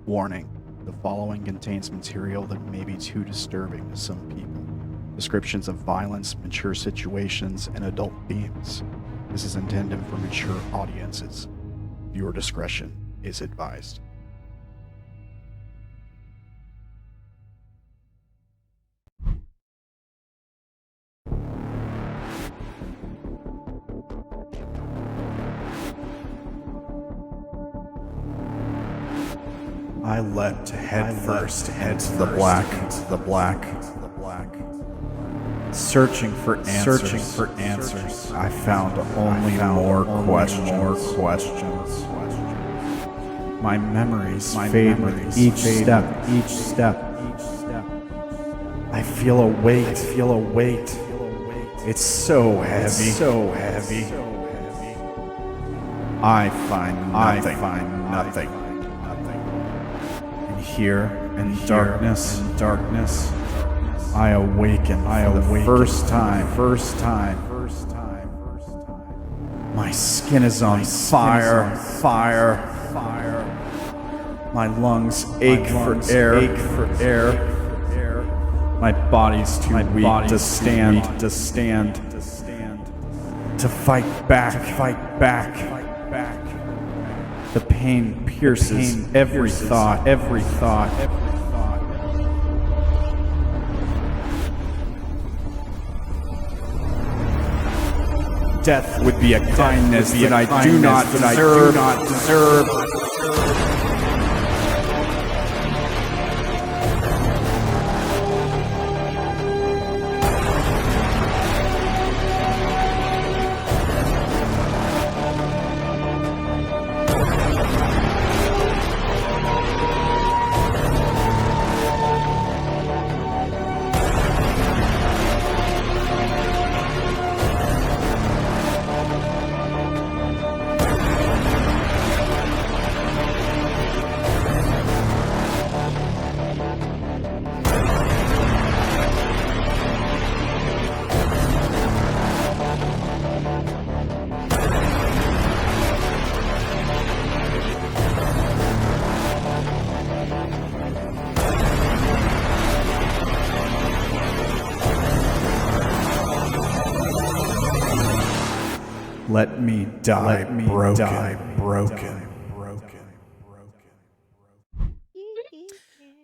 Warning, the following contains material that may be too disturbing to some people. Descriptions of violence, mature situations, and adult themes. This is intended for mature audiences. Viewer discretion is advised. I leapt headfirst into the black, searching for answers. I found only more questions. My memories fade with each step. I feel a weight. It's so heavy. I find nothing. Here in darkness, I awaken for the first time. My skin is on fire. My lungs ache for air. My body's too weak to stand. To fight back. The pain pierces every thought. Death would be a kindness that I do not deserve. Let me die broken.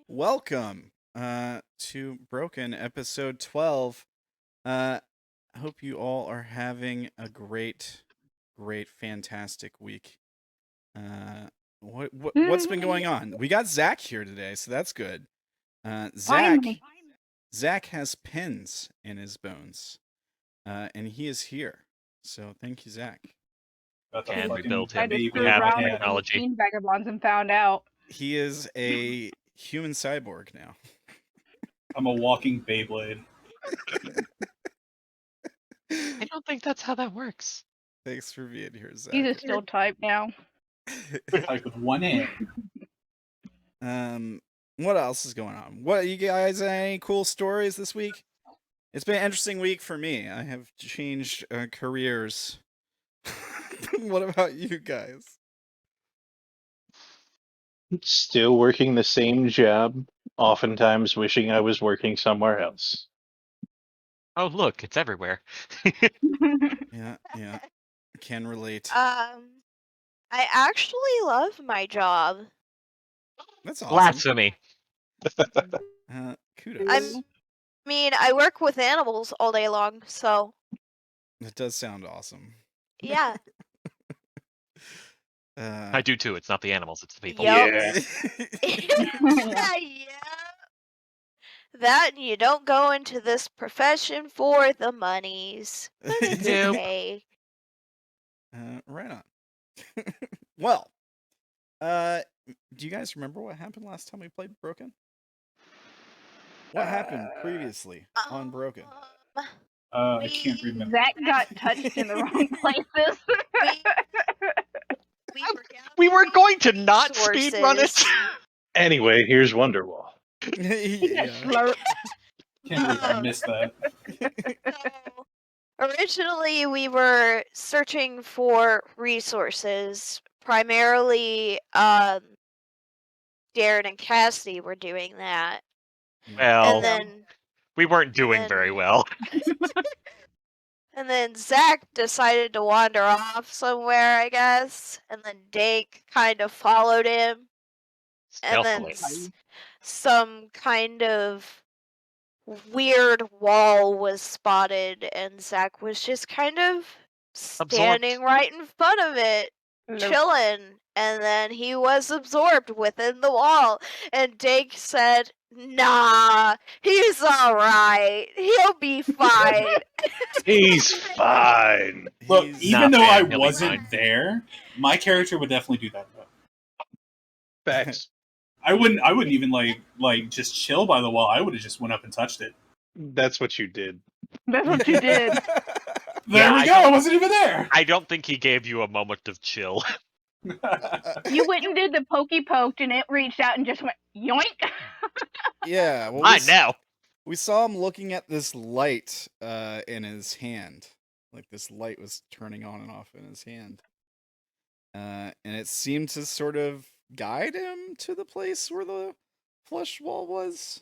Welcome to Broken, episode 12. I hope you all are having a great, fantastic week. What's been going on? We got Zack here today, so that's good. Zack has pins in his bones, and he is here. So thank you, Zack. And we built him. We have technology. Vagabonds and found out. He is a human cyborg now. I'm a walking Beyblade. I don't think that's how that works. Thanks for being here, Zack. He's a steel type now. Like with one hand. What else is going on? What, you guys, any cool stories this week? It's been an interesting week for me. I have changed careers. What about you guys? Still working the same job, oftentimes wishing I was working somewhere else. Oh, look, it's everywhere. Yeah. Can relate. I actually love my job. That's awesome. Blasphemy. Kudos. I work with animals all day long, so That does sound awesome. yeah. I do too. It's not the animals, it's the people. Yep. Yeah. That and you don't go into this profession for the monies. But it's Nope. okay. Right on. Well, do you guys remember what happened last time we played Broken? What happened previously on Broken? I can't remember. Zack got touched in the wrong places. We We were going to not speedrun it. resources. Anyway, here's Wonderwall. He got yeah. slurped. Can't believe I missed that. So, originally, we were searching for resources. Primarily, Derrin and Cassidy were doing that. Well, And then we weren't doing very well. And then Zack decided to wander off somewhere, I guess. And then Dank kind of followed him. And then Stealthily. some kind of weird wall was spotted, and Zack was just kind of standing right in front of it, chilling. And then he was absorbed within the wall. And Dank said, "Nah, he's alright. He'll be fine." He's fine. Look, He's even not though bad, I he'll be wasn't fine. there, my character would definitely do that. Though. Facts. I wouldn't even like just chill by the wall. I would have just went up and touched it. That's what you did. That's what you did. There Yeah, we I go. don't- I wasn't even there. I don't think he gave you a moment of chill. You went and did the pokey poked, and it reached out and just went yoink. Yeah. Well, Fine now. we saw him looking at this light in his hand. Like this light was turning on and off in his hand. And it seemed to sort of guide him to the place where the flesh wall was.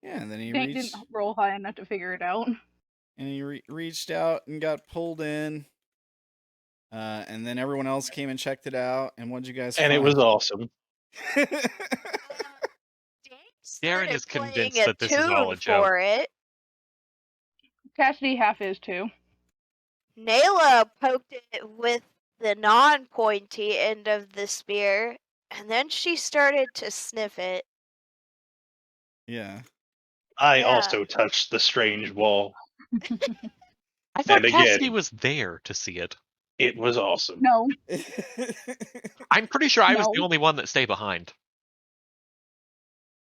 Yeah, and then he Dank reached didn't roll high enough to figure it out. and he reached out and got pulled in. And then everyone else came and checked it out. And what'd you guys And find? it was awesome. Darren Started is playing convinced a that this is all a tune joke. for it. Cassidy half is too. Naela poked it with the non-pointy end of the spear, and then she started to sniff it. Yeah. I Yeah. also touched the strange wall. I thought And Cassidy again- was there to see it. It was awesome. No, I'm pretty sure I was the No. only one that stayed behind.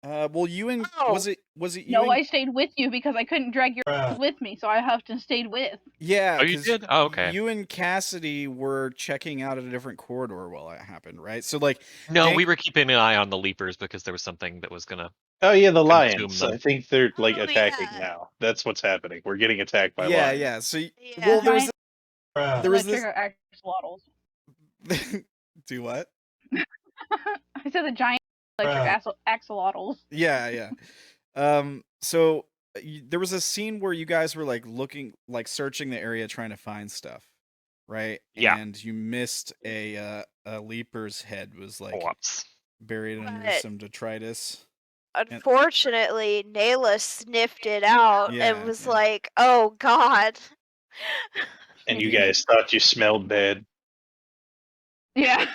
Well, you and Oh. was it you? no, and, I stayed with you because I couldn't drag your ass with me, so I have to stayed with. Yeah. Oh, you 'cause did? Oh, okay. You and Cassidy were checking out a different corridor while that happened, right? So like, No, Dank- we were keeping an eye on the leapers because there was something that was gonna. Oh yeah, the Consume lions. them. I think they're like Oh, attacking yeah. now. That's what's happening. We're getting attacked by yeah, lions. yeah. So Yeah. well, there was There was this. axolotls. Do what? I said the giant electric axolotls. Yeah, yeah. So there was a scene where you guys were like looking, like searching the area, trying to find stuff, right? Yeah. And you missed a leaper's head was like Whoops. buried under But- some detritus. Unfortunately, Naela sniffed it out Yeah, and was yeah. like, "Oh God." And you guys thought you smelled bad. Yeah.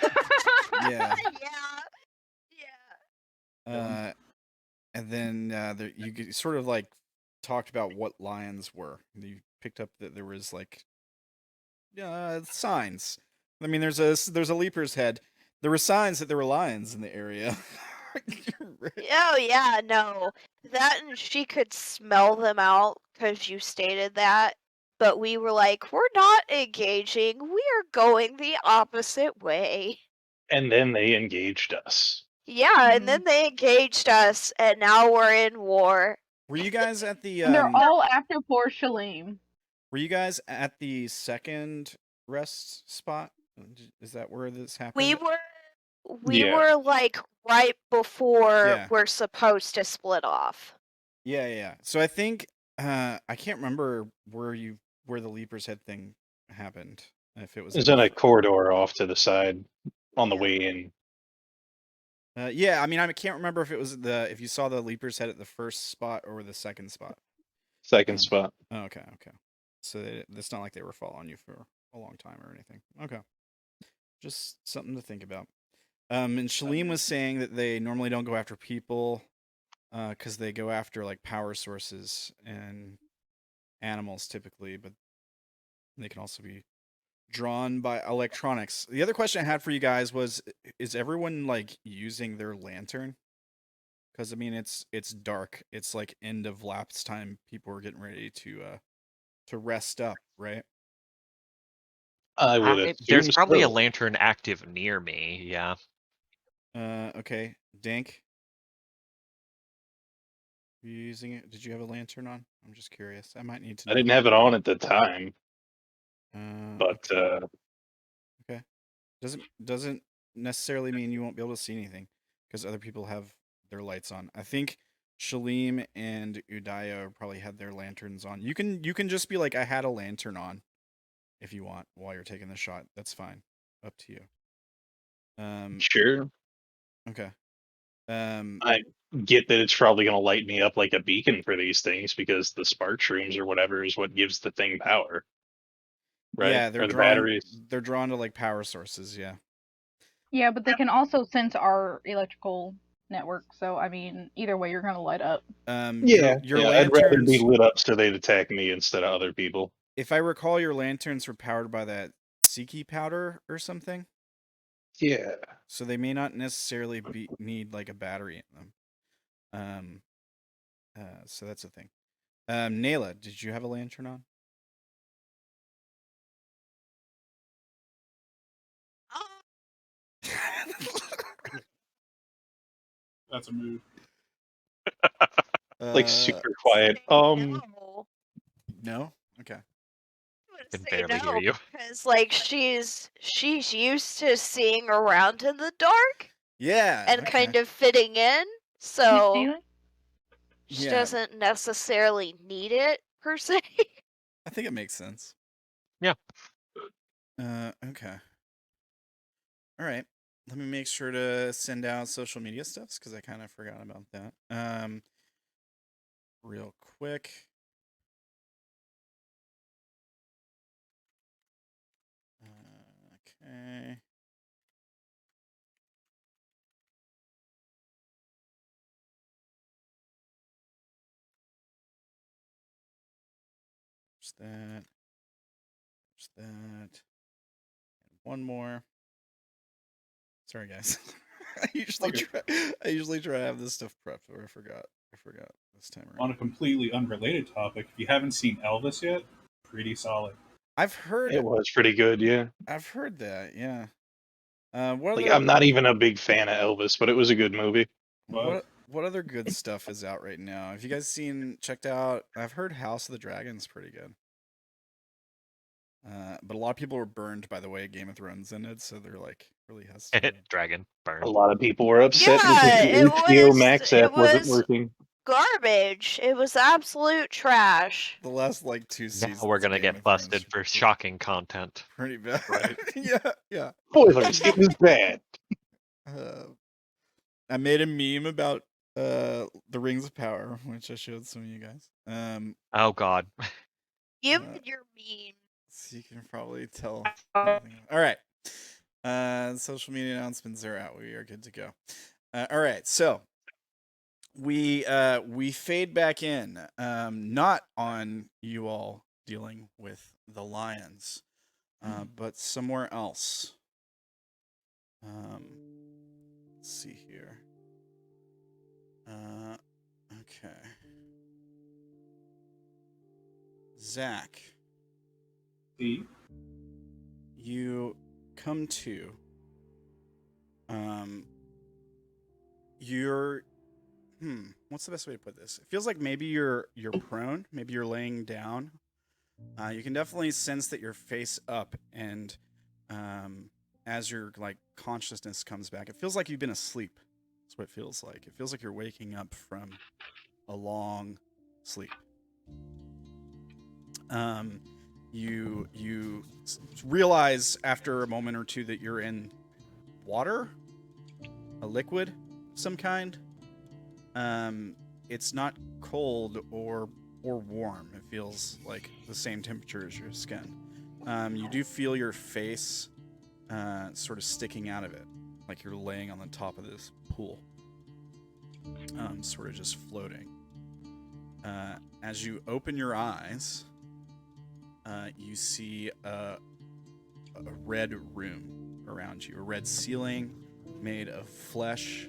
Yeah. Yeah. And then you sort of like talked about what lions were. You picked up that there was like signs. I mean, there's a leaper's head. There were signs that there were lions in the area. Oh yeah, no. That and she could smell them out because you stated that. But we were like, we're not engaging. We are going the opposite way. And then they engaged us. Yeah, and then they engaged us, and now we're in war. Were you guys at the? And they're all after poor Shalim. Were you guys at the second rest spot? Is that where this happened? We Yeah. were like right before Yeah. we're supposed to split off. Yeah, yeah, yeah. So I think I can't remember where the leaper's head thing happened. If it was It's in a corridor off to the side on the way in. yeah, I mean, I can't remember if it was if you saw the leaper's head at the first spot or the second spot. Second spot. Oh, okay. So it's not like they were following you for a long time or anything. Okay, just something to think about. And Shalim was saying that they normally don't go after people, because they go after like power sources and animals typically, but they can also be drawn by electronics. The other question I had for you guys was, is everyone like using their lantern? Because I mean, it's dark. It's like end of lapse time. People are getting ready to to rest up, right? I would assume There's probably a so. lantern active near me. Yeah. Okay. Dank. You using it? Did you have a lantern on? I'm just curious. I might need to know. I didn't have it on at the time, but okay. Doesn't necessarily mean you won't be able to see anything because other people have their lights on. I think Shalim and Udaya probably had their lanterns on. You can just be like, I had a lantern on, if you want, while you're taking the shot. That's fine. Up to you. sure. Okay. I get that it's probably going to light me up like a beacon for these things because the spark shrooms or whatever is what gives the thing power. Right? Yeah, or the batteries. They're drawn to like power sources. Yeah. Yeah, but they can also sense our electrical network. So I mean, either way, you're gonna light up. Your I'd rather be lanterns. lit up so they'd attack me instead of other people. If I recall, your lanterns were powered by that Siki powder or something. Yeah. So they may not necessarily need like a battery in them. So that's a thing. Naela, did you have a lantern on? That's a move. Like super quiet. No. No? Okay. Can barely hear you. Because like she's used to seeing around in the dark. Yeah. And kind of fitting in. So she Yeah. doesn't necessarily need it per se. I think it makes sense. Yeah. Okay. All right. Let me make sure to send out social media stuffs because I kind of forgot about that. Real quick. Okay. There's that. There's that. And one more. Sorry, guys. I usually try to have this stuff prepped, or I forgot this time around. On a completely unrelated topic, if you haven't seen Elvis yet, pretty solid. I've heard it was pretty good, yeah. I've heard that, yeah. I'm not even a big fan of Elvis, but it was a good movie. What other good stuff is out right now? Have you guys checked out? I've heard House of the Dragon's pretty good. But a lot of people were burned by the way Game of Thrones ended, so they're like really hesitant. Dragon burn. A lot of people were upset Yeah, because the HBO Max app wasn't working. Garbage. It was absolute trash. The last like 2 seasons. Now we're gonna get busted for shocking content. Pretty bad. Right. yeah. Spoilers. It was bad. I made a meme about the Rings of Power, which I showed some of you guys. Oh God. You and your meme. So you can probably tell. All right. Social media announcements are out. We are good to go. All right. So we fade back in, not on you all dealing with the lions, but somewhere else. Let's see here. Okay. Zack. You come to. You're. What's the best way to put this? It feels like maybe you're prone. Maybe you're laying down. You can definitely sense that you're face up, and as your like consciousness comes back, it feels like you've been asleep. That's what it feels like. It feels like you're waking up from a long sleep. You realize after a moment or two that you're in water, a liquid of some kind. It's not cold or warm. It feels like the same temperature as your skin. You do feel your face sort of sticking out of it, like you're laying on the top of this pool, sort of just floating. As you open your eyes, you see a red room around you, a red ceiling made of flesh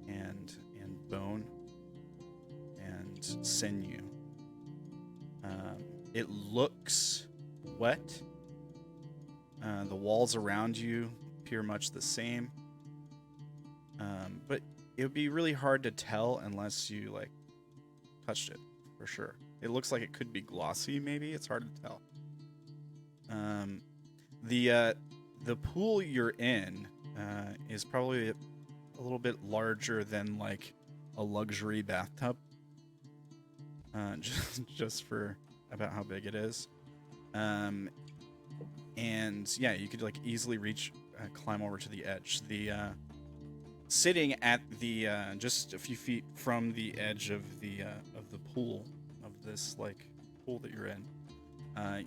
and bone and sinew. It looks wet. The walls around you appear much the same. But it would be really hard to tell unless you like touched it, for sure. It looks like it could be glossy, maybe. It's hard to tell. The pool you're in is probably a little bit larger than like a luxury bathtub. Just for about how big it is. And yeah, you could like easily climb over to the edge. Sitting at the just a few feet from the edge of the pool, of this like pool that you're in,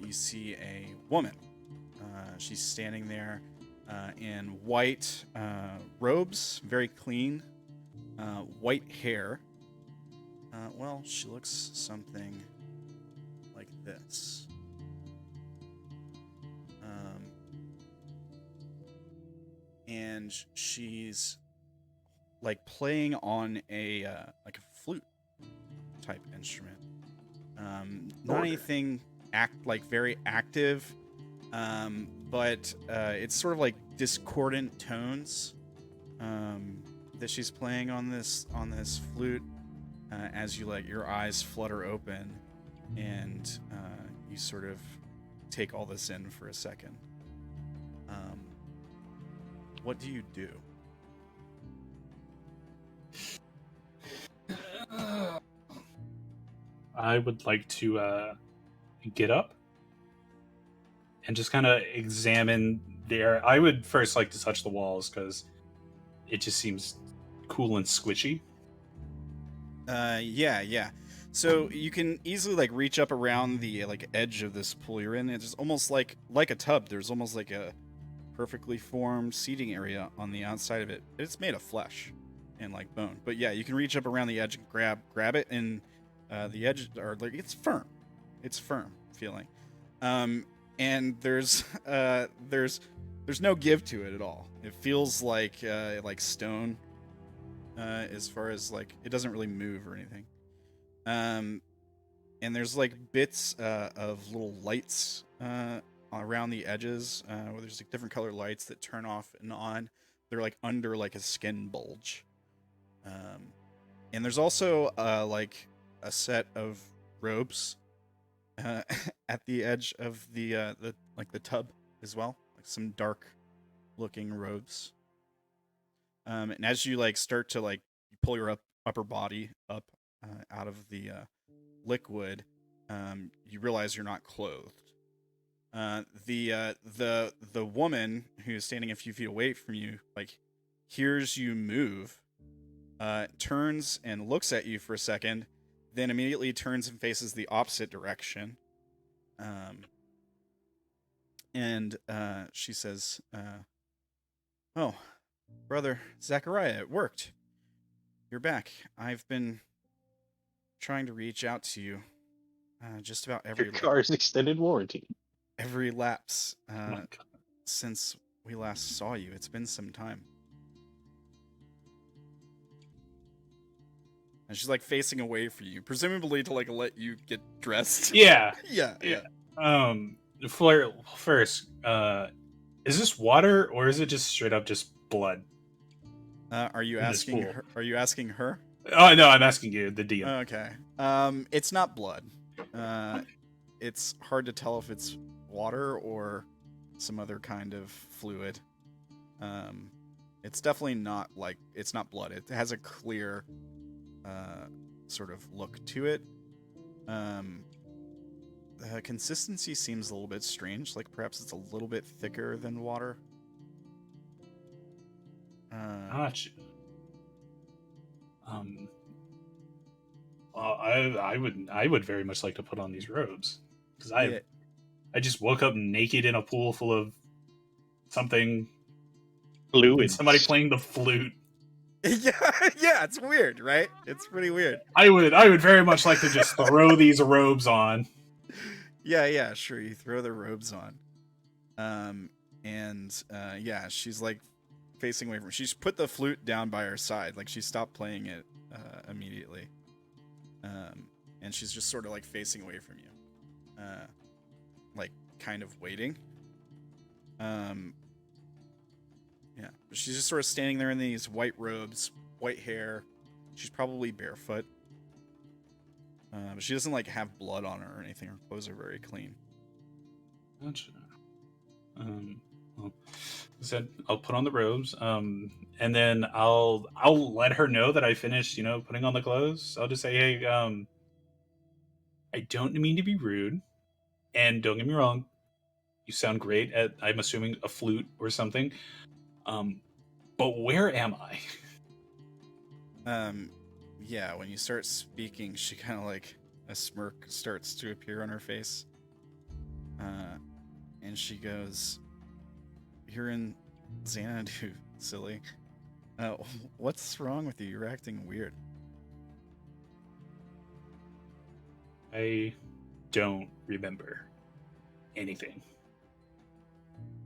you see a woman. She's standing there in white robes, very clean, white hair. Well, she looks something like this. And she's like playing on a like a flute type instrument. Not anything very active, but it's sort of like discordant tones that she's playing on this flute as you let your eyes flutter open and you sort of take all this in for a second. What do you do? I would like to get up and just kind of examine there. I would first like to touch the walls because it just seems cool and squishy. Yeah. So you can easily like reach up around the like edge of this pool you're in. It's almost like a tub. There's almost like a perfectly formed seating area on the outside of it. It's made of flesh and like bone. But yeah, you can reach up around the edge and grab it, and the edge are like it's firm. It's firm feeling. And there's no give to it at all. It feels like stone. As far as like it doesn't really move or anything. And there's like bits of little lights around the edges where there's like different color lights that turn off and on. They're like under like a skin bulge. And there's also like a set of robes at the edge of the tub as well, like some dark looking robes. And as you like start to like pull your upper body up out of the liquid, you realize you're not clothed. The woman who's standing a few feet away from you like hears you move, turns and looks at you for a second, then immediately turns and faces the opposite direction. And she says, "Oh, Brother Zachariah, it worked. You're back. I've been trying to reach out to you just about every Your car's extended warranty. Every lapse Oh my God. since we last saw you. It's been some time." And she's like facing away from you, presumably to like let you get dressed. Yeah. Yeah. Flare first. Is this water or is it just straight up just blood? Are you In this asking pool. her? Are you asking her? Oh no, I'm asking you, the DM. Okay. It's not blood. It's hard to tell if it's water or some other kind of fluid. It's definitely not like it's not blood. It has a clear sort of look to it. The consistency seems a little bit strange. Like perhaps it's a little bit thicker than water. Gotcha. I would very much like to put on these robes because I just woke up naked in a pool full of something. Fluid. Somebody playing the flute. Yeah, it's weird, right? It's pretty weird. I would very much like to just throw these robes on. Yeah, sure. You throw the robes on. Yeah, she's like facing away from her. She's put the flute down by her side. Like she stopped playing it immediately. And she's just sort of like facing away from you. like kind of waiting. Yeah, she's just sort of standing there in these white robes, white hair. She's probably barefoot. But she doesn't like have blood on her or anything. Her clothes are very clean. Gotcha. Well, I said I'll put on the robes, and then I'll let her know that I finished, putting on the clothes. I'll just say, hey, I don't mean to be rude, and don't get me wrong, you sound great at, I'm assuming, a flute or something. But where am I? Yeah, when you start speaking, she kind of like a smirk starts to appear on her face. And she goes, "You're in Xanadu, silly. What's wrong with you? You're acting weird." I don't remember anything.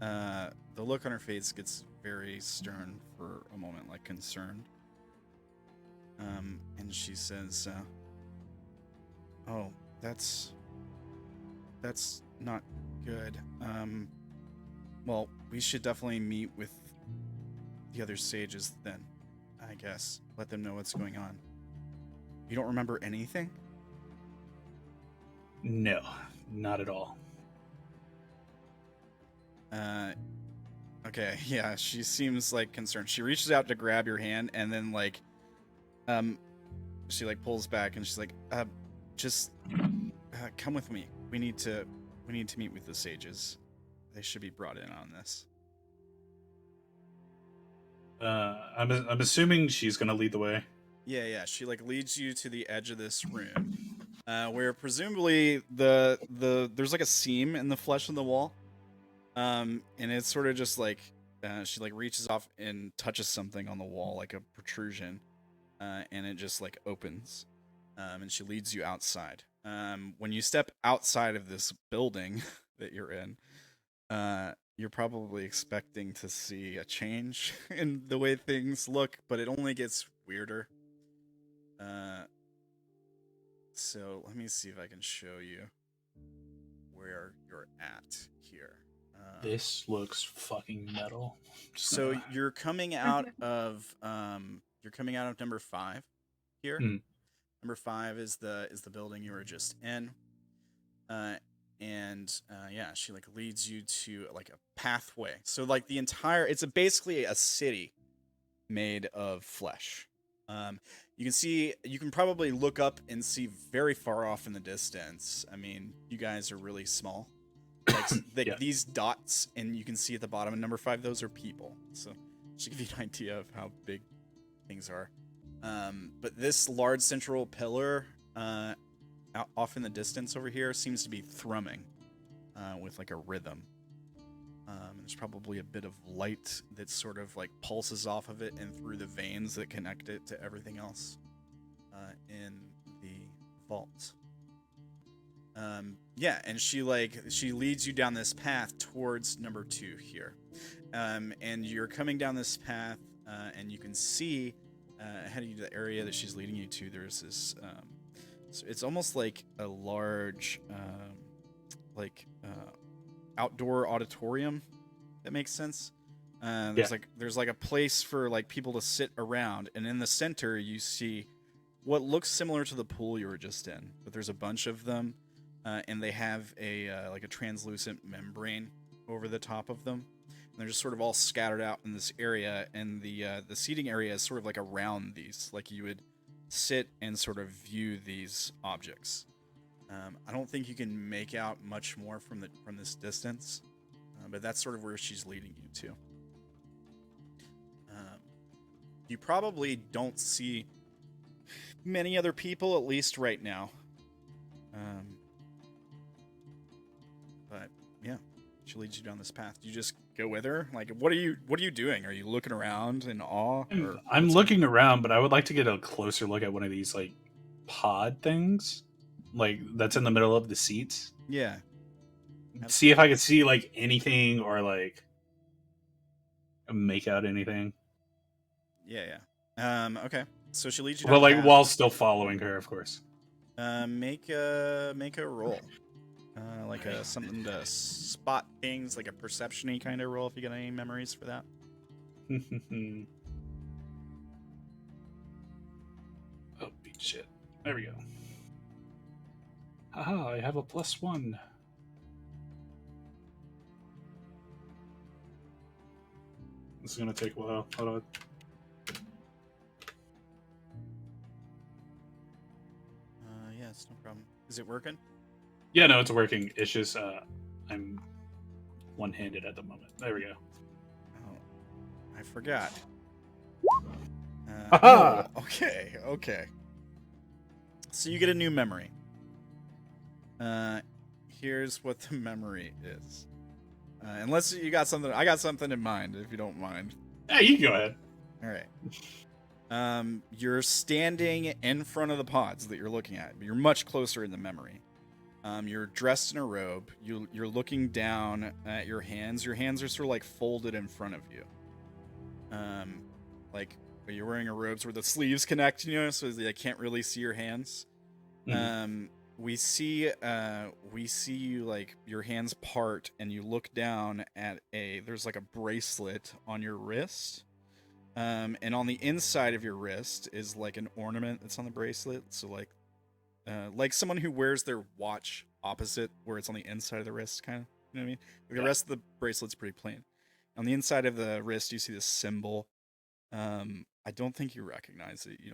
The look on her face gets very stern for a moment, like concerned. And she says, "Oh, that's not good. Well, we should definitely meet with the other sages then, I guess. Let them know what's going on. You don't remember anything?" No, not at all. Okay, yeah, she seems like concerned. She reaches out to grab your hand and then she like pulls back and she's like, just come with me. We need to meet with the sages. They should be brought in on this. I'm assuming she's gonna lead the way. Yeah. She like leads you to the edge of this room, where presumably there's like a seam in the flesh of the wall, and it's sort of just like she like reaches off and touches something on the wall, like a protrusion, and it just like opens, and she leads you outside. When you step outside of this building that you're in, you're probably expecting to see a change in the way things look, but it only gets weirder. So let me see if I can show you where you're at here. This looks fucking metal. So you're coming out of number 5 here. Number 5 is the building you were just in. Yeah, she like leads you to like a pathway. So like it's basically a city made of flesh. You can probably look up and see very far off in the distance. I mean, you guys are really small. Like Yeah. these dots, and you can see at the bottom of number 5, those are people. So just give you an idea of how big things are. But this large central pillar, out off in the distance over here, seems to be thrumming with like a rhythm. There's probably a bit of light that sort of like pulses off of it and through the veins that connect it to everything else in the vault. And she leads you down this path towards number 2 here. And you're coming down this path, and you can see ahead of you the area that she's leading you to. There's this so it's almost like a large outdoor auditorium. That makes sense. There's like a place for like people to sit around, and in the center you see what looks similar to the pool you were just in, but there's a bunch of them, and they have a translucent membrane over the top of them. And they're just sort of all scattered out in this area, and the seating area is sort of like around these, like you would sit and sort of view these objects. I don't think you can make out much more from this distance, but that's sort of where she's leading you to. You probably don't see many other people, at least right now. But yeah, she leads you down this path. Do you just go with her? Like, what are you doing? Are you looking around in awe? I'm looking around, but I would like to get a closer look at one of these like pod things, like that's in the middle of the seats. Yeah. See if I could see like anything or like make out anything. Yeah. Okay. So she leads you. But like while still following her, of course. Make a roll. Like a something to spot things, like a perception-y kind of roll if you got any memories for that. Oh, beat shit. There we go. Haha, I have a +1. This is gonna take a while. Hold on. Yes, no problem. Is it working? Yeah, no, it's working. It's just I'm one-handed at the moment. There we go. Oh, I forgot. Aha! Okay. So you get a new memory. Here's what the memory is. Unless you got something, I got something in mind. If you don't mind. Hey, you can go ahead. All right. You're standing in front of the pods that you're looking at. You're much closer in the memory. You're dressed in a robe. You're looking down at your hands. Your hands are sort of like folded in front of you. Like you're wearing a robe where the sleeves connect, so they can't really see your hands. Mhm. We see you, like, your hands part, and you look down at there's like a bracelet on your wrist. And on the inside of your wrist is like an ornament that's on the bracelet. So like someone who wears their watch opposite, where it's on the inside of the wrist, kind of. You know what I mean? The rest of the bracelet's pretty plain. On the inside of the wrist, you see this symbol. I don't think you recognize it. You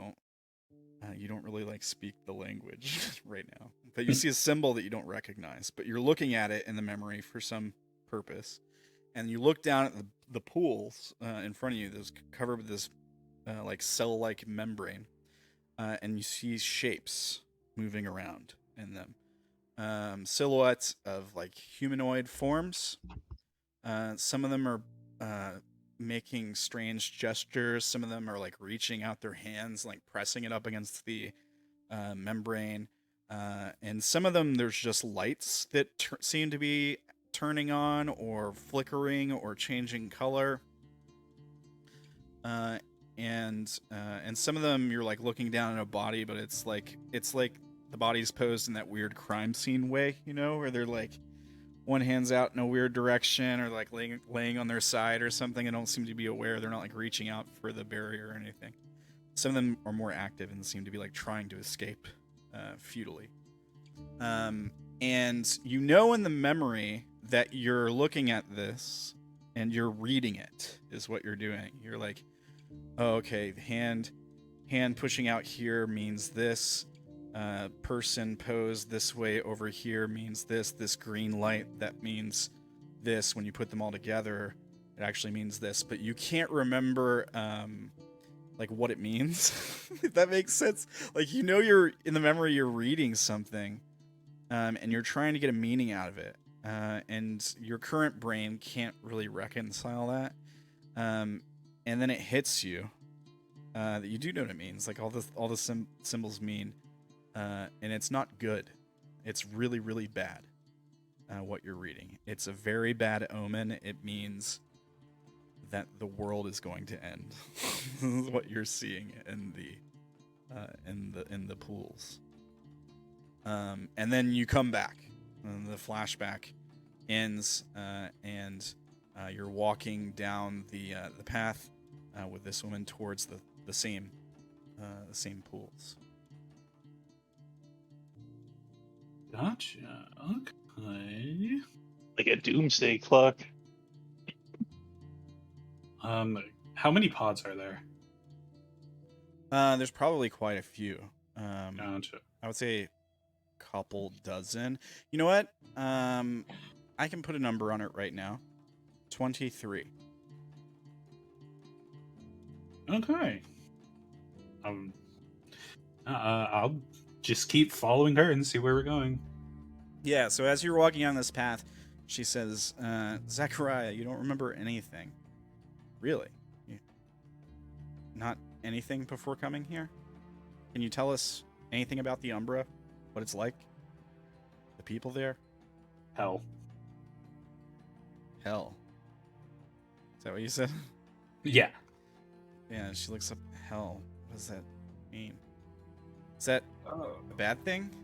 don't really like speak the language right now, but you see a symbol that you don't recognize. But you're looking at it in the memory for some purpose, and you look down at the pools in front of you. That's covered with this like cell-like membrane, and you see shapes moving around in them. Silhouettes of like humanoid forms. Some of them are making strange gestures. Some of them are like reaching out their hands, like pressing it up against the membrane. And some of them, there's just lights that seem to be turning on or flickering or changing color. And some of them you're like looking down at a body, but it's like the body's posed in that weird crime scene way, where they're like one hand's out in a weird direction, or like laying on their side or something, and don't seem to be aware. They're not like reaching out for the barrier or anything. Some of them are more active and seem to be like trying to escape futilely. And in the memory that you're looking at this and you're reading it is what you're doing. You're like, oh, okay, hand pushing out here means this. Person posed this way over here means this green light that means this. When you put them all together, it actually means this, but you can't remember like what it means. If that makes sense. Like, you're in the memory, you're reading something, and you're trying to get a meaning out of it, and your current brain can't really reconcile that, and then it hits you that you do know what it means. Like all the symbols mean. And it's not good. It's really, really bad, what you're reading. It's a very bad omen. It means that the world is going to end. This is what you're seeing in the pools. And then you come back, and the flashback ends, and you're walking down the path with this woman towards the same pools. Gotcha. Okay. Like a doomsday clock. How many pods are there? There's probably quite a few. Gotcha. I would say a couple dozen. You know what? I can put a number on it right now. 23. Okay. I'll just keep following her and see where we're going. Yeah, so as you're walking down this path, she says, Zachariah, you don't remember anything. Really? Not anything before coming here? Can you tell us anything about the Umbra? What it's like? The people there? Hell. Hell. Is that what you said? Yeah. Yeah, she looks up hell. What does that mean? Is that a bad thing?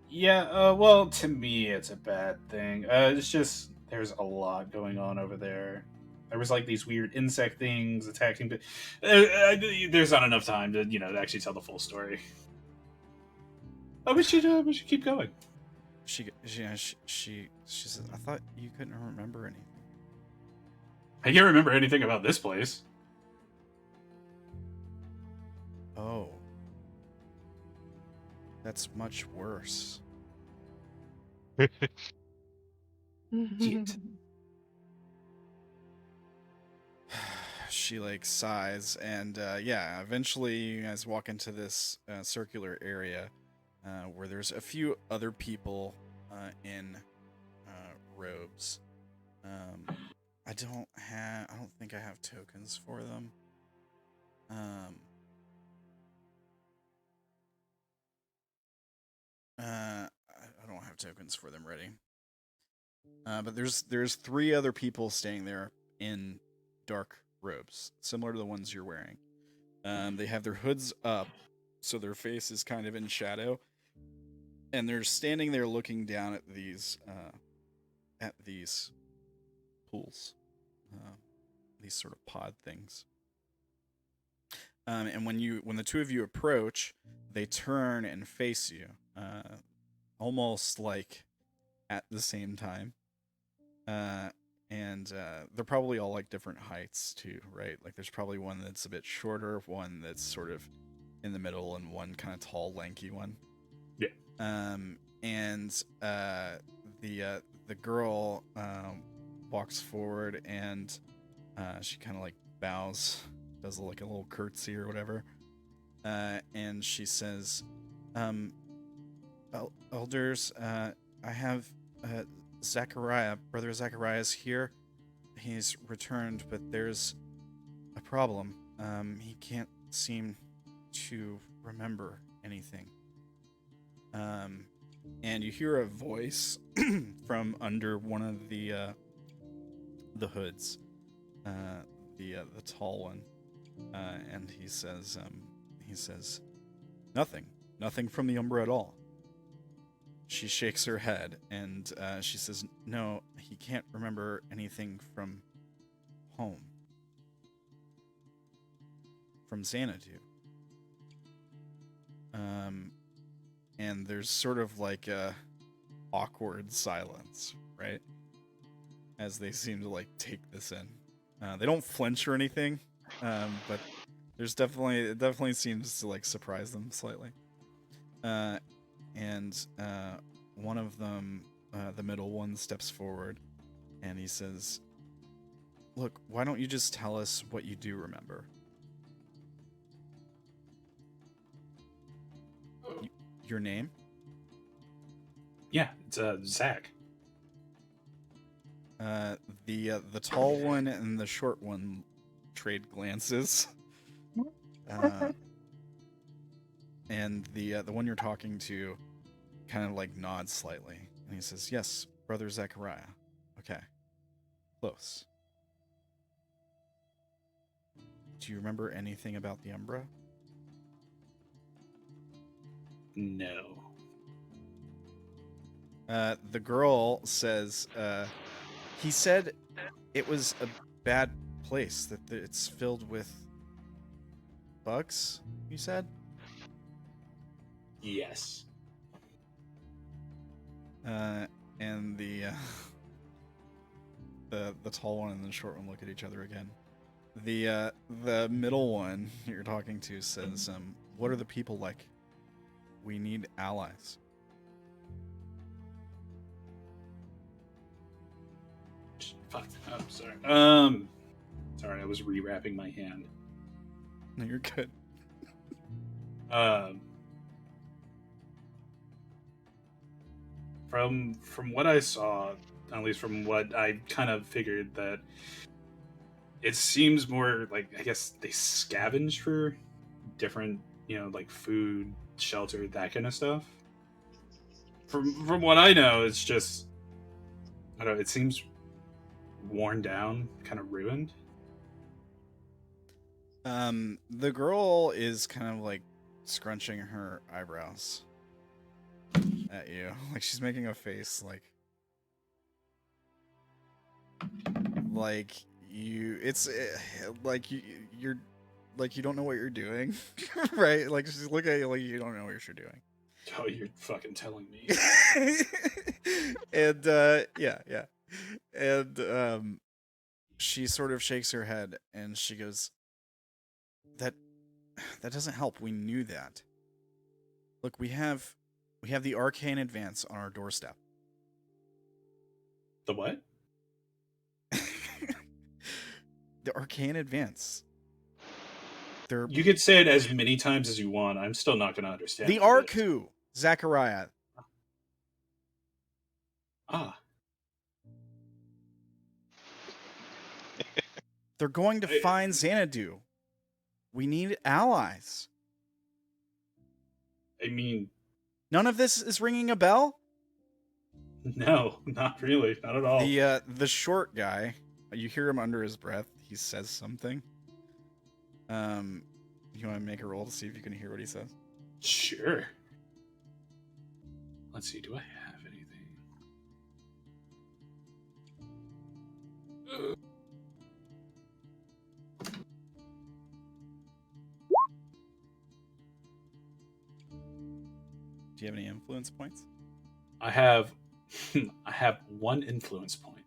Yeah, well, to me, it's a bad thing. It's just there's a lot going on over there. There was like these weird insect things attacking. There's not enough time to to actually tell the full story. Oh, we should keep going. She says, I thought you couldn't remember anything. I can't remember anything about this place. Oh. That's much worse. Shit. She like sighs, and yeah, eventually you guys walk into this circular area where there's a few other people in robes. I don't think I have tokens for them. I don't have tokens for them ready. But there's 3 other people staying there in dark robes, similar to the ones you're wearing. They have their hoods up, so their face is kind of in shadow, and they're standing there looking down at these pools, these sort of pod things. And when the 2 of you approach, they turn and face you, almost like at the same time. And they're probably all like different heights too, right? Like there's probably one that's a bit shorter, one that's sort of in the middle, and one kind of tall, lanky one. Yeah. And the girl walks forward, and she kind of like bows, does like a little curtsy or whatever, and she says, "Elders, I have Zachariah, Brother Zachariah is here. He's returned, but there's a problem. He can't seem to remember anything." And you hear a voice from under one of the hoods, the tall one, and he says, nothing from the Umbra at all. She shakes her head, and she says, no, he can't remember anything from home. From Xanadu. And there's sort of like a awkward silence, right? As they seem to like take this in. They don't flinch or anything, but it definitely seems to like surprise them slightly. And one of them, the middle one, steps forward, and he says, look, why don't you just tell us what you do remember? Your name? Yeah, it's Zack. The tall one and the short one trade glances. And the one you're talking to kind of like nods slightly, and he says, yes, Brother Zachariah. Okay. Close. Do you remember anything about the Umbra? No. The girl says, he said it was a bad place, that it's filled with bugs, you said? Yes. And the tall one and the short one look at each other again. The middle one you're talking to says, what are the people like? We need allies. Fuck. Oh, sorry. Sorry, I was rewrapping my hand. No, you're good. From what I saw, at least from what I kind of figured, that it seems more like, I guess they scavenge for different, like food, shelter, that kind of stuff. From what I know, it's just, I don't know, it seems worn down, kind of ruined. The girl is kind of like scrunching her eyebrows. at you. Like she's making a face like you. It's like you're like you don't know what you're doing, right? Like she's looking at you like you don't know what you're doing. Oh, you're fucking telling me. And yeah. And she sort of shakes her head and she goes, That doesn't help. We knew that. Look, we have the arcane advance on our doorstep. The what? The arcane advance. You could say it as many times as you want. I'm still not going to understand. The Arku, Zachariah. Ah. They're going to find Xanadu. We need allies. I mean, none of this is ringing a bell? No, not really. Not at all. The short guy, you hear him under his breath. He says something. You want to make a roll to see if you can hear what he says? Sure. Let's see. Do I have anything? Do you have any influence points? I have 1 influence point.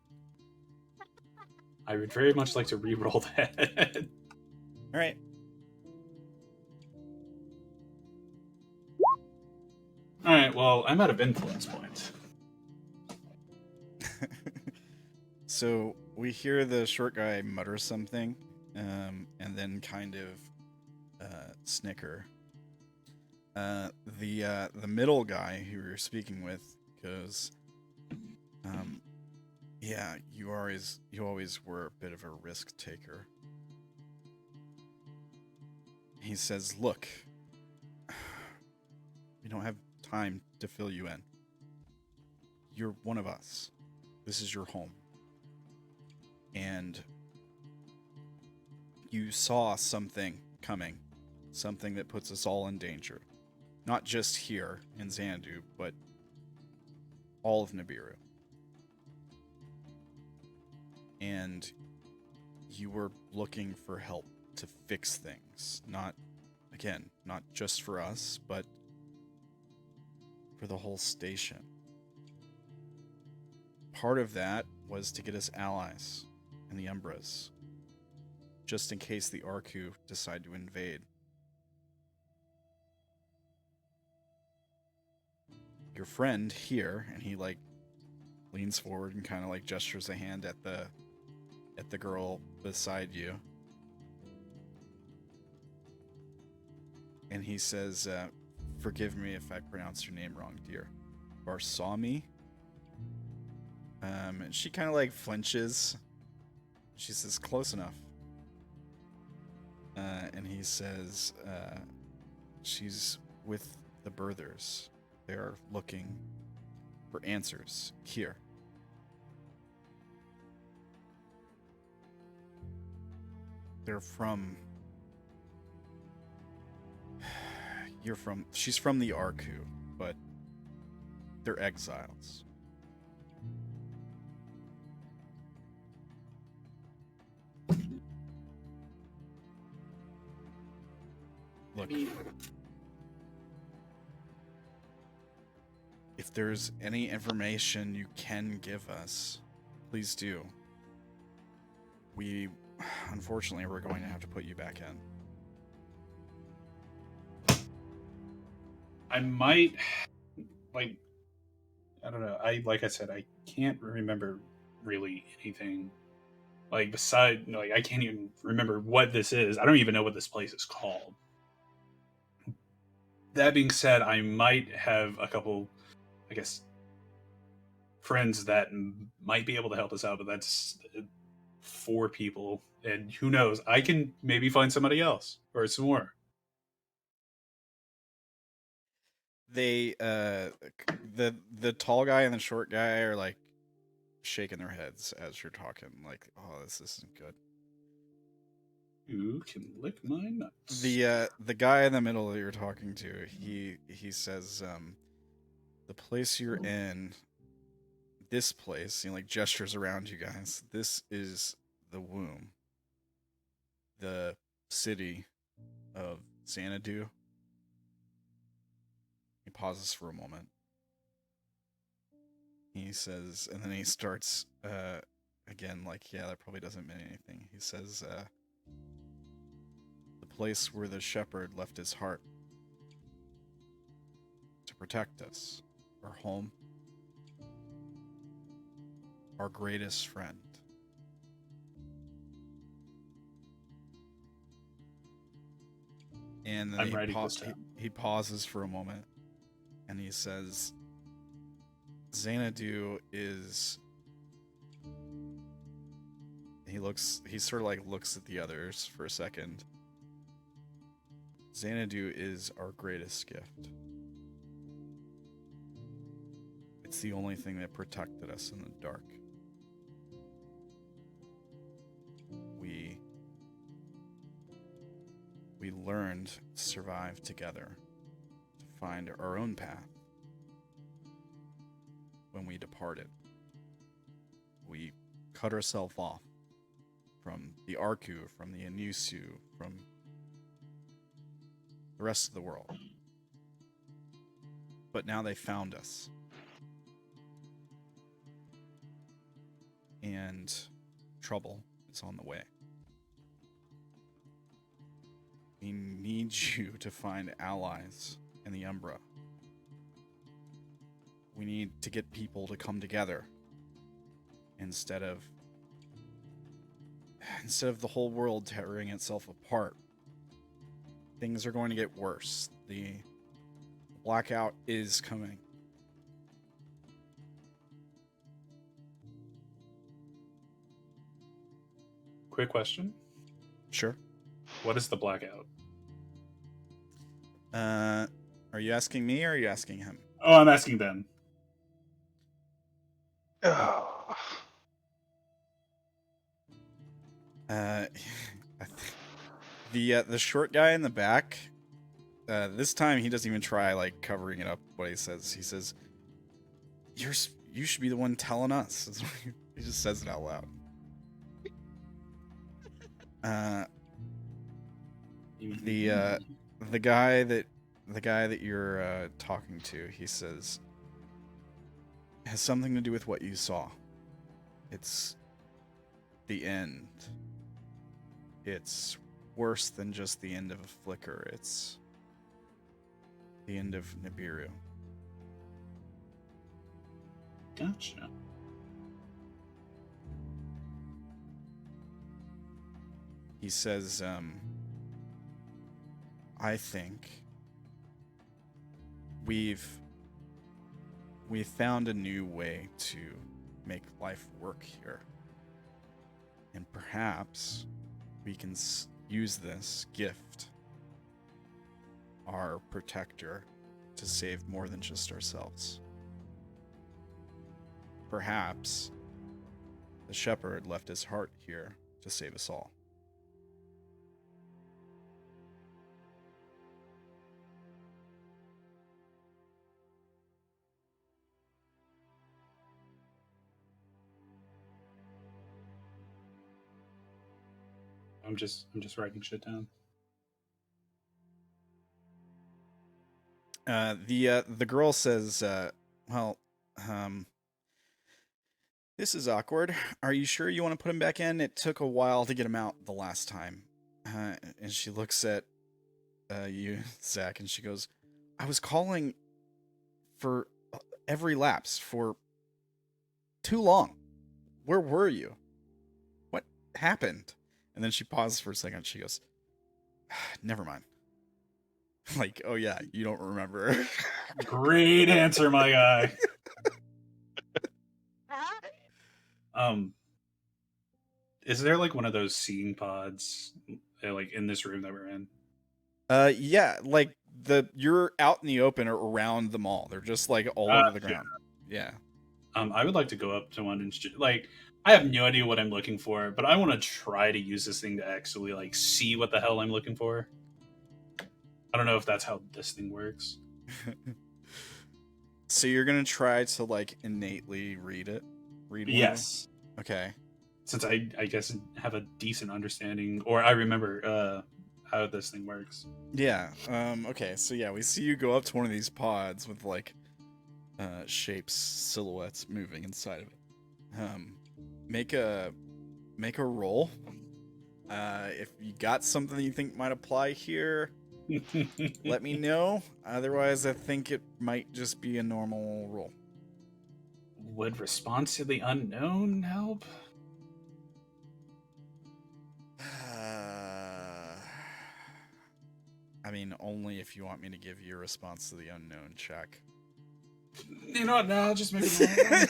I would very much like to re-roll that. All right. All right. Well, I'm out of influence points. So we hear the short guy mutter something, and then kind of snicker. The middle guy who we were speaking with goes, yeah, you always were a bit of a risk taker. He says, look, we don't have time to fill you in. You're one of us. This is your home. And you saw something coming, something that puts us all in danger. Not just here in Xanadu, but all of Nibiru. And you were looking for help to fix things. Not just for us, but for the whole station. Part of that was to get us allies in the Umbras, just in case the Arku decide to invade. Your friend here, and he leans forward and kind of gestures a hand at the girl beside you. And he says, forgive me if I pronounce your name wrong, dear. Barsami? And she kind of flinches. She says, close enough. And he says, she's with the birthers. They're looking for answers here. They're from... She's from the Arku, but they're exiles. Look, if there's any information you can give us, please do. Unfortunately, we're going to have to put you back in. I might, I don't know. Like I said, I can't remember really anything. Beside, I can't even remember what this is. I don't even know what this place is called. That being said, I might have a couple, I guess, friends that might be able to help us out, but that's 4 people. And who knows? I can maybe find somebody else or some more. They the tall guy and the short guy are shaking their heads as you're talking, oh, this isn't good. You can lick my nuts. The guy in the middle that you're talking to, he says, the place you're in, this place, like gestures around you guys, this is the womb. The city of Xanadu. He pauses for a moment. He says, and then he starts, again, like, yeah, that probably doesn't mean anything. He says, the place where the shepherd left his heart to protect us, our home, our greatest friend. And then he pauses for a moment, and he says, Xanadu is... He sort of like looks at the others for a second. Xanadu is our greatest gift. It's the only thing that protected us in the dark. We learned to survive together, to find our own path. When we departed, we cut ourselves off from the Arku, from the Anusu, from the rest of the world. But now they found us. And trouble is on the way. We need you to find allies in the Umbra. We need to get people to come together instead of the whole world tearing itself apart. Things are going to get worse. The blackout is coming. Quick question. Sure. What is the blackout? Are you asking me or are you asking him? Oh, I'm asking them. The short guy in the back, this time he doesn't even try like covering it up. What he says, you should be the one telling us. He just says it out loud. The guy that you're talking to, he says, has something to do with what you saw. It's the end. It's worse than just the end of a flicker. It's the end of Nibiru. Gotcha. He says, I think we've found a new way to make life work here. And perhaps we can use this gift, our protector, to save more than just ourselves. Perhaps the shepherd left his heart here to save us all. I'm just writing shit down. The girl says, this is awkward. Are you sure you want to put him back in? It took a while to get him out the last time. And she looks at you, Zack, and she goes, I was calling for every lapse for too long. Where were you? What happened? And then she pauses for a second. She goes, never mind. Like, oh yeah, you don't remember. Great answer, my guy. Is there like one of those seeing pods like in this room that we're in? Yeah, like you're out in the open or around the mall. They're just like all over the ground. Yeah. I would like to go up to one and I have no idea what I'm looking for, but I want to try to use this thing to actually like see what the hell I'm looking for. I don't know if that's how this thing works. So you're gonna try to like innately read it? Read one? Yes. Okay. Since I guess have a decent understanding, or I remember how this thing works. Yeah. Okay. So yeah, we see you go up to one of these pods with like shapes, silhouettes moving inside of it. Make a roll. If you got something that you think might apply here, let me know. Otherwise, I think it might just be a normal roll. Would response to the unknown help? I mean, only if you want me to give you a response to the unknown check. You know what? No, I'll just make it.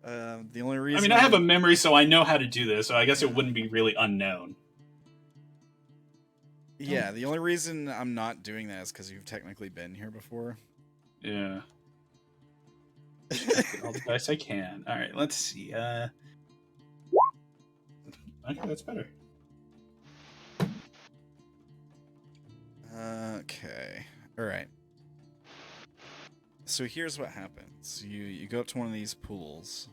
The only reason I mean, I have a memory, so I know how to do this. So I guess it wouldn't be really unknown. Yeah, the only reason I'm not doing that is because you've technically been here before. Yeah. All the dice I can. All right, let's see. Okay, that's better. Okay. All right. So here's what happens. You go up to one of these pools,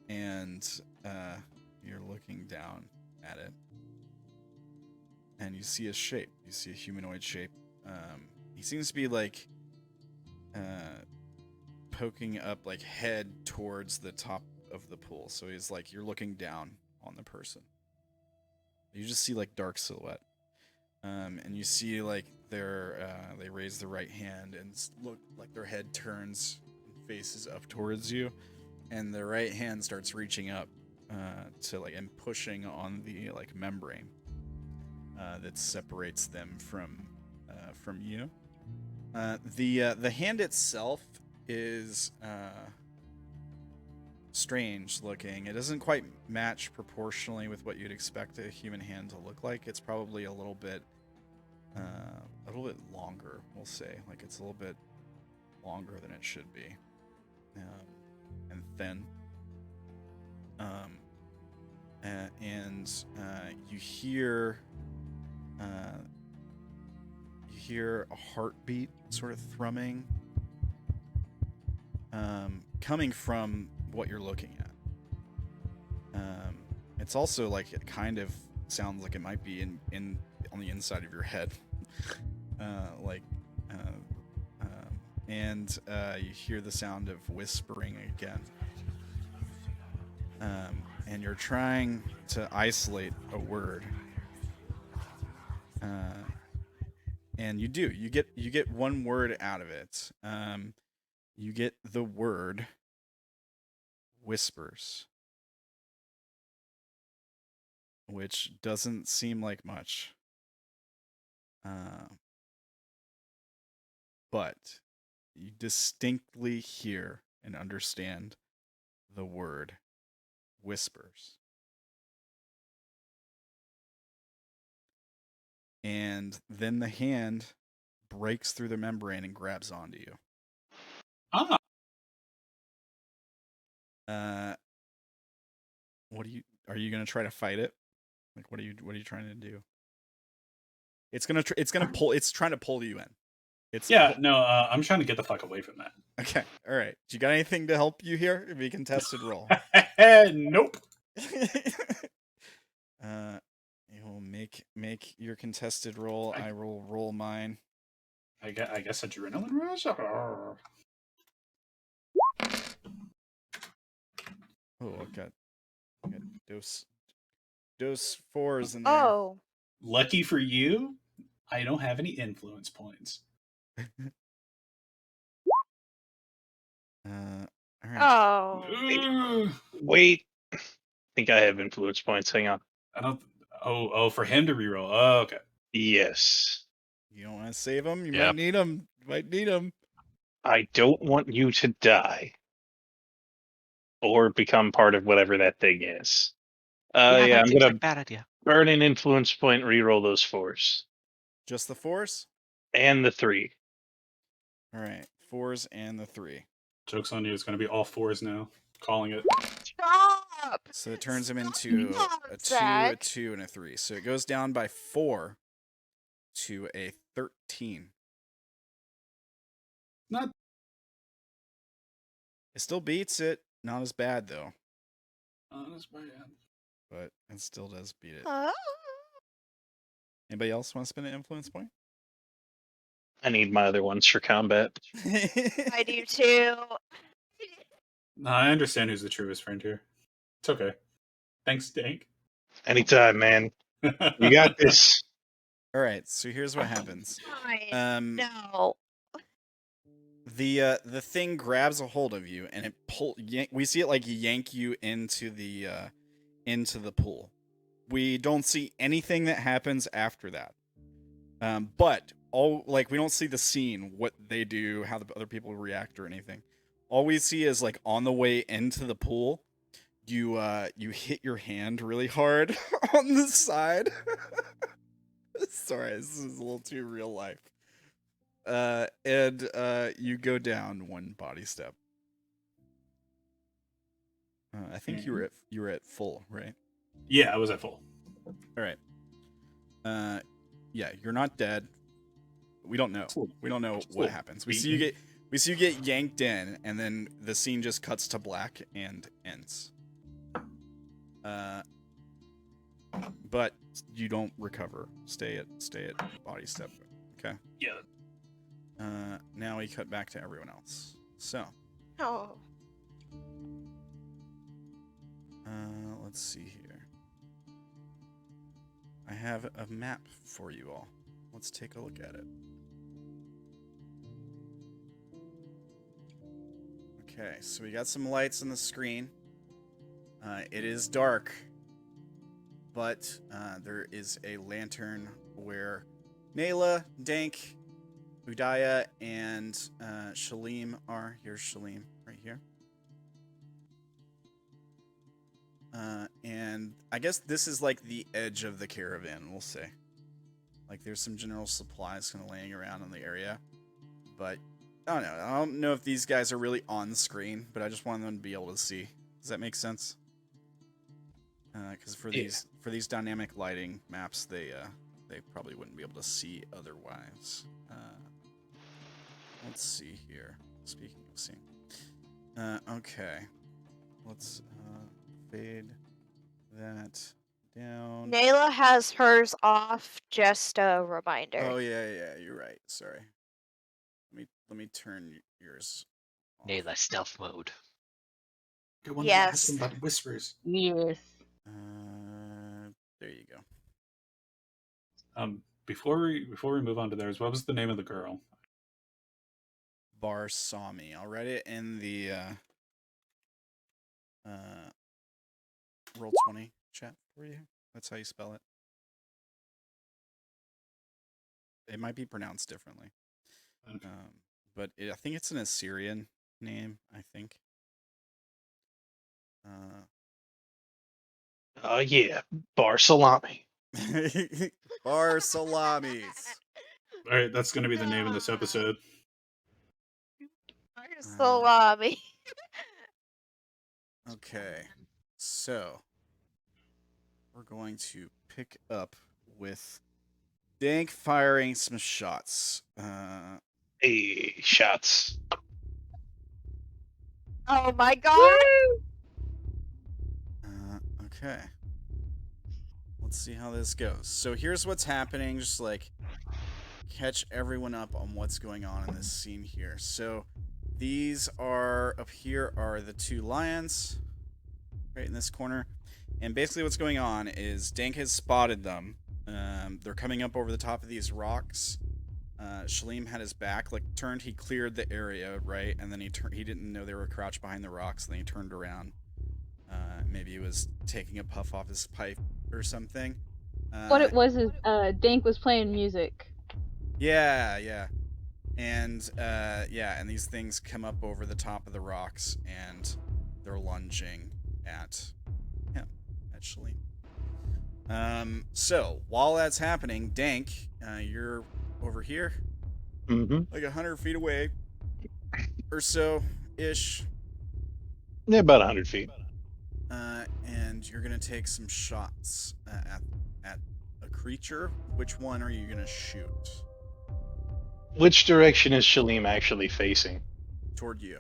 and you're looking down at it, and you see a shape. You see a humanoid shape. He seems to be like poking up, like head towards the top of the pool. So he's like, you're looking down on the person. You just see like dark silhouette. And you see like they raise the right hand and look like their head turns and faces up towards you, and the right hand starts reaching up to like and pushing on the like membrane that separates them from you. The hand itself is strange looking. It doesn't quite match proportionally with what you'd expect a human hand to look like. It's probably a little bit longer, we'll say. Like it's a little bit longer than it should be, and thin. And you hear a heartbeat sort of thrumming, coming from what you're looking at. It's also like it kind of sounds like it might be in on the inside of your head, and you hear the sound of whispering again. And you're trying to isolate a word. And you do. You get one word out of it. You get the word whispers, which doesn't seem like much. But you distinctly hear and understand the word whispers. And then the hand breaks through the membrane and grabs onto you. Ah. Are you gonna try to fight it? Like, what are you trying to do? It's trying to pull you in. I'm trying to get the fuck away from that. Okay, all right. Do you got anything to help you here? It'd be a contested roll. Nope. You will make your contested roll. I will roll mine. I guess adrenaline rush. Oh, I got dose 4s in there. Oh. Lucky for you, I don't have any influence points. All right. Oh. Wait. I think I have influence points. Hang on. I don't. Oh, for him to reroll. Oh, okay. Yes. You don't want to save him? You Yep. might need him. I don't want you to die. Or become part of whatever that thing is. Yeah, I'm gonna bad idea. burn an influence point, reroll those 4s. Just the 4s? And the 3. All right, 4s and the 3. Joke's on you. It's going to be all 4s now. Calling it. Stop! So it turns him into a 2, Zack. a 2, and a 3. So it goes down by 4 to a 13. Not It still beats it. Not as bad though, honest, bad. but it still does beat it. Oh. Anybody else want to spend an influence point? I need my other ones for combat. I do too. No, I understand who's the truest friend here. It's okay. Thanks, Dank. Anytime, man. You got this. All right, so here's what happens. Fine. No. The thing grabs a hold of you and it we see it like yank you into the pool. We don't see anything that happens after that. But we don't see the scene, what they do, how the other people react or anything. All we see is like on the way into the pool, you hit your hand really hard on the side. Sorry, this is a little too real life. And you go down one body step. I think you were at full, right? Yeah, I was at full. All right. Yeah, you're not dead. We don't know. We don't know what happens. We see you get yanked in, and then the scene just cuts to black and ends. But you don't recover. Stay at body step. Okay. Yeah. Now we cut back to everyone else. So. Oh. Let's see here. I have a map for you all. Let's take a look at it. Okay, so we got some lights on the screen. It is dark, but there is a lantern where Naela, Dank, Udaya, and Shalim are. Here's Shalim right here. And I guess this is like the edge of the caravan, we'll say. Like there's some general supplies kind of laying around in the area. But I don't know. I don't know if these guys are really on the screen, but I just want them to be able to see. Does that make sense? Because for these dynamic lighting maps, they probably wouldn't be able to see otherwise. Let's see here. Speaking of seeing. Okay. Let's fade that down. Naela has hers off, just a reminder. Oh yeah, you're right. Sorry. Let me turn yours off. Naela stealth mode. Good one. Yes. Some about whispers. Yes. There you go. Before we move on to theirs, what was the name of the girl? Barsami. I'll write it in the Roll20 chat for you. That's how you spell it. It might be pronounced differently. Okay. But I think it's an Assyrian name, I think. Yeah, bar salami. Bar salamis. All right, that's going to be the name of this episode. Salami. Okay, so we're going to pick up with Dank firing some shots. Hey, shots. Oh my god! Okay. Let's see how this goes. So here's what's happening, just like catch everyone up on what's going on in this scene here. So these are, up here are the two lions, right in this corner. And basically what's going on is Dank has spotted them. They're coming up over the top of these rocks. Shalim had his back turned. He cleared the area, right? And then he didn't know they were crouched behind the rocks. And then he turned around. Maybe he was taking a puff off his pipe or something. What it was is Dank was playing music. Yeah. And and these things come up over the top of the rocks and they're lunging at him, at Shalim. So while that's happening, Dank, you're over here, like 100 feet away, or so ish. Yeah, about 100 feet. And you're gonna take some shots at a creature. Which one are you gonna shoot? Which direction is Shalim actually facing? Toward you.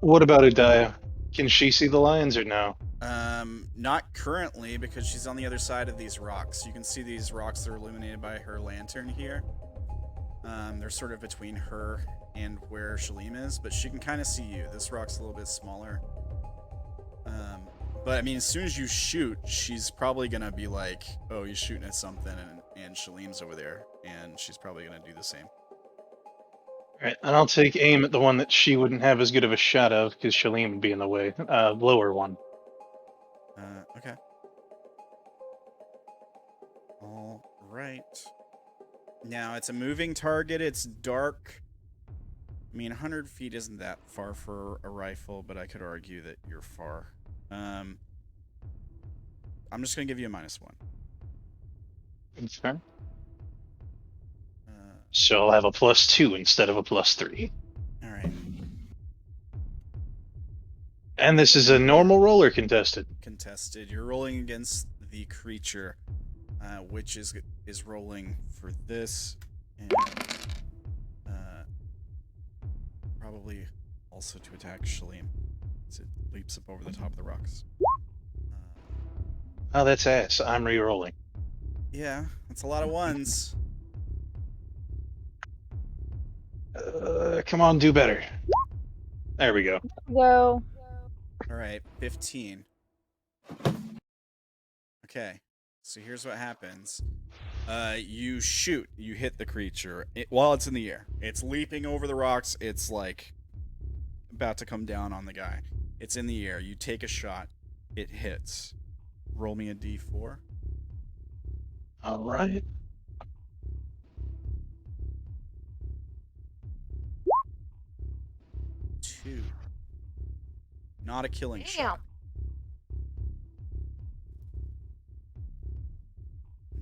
What about Udaya? Can she see the lions or no? Not currently, because she's on the other side of these rocks. You can see these rocks that are illuminated by her lantern here. They're sort of between her and where Shalim is, but she can kind of see you. This rock's a little bit smaller. But I mean, as soon as you shoot, she's probably gonna be like, oh, he's shooting at something, and Shalim's over there, and she's probably gonna do the same. Alright, and I'll take aim at the one that she wouldn't have as good of a shot of, because Shalim would be in the way. Lower one. Okay. All right. Now, it's a moving target. It's dark. I mean, 100 feet isn't that far for a rifle, but I could argue that you're far. I'm just going to give you a -1. That's fair. So I'll have a +2 instead of a +3. All right. And this is a normal roll or contested? Contested. You're rolling against the creature, which is rolling for this, and probably also to attack Shalim, as it leaps up over the top of the rocks. Oh, that's ass. I'm re-rolling. Yeah, that's a lot of ones. Come on, do better. There we go. Go. All right, 15. Okay, so here's what happens. You shoot. You hit the creature while it's in the air. It's leaping over the rocks. It's like about to come down on the guy. It's in the air. You take a shot. It hits. Roll me a d4. All right. Two. Not a killing Damn. shot.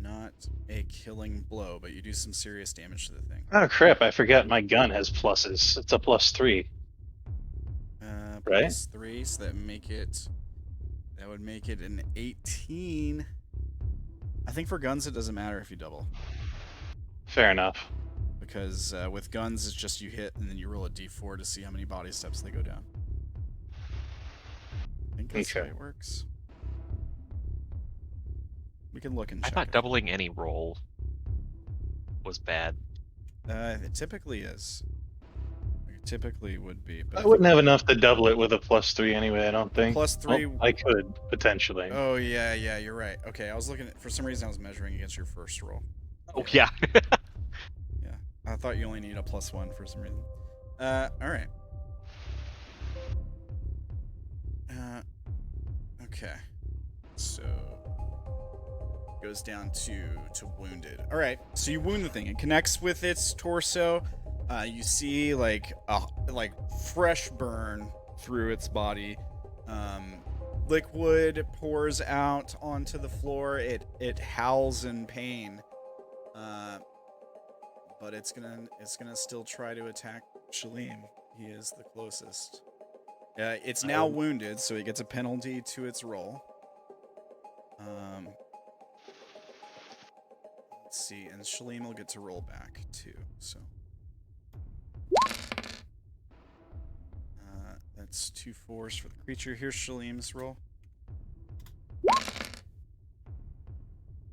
Not a killing blow, but you do some serious damage to the thing. Oh crap! I forgot my gun has pluses. It's a +3. Right? +3, so that would make it an 18. I think for guns it doesn't matter if you double, Fair enough. because with guns it's just you hit and then you roll a d4 to see how many body steps they go down. I think that's the way Okay. it works. We can look and I check. thought it. doubling any roll was bad. It typically is. It typically would be. But I wouldn't have enough to double it with a +3 anyway. I don't think. +3. Well, I could potentially. Oh yeah, you're right. Okay, I was looking at, for some reason I was measuring against your first roll. Oh yeah. Yeah, I thought you only need a +1 for some reason. All right. Okay. So goes down to wounded. All right. So you wound the thing. It connects with its torso. You see like fresh burn through its body. Liquid pours out onto the floor. It howls in pain. But it's gonna still try to attack Shalim. He is the closest. It's now wounded, so it gets a penalty to its roll. Let's see, and Shalim will get to roll back too. So that's 2 4s for the creature. Here's Shalim's roll.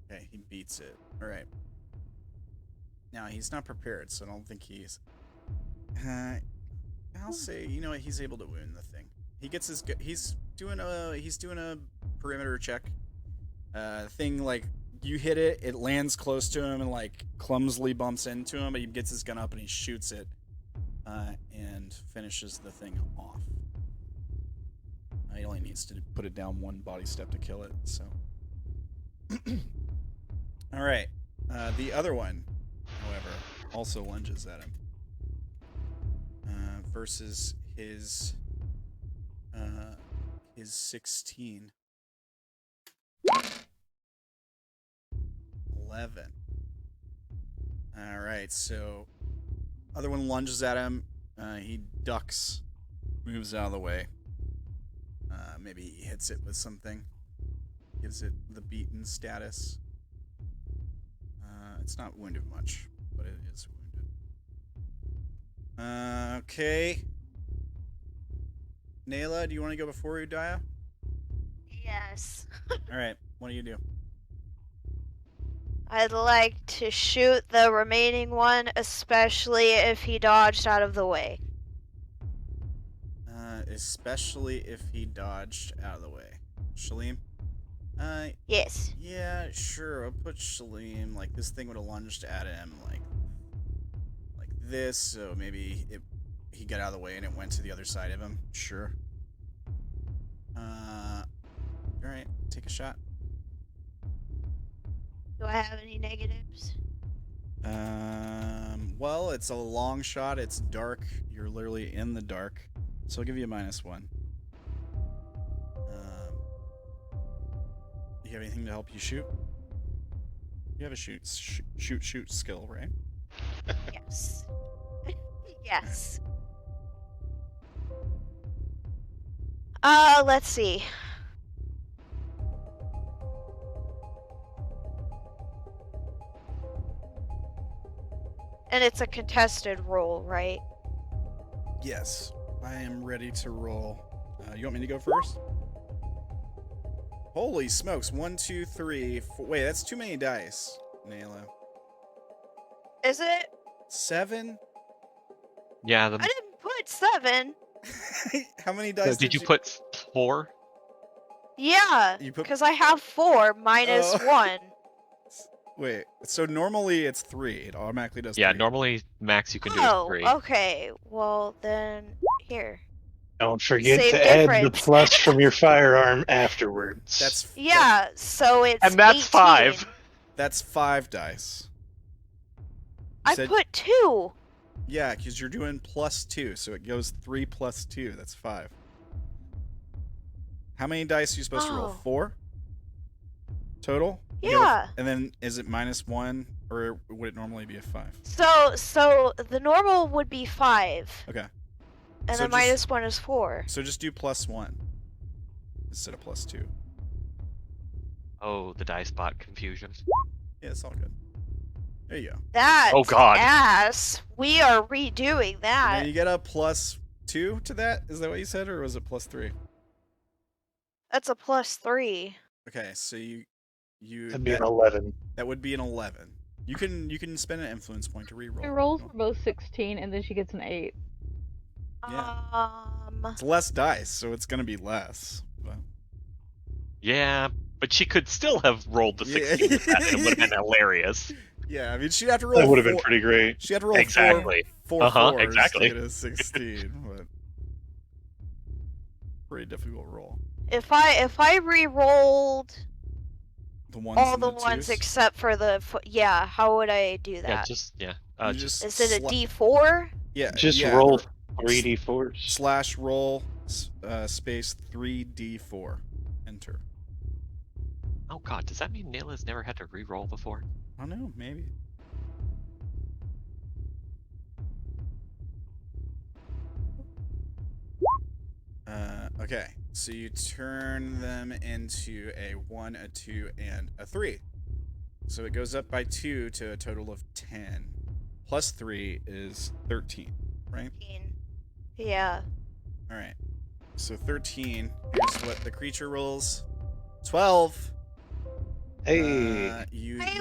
Okay, he beats it. All right. Now he's not prepared, so I don't think he's. I'll say, you know what? He's able to wound the thing. He gets his. He's doing a perimeter check. Thing like you hit it, it lands close to him and like clumsily bumps into him, but he gets his gun up and he shoots it, and finishes the thing off. He only needs to put it down 1 body step to kill it. So. All right. The other one, however, also lunges at him. Versus his 16. 11. All right, so other one lunges at him. He ducks, moves out of the way. Maybe he hits it with something. gives it the beaten status. It's not wounded much, but it is wounded. Okay. Naela, do you want to go before Udaya? Yes. Alright, what do you do? I'd like to shoot the remaining one, especially if he dodged out of the way. Especially if he dodged out of the way. Shalim? Yes. Yeah, sure, I'll put Shalim, like, this thing would have lunged at him, like this, so maybe he got out of the way and it went to the other side of him. Sure. Alright, take a shot. Do I have any negatives? Well, it's a long shot, it's dark, you're literally in the dark, so I'll give you a -1. You have anything to help you shoot? You have a shoot skill, right? Yes. Yes. Let's see. And it's a contested roll, right? Yes, I am ready to roll. You want me to go first? Holy smokes, 1, 2, 3, 4. Wait, that's too many dice, Naela. Is it? 7? Yeah. I didn't put 7. How many dice Did you put 4? Yeah, You put- because I have 4 minus Oh. 1. Wait, so normally it's 3. It automatically does Yeah, 3. normally max you can do is Oh, 3. okay. Well, then, here. Don't forget Same to add the difference. plus from your firearm afterwards. That's Yeah, so it's And that's 18. 5. That's 5 dice. You I said- put 2. Yeah, because you're doing +2, so it goes 3 plus 2. That's 5. How many dice are you supposed to roll? Oh. 4? Total? You gotta- Yeah. And then is it -1, or would it normally be a 5? So the normal would be 5. Okay. And So the just- -1 is 4. So just do +1 instead of +2. Oh, the dice bot confusion. Yeah, it's all good. There you go. That's Oh, God. ass. We are redoing And that. then you get a +2 to that? Is that what you said, or was it +3? That's a +3. Okay, so you That'd be an 11. that would be an 11. You can spend an influence point to She reroll. rolls for both 16 and then she gets an 8. It's less dice, so it's gonna be less. But... Yeah, but she could still have rolled the Yeah. 16 with that, and it would have been hilarious. Yeah, I mean she'd have to roll. That would have been 4 pretty great. She had to roll Exactly. four Uh-huh, fours exactly. to get a 16, but pretty difficult roll. If I re-rolled The ones all and the twos, ones except for the yeah, how would I do Yeah, that? just you just Is it a sla- D4? Yeah, Just yeah, roll 3d4s. / roll space 3d4. Enter. Oh god, does that mean Naela's never had to re-roll before? I don't know, maybe. Okay, so you turn them into a 1, a 2, and a 3. So it goes up by 2 to a total of 10. Plus 3 is 13, right? Yeah. Alright. So 13, here's what the creature rolls. 12! Hey, I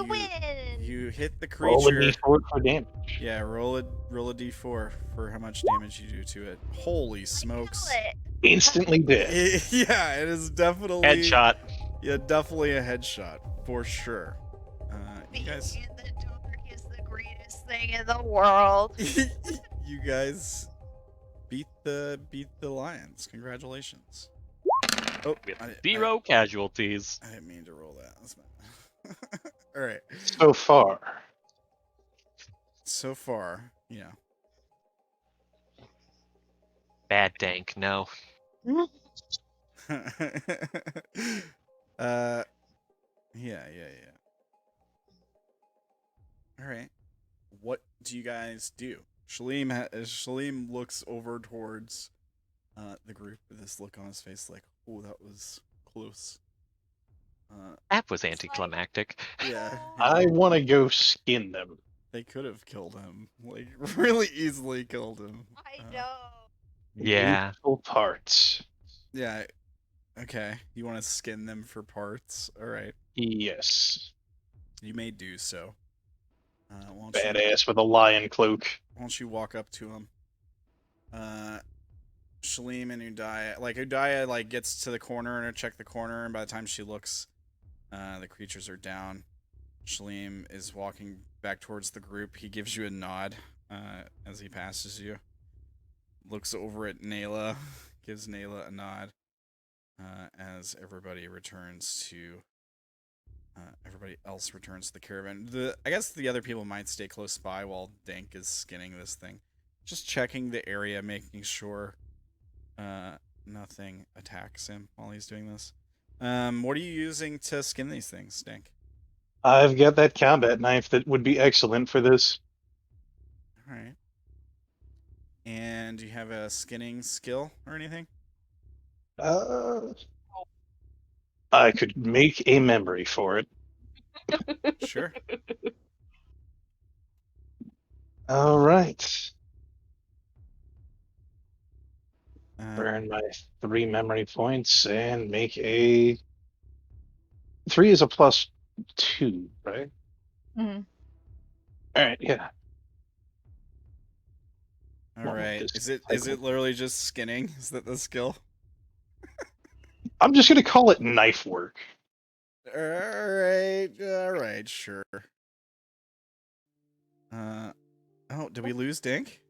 win! You hit the roll a creature. d4 for damage. Yeah, roll a d4 for how much damage you do to it. Holy smokes. Kill it. Instantly dead. Yeah, it is definitely Headshot. Yeah, definitely a headshot for sure. You guys, Being in the dark is the greatest thing in the world. you guys beat the lions. Congratulations. Oh, With I 0 casualties. didn't mean to roll that. That's my... All right. So far. So far, yeah. Bad Dank, no. Yeah. All right. What do you guys do? Shalim looks over towards the group with this look on his face, like, "Oh, that was close." That was anticlimactic. Yeah. I want to go skin them. They could have killed him. Like, really easily killed him. I know. Yeah. Useful parts. Yeah. Okay. You want to skin them for parts? All right. Yes. You may do so. Why Badass with a lion cloak. don't you walk up to him? Shalim and Udaya like gets to the corner and check the corner, and by the time she looks, the creatures are down. Shalim is walking back towards the group. He gives you a nod as he passes you. Looks over at Naela, gives Naela a nod as everybody else returns to the caravan. I guess the other people might stay close by while Dank is skinning this thing. Just checking the area, making sure nothing attacks him while he's doing this. What are you using to skin these things, Dank? I've got that combat knife that would be excellent for this. All right. And do you have a skinning skill or anything? I could make a memory for it. Sure. All right. Burn Burn my 3 memory points and make a... 3 is a +2, right? Mm-hmm. Alright, yeah. All right. Is it literally just skinning? Is that the skill? I'm just gonna call it knife work. All right, sure. Oh, did we lose Dank?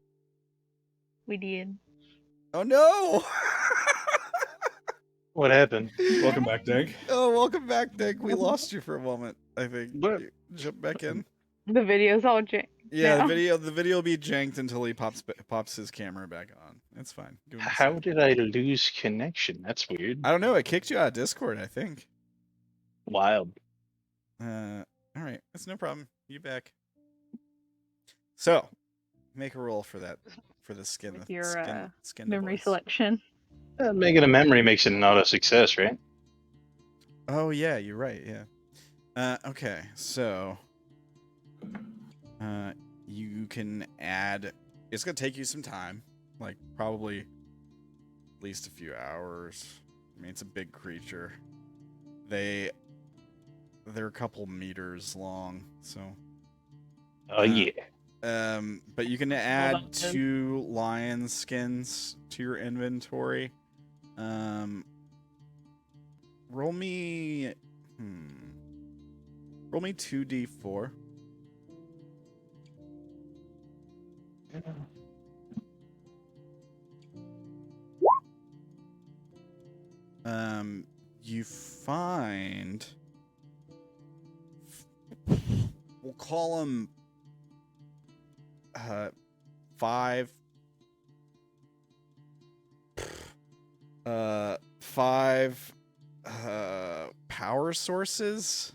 We did. Oh no! What happened? Welcome back, Dank. Oh, welcome back, Dank. We lost you for a moment, I think. What? Jump back in. The video's all Yeah, now. the video will be janked until he pops his camera back on. It's fine. Give him a How sec. did I lose connection? That's weird. I don't know. It kicked you out of Discord, I think. Wild. All right. That's no problem. You back. So, make a roll for that, for the skin. With your skin memory device. selection. Making a memory makes it an auto success, right? Oh yeah, you're right. Yeah. Okay. So, you can add. It's gonna take you some time, like probably at least a few hours. I mean, it's a big creature. They're a couple meters long, so. Oh yeah. But you can add 2 lion skins to your inventory. Roll me 2d4. You find, we'll call them 5 power sources.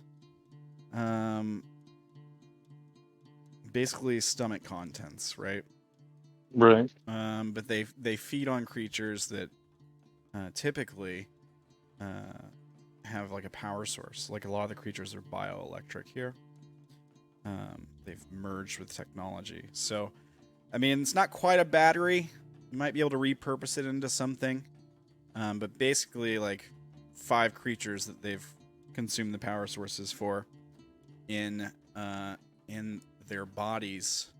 Basically stomach contents, right? Right. But they feed on creatures that typically have like a power source. Like a lot of the creatures are bioelectric here. They've merged with technology. So, I mean, it's not quite a battery. You might be able to repurpose it into something. But basically, like 5 creatures that they've consumed the power sources for in their bodies.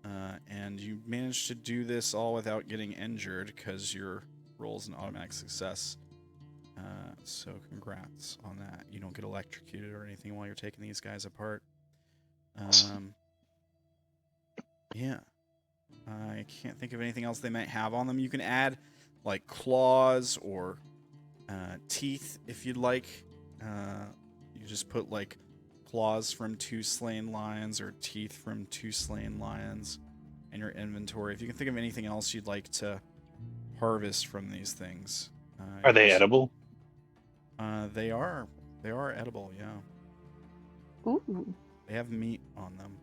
And you managed to do this all without getting injured because your roll's an automatic success. So congrats on that. You don't get electrocuted or anything while you're taking these guys apart. Yeah. I can't think of anything else they might have on them. You can add like claws or teeth if you'd like. You just put like claws from 2 slain lions or teeth from 2 slain lions in your inventory. If you can think of anything else you'd like to harvest from these things. Are they edible? They are edible, yeah. Ooh. They have meat on them.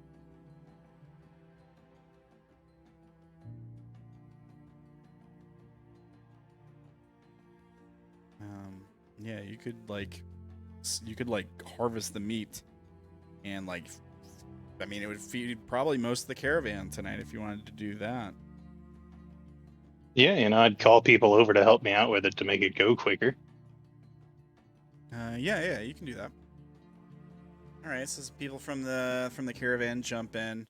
Yeah, you could like harvest the meat, and like, I mean, it would feed probably most of the caravan tonight if you wanted to do that. Yeah, I'd call people over to help me out with it to make it go quicker. Yeah, you can do that. All right, so people from the caravan jump in,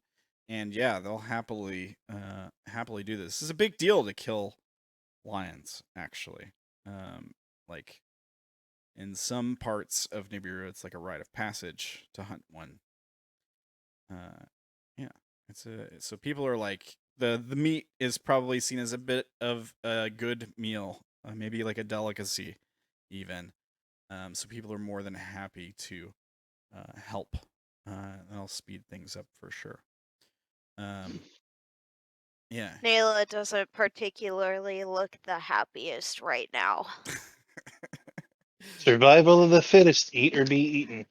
and yeah, they'll happily do this. This is a big deal to kill lions, actually. Like in some parts of Nibiru, it's like a rite of passage to hunt one. Yeah, so people are like the meat is probably seen as a bit of a good meal, maybe like a delicacy, even. So people are more than happy to help. That'll speed things up for sure. Yeah. Naela doesn't particularly look the happiest right now. Survival of the fittest, eat or be eaten.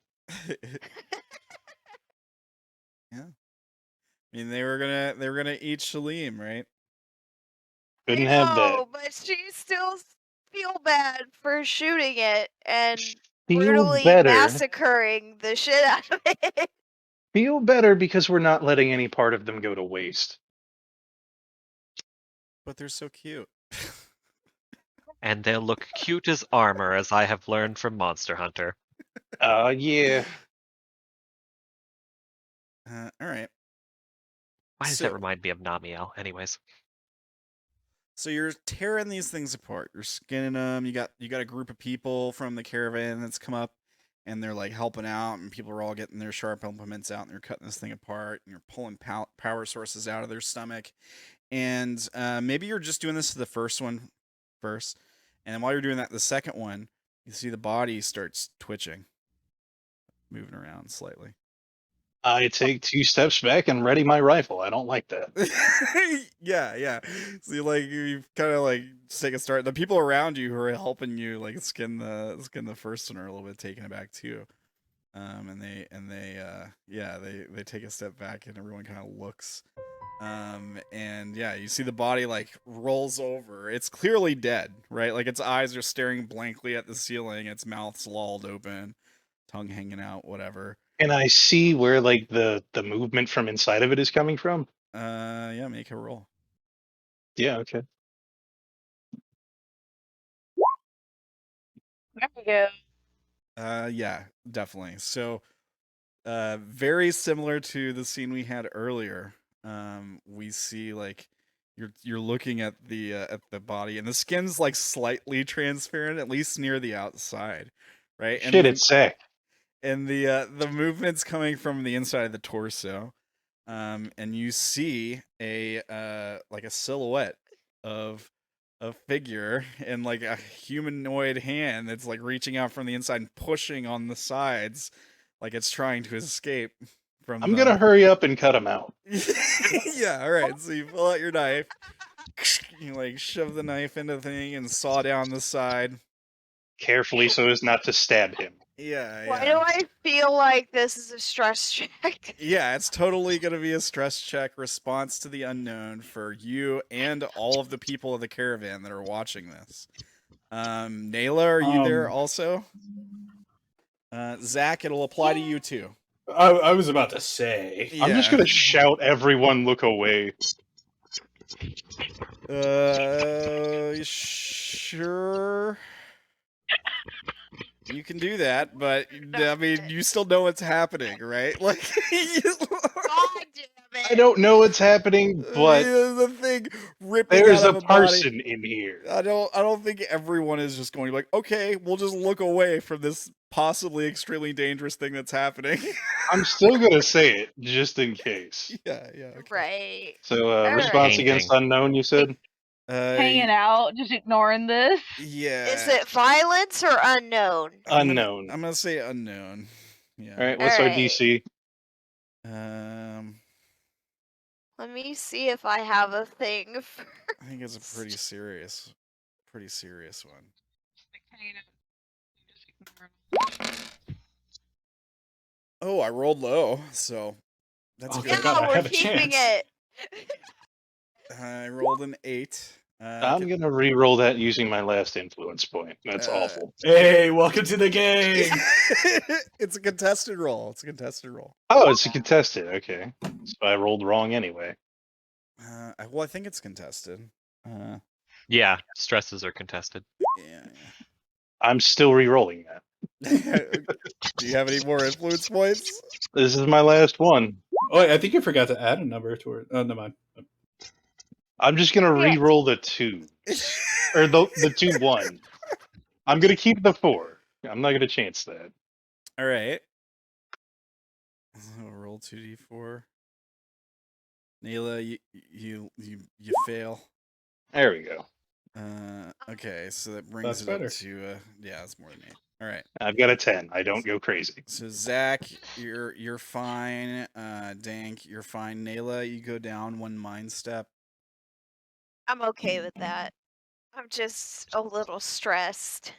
Yeah. I mean, they were gonna eat Shalim, right? Couldn't I have that. know, but she still feel bad for shooting it and Feel brutally better. massacring the shit out of it. Feel better because we're not letting any part of them go to waste. But they're so cute. And they'll look cute as armor, as I have learned from Monster Hunter. Yeah. All right. Why does that remind me of Namiel? Anyways. So you're tearing these things apart. You're skinning them. You got a group of people from the caravan that's come up, and they're like helping out, and people are all getting their sharp implements out, and they're cutting this thing apart, and you're pulling power sources out of their stomach. And maybe you're just doing this to the first one first, and then while you're doing that, the second one, you see the body starts twitching, moving around slightly. I take 2 steps back and ready my rifle. I don't like that. yeah. So you kind of like take a start. The people around you who are helping you like skin the first one are a little bit taken aback too. And they take a step back and everyone kind of looks. And yeah, you see the body like rolls over. It's clearly dead, right? Like its eyes are staring blankly at the ceiling, its mouth's lolled open, tongue hanging out, whatever. And I see where like the movement from inside of it is coming from. Yeah, make a roll. Yeah, okay. There we go. Yeah, definitely. So, very similar to the scene we had earlier. We see like you're looking at the body, and the skin's like slightly transparent, at least near the outside, right? Shit, it's Zack. And the movement's coming from the inside of the torso, and you see a silhouette of a figure and like a humanoid hand that's like reaching out from the inside and pushing on the sides, like it's trying to escape from. I'm gonna hurry up and cut him out. Yeah, all right. So you pull out your knife, you like shove the knife into the thing and saw down the side carefully so as not to stab him. Yeah. Why do I feel like this is a stress check? Yeah, it's totally going to be a stress check response to the unknown for you and all of the people of the caravan that are watching this. Naela, are you there also? Zack, it'll apply to you too. I was about to say. I'm just going to shout, everyone look away. Sure. You can do that, but I mean, you still know what's happening, right? Like, God damn it! I don't know what's happening, but the thing ripping there's out of a person body. in here. I don't think everyone is just going to be like, okay, we'll just look away from this possibly extremely dangerous thing that's happening. I'm still gonna say it just in case. Yeah. Okay. Right. So, response against unknown, you said? Hanging out, just ignoring this. Yeah. Is it violence or unknown? Unknown. I'm gonna say unknown. Yeah. All right. What's our DC? Let me see if I have a thing. I think it's a pretty serious one. Oh, I rolled low, so that's Oh, good. God, I we're have a keeping chance. it. I rolled an 8. I'm gonna re-roll that using my last influence point. That's awful. Hey, welcome to the game. It's a contested roll. It's a contested roll. Oh, it's a contested. Okay, so I rolled wrong anyway. Well, I think it's contested. Yeah, stresses are contested. Yeah. I'm still re-rolling that. Do you have any more influence points? This is my last one. Oh, I think you forgot to add a number to it. Oh, never mind. I'm just gonna Yeah. re-roll the 2, or the 2-1. I'm gonna keep the 4. I'm not gonna chance that. All right. So roll 2d4. Naela, you fail. There we go. Okay, so that brings That's it up better. to yeah, that's more than 8. All right. I've got a 10. I don't go crazy. So Zack, you're fine. Dank, you're fine. Naela, you go down 1 mind step. I'm okay with that. I'm just a little stressed.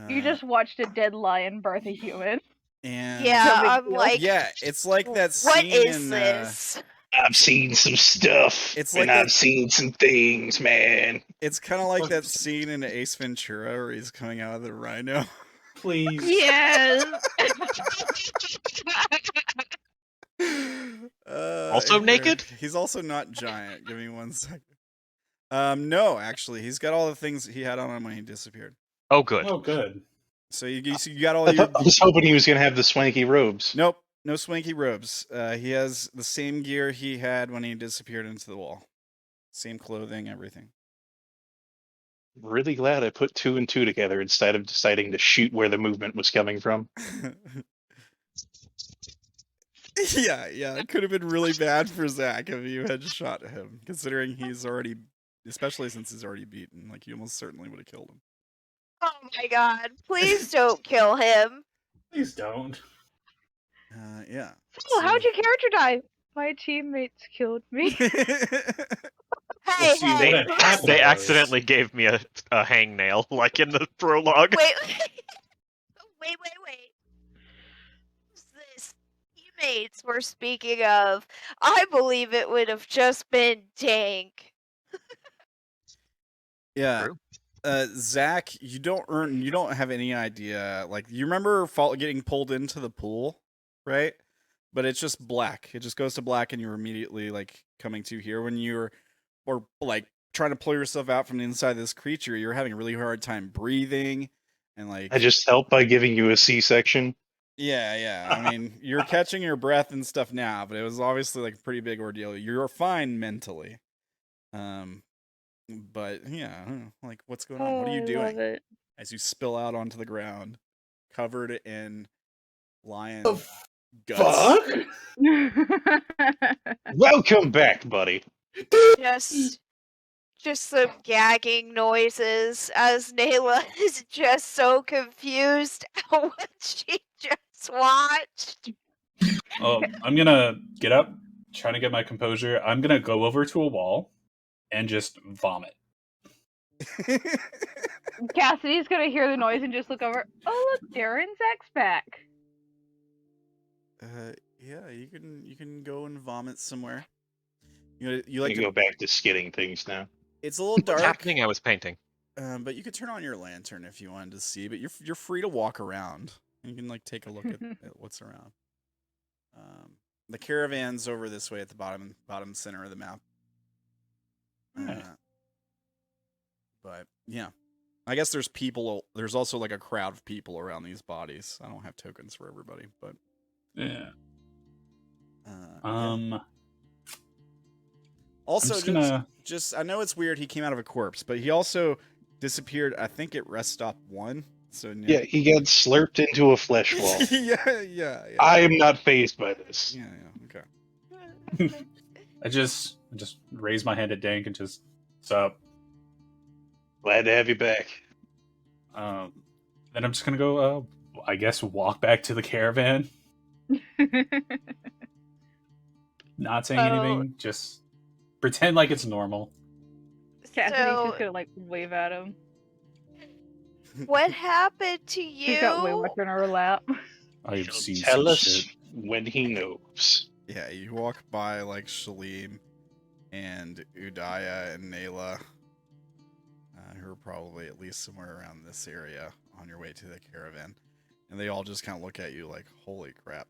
You just watched a dead lion birth a human. and Yeah, No big I'm deal. like, yeah, it's like that what scene is in this? I've seen some stuff, It's and like I've that- seen some things, man. it's kind of like that scene in Ace Ventura where he's coming out of the rhino. Please. Yes. Also here. naked? He's also not giant. Give me 1 second. No, actually, he's got all the things he had on him when he disappeared. Oh, good. Oh, good. So you got all I your. was hoping he was gonna have the swanky robes. Nope, no swanky robes. He has the same gear he had when he disappeared into the wall. Same clothing, everything. Really glad I put 2 and 2 together instead of deciding to shoot where the movement was coming from. Yeah, it could have been really bad for Zack if you had shot him, considering he's already, especially since he's already beaten. Like, you almost certainly would have killed him. Oh my god, please don't kill him. Please don't. Yeah. Oh, how'd your character die? My teammates killed me. Hey, see, hey, what who's- happened They was- accidentally gave me a hangnail, like in the prologue. wait, wait. Who's this? Teammates we're speaking of. I believe it would have just been Dank. Yeah. True. Zack, you don't have any idea. Like, you remember getting pulled into the pool, right? But it's just black. It just goes to black, and you're immediately like coming to here when you're, or like trying to pull yourself out from the inside of this creature. You're having a really hard time breathing, and like I just helped by giving you a C-section. yeah. I mean, you're catching your breath and stuff now, but it was obviously like a pretty big ordeal. You're fine mentally. But yeah, I don't know, like, what's going on? What are you doing? It. As you spill out onto the ground, covered in lion The guts. Fuck. Welcome back, buddy. Just some gagging noises as Naela is just so confused at what she just watched. Oh, I'm gonna get up, trying to get my composure. I'm gonna go over to a wall and just vomit. Cassidy's gonna hear the noise and just look over. Oh, look, Derrin, Zack's back. Yeah, you can go and vomit somewhere. You like You to go back to skidding things now. It's a little What's dark. happening? I was painting. But you could turn on your lantern if you wanted to see. But you're free to walk around. You can like take a look at what's around. The caravan's over this way at the bottom center of the map. Alright. But yeah, I guess there's people. There's also like a crowd of people around these bodies. I don't have tokens for everybody, but Yeah. yeah. Also, I'm just gonna. just I know it's weird. He came out of a corpse, but he also disappeared. I think at rest stop 1. So Yeah, he got slurped into a flesh wall. yeah. I am not phased by this. Yeah. Okay. I just raise my hand at Dank and just, "What's up?" Glad to have you back. Then I'm just gonna go. I guess walk back to the caravan. Not saying anything. Just pretend like it's normal. Cassidy's So, just gonna like wave at him. what happened to She's got way you? much in her lap. I've He'll seen tell some us shit. when he knows. Yeah, you walk by like Shalim and Udaya and Naela, who are probably at least somewhere around this area on your way to the caravan. And they all just kind of look at you like, holy crap.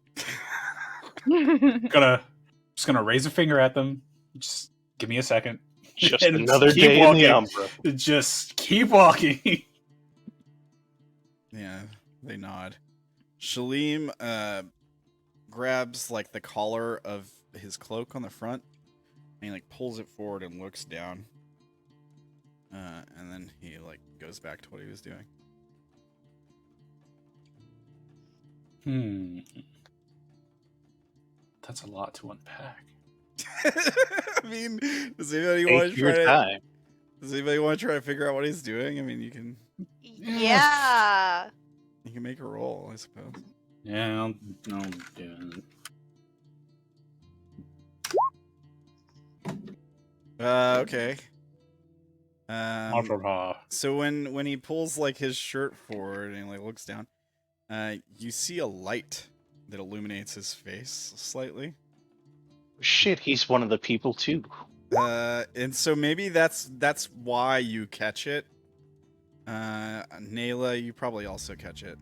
Just gonna raise a finger at them. Just give me a second. Just And another keep day walking. in the Umbra. Just keep walking. Yeah, they nod. Shalim grabs like the collar of his cloak on the front, and he like pulls it forward and looks down. And then he like goes back to what he was doing. That's a lot to unpack. I mean, does anybody Take your time. want to try to figure out what he's doing? I mean, you can Yeah. make a roll, I suppose. Yeah, I'll do it. Okay. Marshall. So when he pulls like his shirt forward and he like looks down, you see a light that illuminates his face slightly. Shit, he's one of the people too. And so maybe that's why you catch it. Naela, you probably also catch it.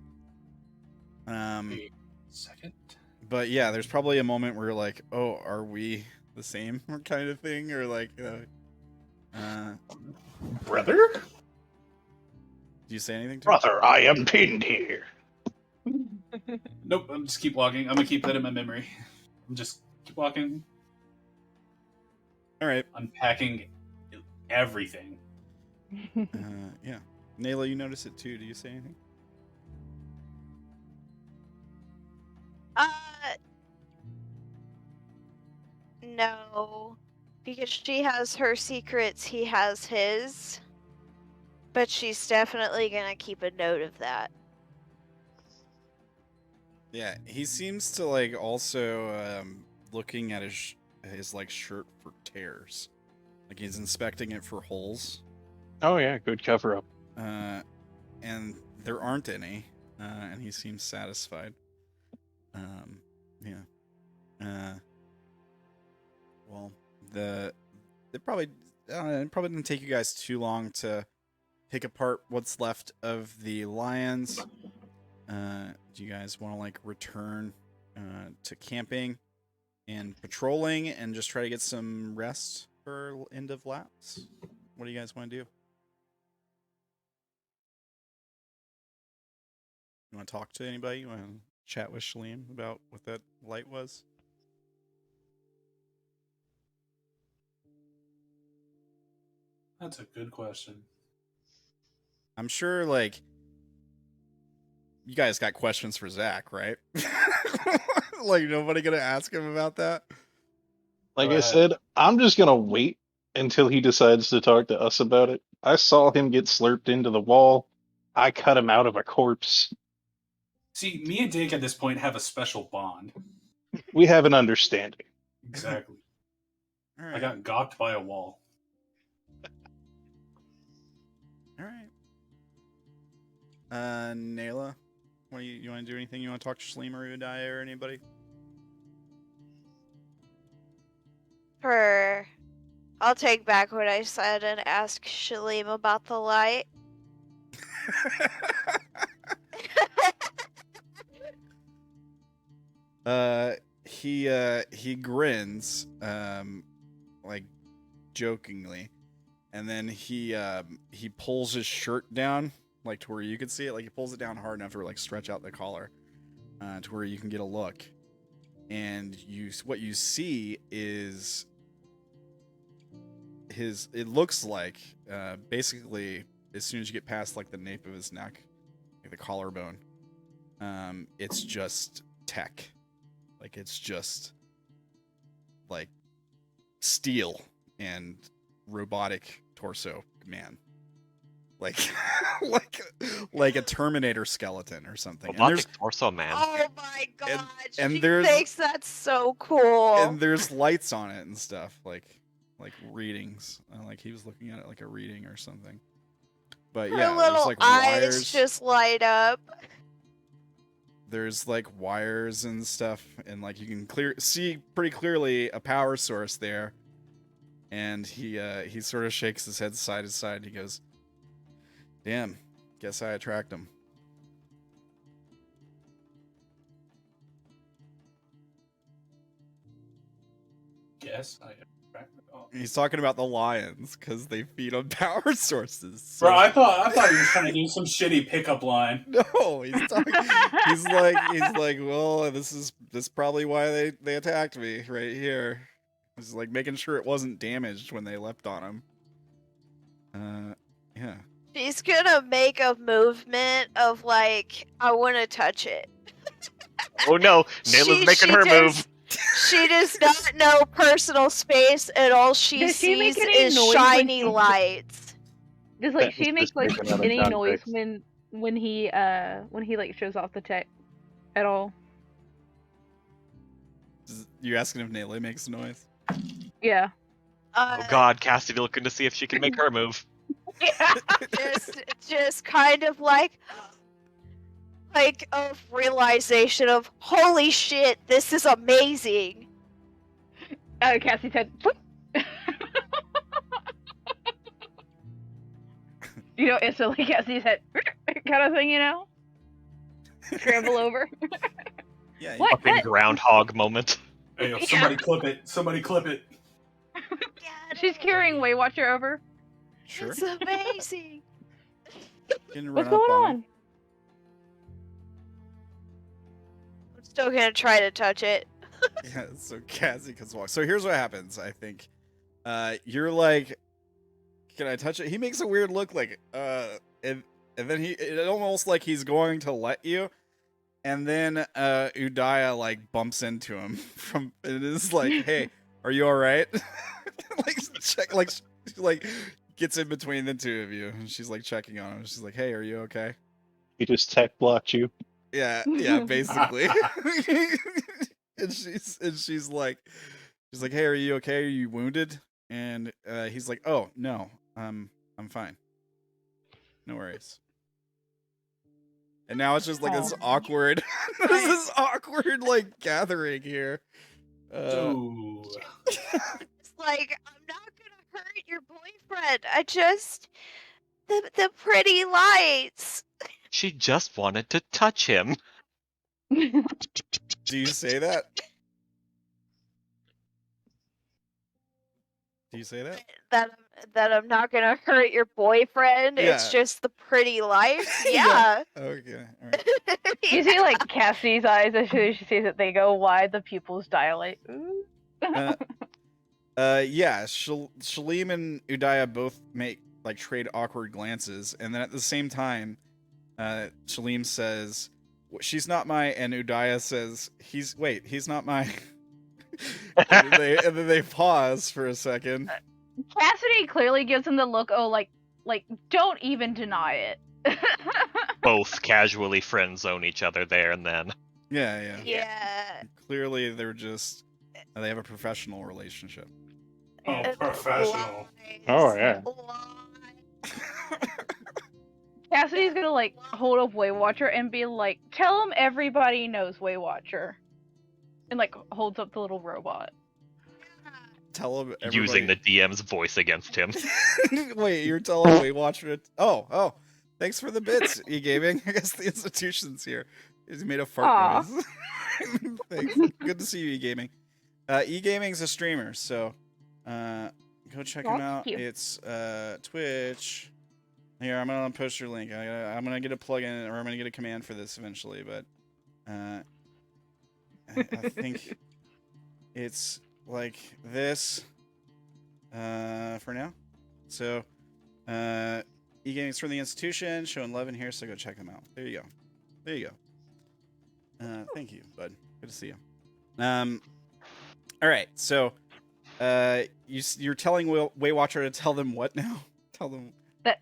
Second. But yeah, there's probably a moment where you're like, oh, are we the same kind of thing, or like, Brother? do you say anything to Brother, I am pinned here. Nope, I'm just keep walking. I'm gonna keep that in my memory. I'm just keep walking. All right. Unpacking everything. Yeah. Naela, you notice it too. Do you say anything? No. Because she has her secrets, he has his. But she's definitely gonna keep a note of that. Yeah, he seems to like also looking at his like shirt for tears. Like he's inspecting it for holes. Oh yeah, good cover up. And there aren't any. And he seems satisfied. Yeah. Well, it probably didn't take you guys too long to pick apart what's left of the lions. Do you guys want to like return to camping and patrolling and just try to get some rest for end of laps? What do you guys want to do? You want to talk to anybody? You want to chat with Shalim about what that light was? That's a good question. I'm sure, like, you guys got questions for Zack, right? Like, nobody gonna ask him about that? Like Go I ahead. said, I'm just gonna wait until he decides to talk to us about it. I saw him get slurped into the wall. I cut him out of a corpse. See, me and Dank at this point have a special bond. We have an understanding. Exactly. All I right. got gawked by a wall. All right. Naela, what do you want to do? Anything? You want to talk to Shalim or Uday or anybody? I'll take back what I said and ask Shalim about the light. He grins, like jokingly, and then he pulls his shirt down, like to where you can see it. Like he pulls it down hard enough to like stretch out the collar, to where you can get a look. And what you see is it looks like, basically, as soon as you get past like the nape of his neck, like the collarbone, it's just tech. Like it's just like steel and robotic torso man. Like like a Terminator skeleton or something. Robotic torso man. Oh my god, and she there's- thinks that's so cool. And there's lights on it and stuff, like readings. Like he was looking at it like a reading or something. But Her yeah, little there's like eyes wires. just light up. There's like wires and stuff, and like you can see pretty clearly a power source there. And he sort of shakes his head side to side. He goes, Damn. Guess I attract him. Yes, I. He's talking about the lions because they feed on power sources. So. Bro, I thought he was trying to do some shitty pickup line. No, he's talking. he's like, well, this is probably why they attacked me right here. He's like making sure it wasn't damaged when they leapt on him. Yeah. She's gonna make a movement of like, I want to touch it. Oh no, Naela's making her move. She does not know personal space, and all she sees is shiny lights. Does like That she was make just like making another any sound noise effect. when he like shows off the tech at all? You asking if Naela makes noise? Yeah. Oh god, Cassidy looking to see if she can make her move. Yeah, just kind of like a realization of, holy shit, this is amazing. Cassie said, you know, instantly Cassie's head kind of thing, you know? Scramble over. Yeah. What? Fucking groundhog moment. Hey, yo, somebody clip it. Somebody clip it. She's carrying Waywatcher over. Sure. It's amazing. What's going on? I'm still gonna try to touch it. Yeah, so Cassie comes walk. So here's what happens, I think. You're like, can I touch it? He makes a weird look like, and then it almost like he's going to let you. And then Udaya like bumps into him from it is like, hey, are you alright? like gets in between the two of you and she's like checking on him. She's like, hey, are you okay? He just tech blocked you. Yeah, basically. and she's like, hey, are you okay? Are you wounded? And he's like, oh no, I'm fine. No worries. And now it's just like this awkward, like gathering here. Ooh. It's like, I'm not gonna hurt your boyfriend. I just the pretty lights. She just wanted to touch him. Do you say that? Do you say that? That I'm not gonna hurt your boyfriend. Yeah. It's just the pretty lights. Yeah. Yeah. Okay. All right. You see, like, Cassie's eyes as soon as she sees it, they go wide, the pupils dilate. Ooh. Yeah, Shalim and Udaya both make, like, trade awkward glances, and then at the same time, Shalim says, she's not my, and Udaya says, he's not my. and then they pause for a second. Cassidy clearly gives him the look, oh, like, don't even deny it. Both casually friend zone each other there and then. Yeah. Clearly, they're just they have a professional relationship. Oh, professional. Oh, yeah. Cassidy's gonna like hold up Waywatcher and be like, "Tell him everybody knows Waywatcher," and like holds up the little robot. Tell him everybody... Using the DM's voice against him. Wait, you're telling Waywatcher to... Oh, thanks for the bits, e-gaming. I guess the institution's here. He's made a fart noise. Thanks. Good to see you, e-gaming. E-gaming's a streamer, so go check him out. Cute. It's Twitch. Here, I'm gonna post your link. I'm gonna get a plugin, or I'm gonna get a command for this eventually, but I think it's like this for now. So e-gaming's from the institution, showing love in here, so go check them out. There you go. Thank you, bud. Good to see you. All right, so you're telling Waywatcher to tell them what now? Tell them that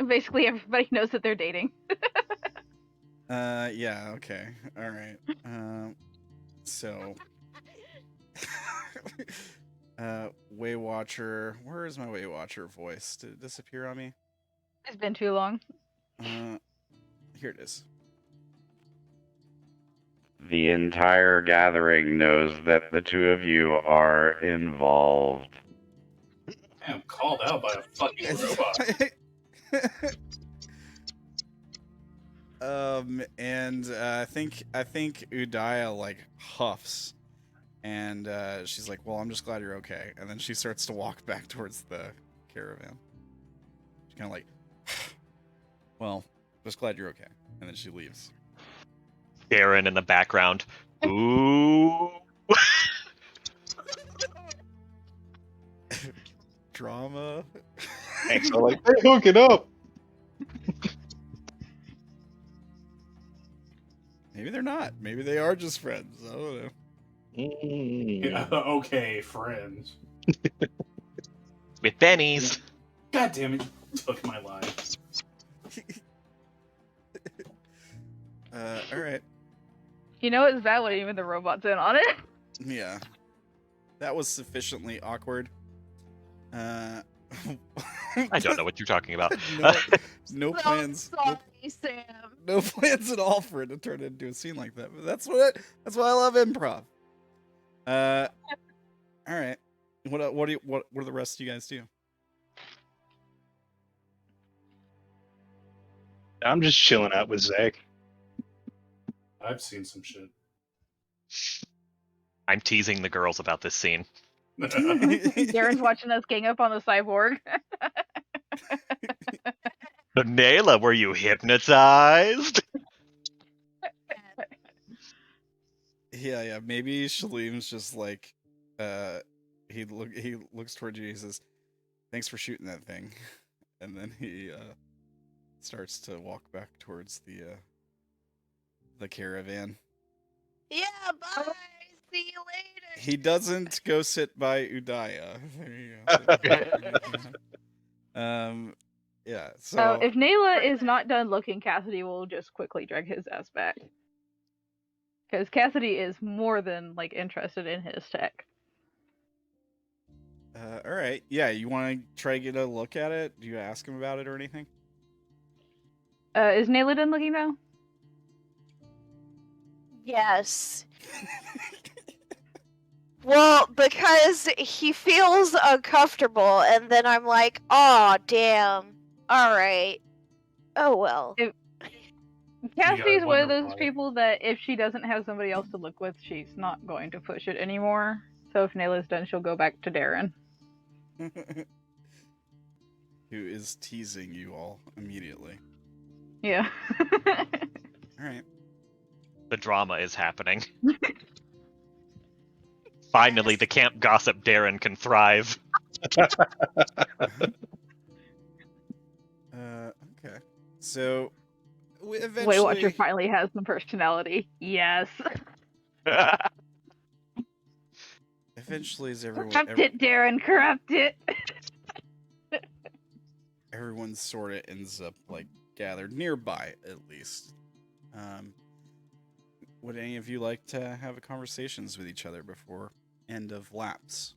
basically everybody knows that they're dating. Yeah, okay, all right. So Waywatcher, where is my Waywatcher voice? Did it disappear on me? It's been too long. Here it is. The entire gathering knows that the two of you are involved. I'm called out by a fucking robot. think Udaya like huffs, and she's like, "Well, I'm just glad you're okay." And then she starts to walk back towards the caravan. She's kind of like, "Well, just glad you're okay." And then she leaves. Derrin in the background. Ooh. Drama. Thanks. I'm like, hey, hook it up. Maybe they're not. Maybe they are just friends. I don't know. Yeah, okay, friends. With bennies. God damn it, you took my life. All right. You know it's bad when even the robot's in on it. Yeah. That was sufficiently awkward. I don't know what you're talking about. No plans. Sorry, Sam. No plans at all for it to turn into a scene like that. But that's why I love improv. All right. What do the rest of you guys do? I'm just chilling out with Zack. I've seen some shit. I'm teasing the girls about this scene. Darren's watching us gang up on the cyborg. Naela, were you hypnotized? Yeah. Maybe Shalim's just like, he looks towards you. He says, "Thanks for shooting that thing," and then he starts to walk back towards the caravan. Yeah, bye. See you later. He doesn't go sit by Udaya. There you go. Yeah. So If Naela is not done looking, Cassidy will just quickly drag his ass back. Because Cassidy is more than like interested in his tech. all right. Yeah, you want to try to get a look at it? Do you ask him about it or anything? Is Naela done looking now? Yes. Well, because he feels uncomfortable, and then I'm like, "Aw, damn. Alright. Oh well." Cassidy's one of wonder those why. people that if she doesn't have somebody else to look with, she's not going to push it anymore. So if Naela's done, she'll go back to Derrin. Who is teasing you all immediately? Yeah. All right. The drama is happening. Finally, the camp gossip Derrin can thrive. Okay. So, eventually, Weight Watcher finally has some personality. Yes. eventually, as everyone, Corrupt it, Derrin. Corrupt it. everyone sort of ends up like gathered nearby, at least. Would any of you like to have conversations with each other before end of laps?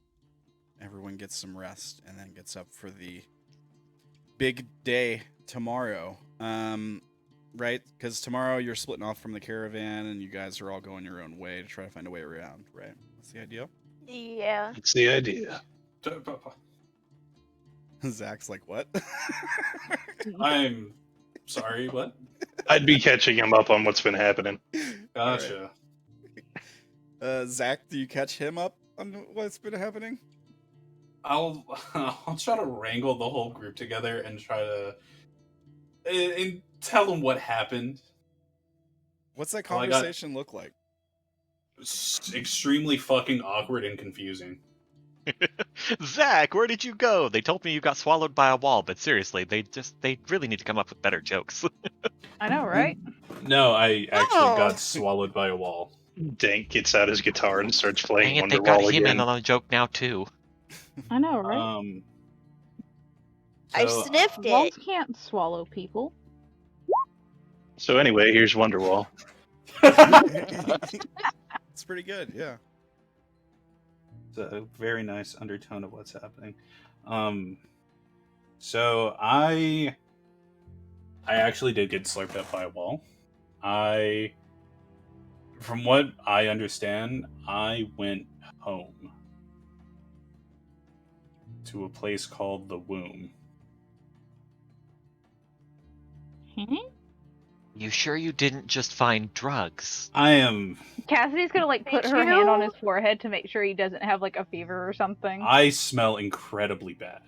Everyone gets some rest and then gets up for the big day tomorrow. Right? Because tomorrow you're splitting off from the caravan and you guys are all going your own way to try to find a way around, right? That's the idea? Yeah. That's the idea. Zach's like, what? I'm sorry, what? I'd be catching him up on what's been happening. Gotcha. Zach, do you catch him up on what's been happening? I'll try to wrangle the whole group together and try to and tell them what happened. What's that Well, conversation look like? Extremely fucking awkward and confusing. Zack, where did you go? They told me you got swallowed by a wall, but seriously, they really need to come up with better jokes. I know, right? No, I actually Oh. got swallowed by a wall. Dank gets out his guitar and starts playing Dang it, they've got Wonderwall him in again. on a joke now too. I know, right? I So, sniffed it. Walls can't swallow people. So anyway, here's Wonderwall. It's pretty good, yeah. It's a very nice undertone of what's happening. So I actually did get slurped up by a wall. From what I understand, I went home to a place called the Womb. You sure you didn't just find drugs? I am. Cassidy's gonna like put Did her hand on you? his forehead to make sure he doesn't have like a fever or something. I smell incredibly bad.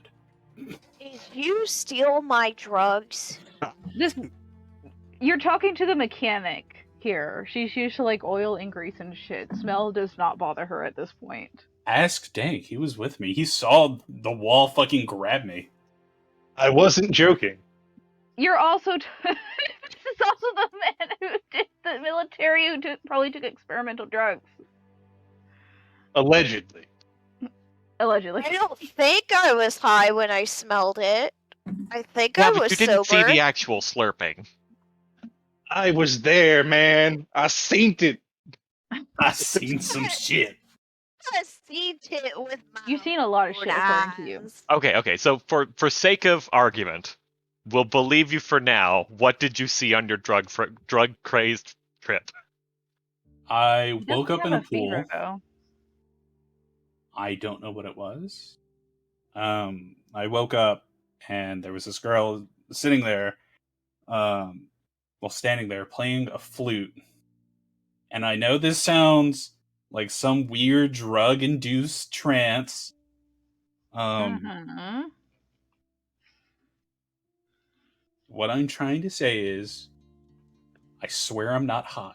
Did you steal my drugs? You're talking to the mechanic here. She's used to like oil and grease and shit. Smell does not bother her at this point. Ask Dank. He was with me. He saw the wall fucking grab me. I wasn't joking. You're also this is also the man who did the military who probably took experimental drugs. Allegedly. Allegedly. I don't think I was high when I smelled it. I think Yeah, I but was you didn't see sober. the actual slurping. I was there, man. I seen it. I seen some shit. I seen it with my You've seen a lot of own shit according to you. eyes. Okay, so for sake of argument, we'll believe you for now. What did you see on your drug-crazed trip? I woke up in a fever, pool. though. I don't know what it was. I woke up and there was this girl sitting there, standing there playing a flute. And I know this sounds like some weird drug-induced trance. What I'm trying to say is, I swear I'm not high.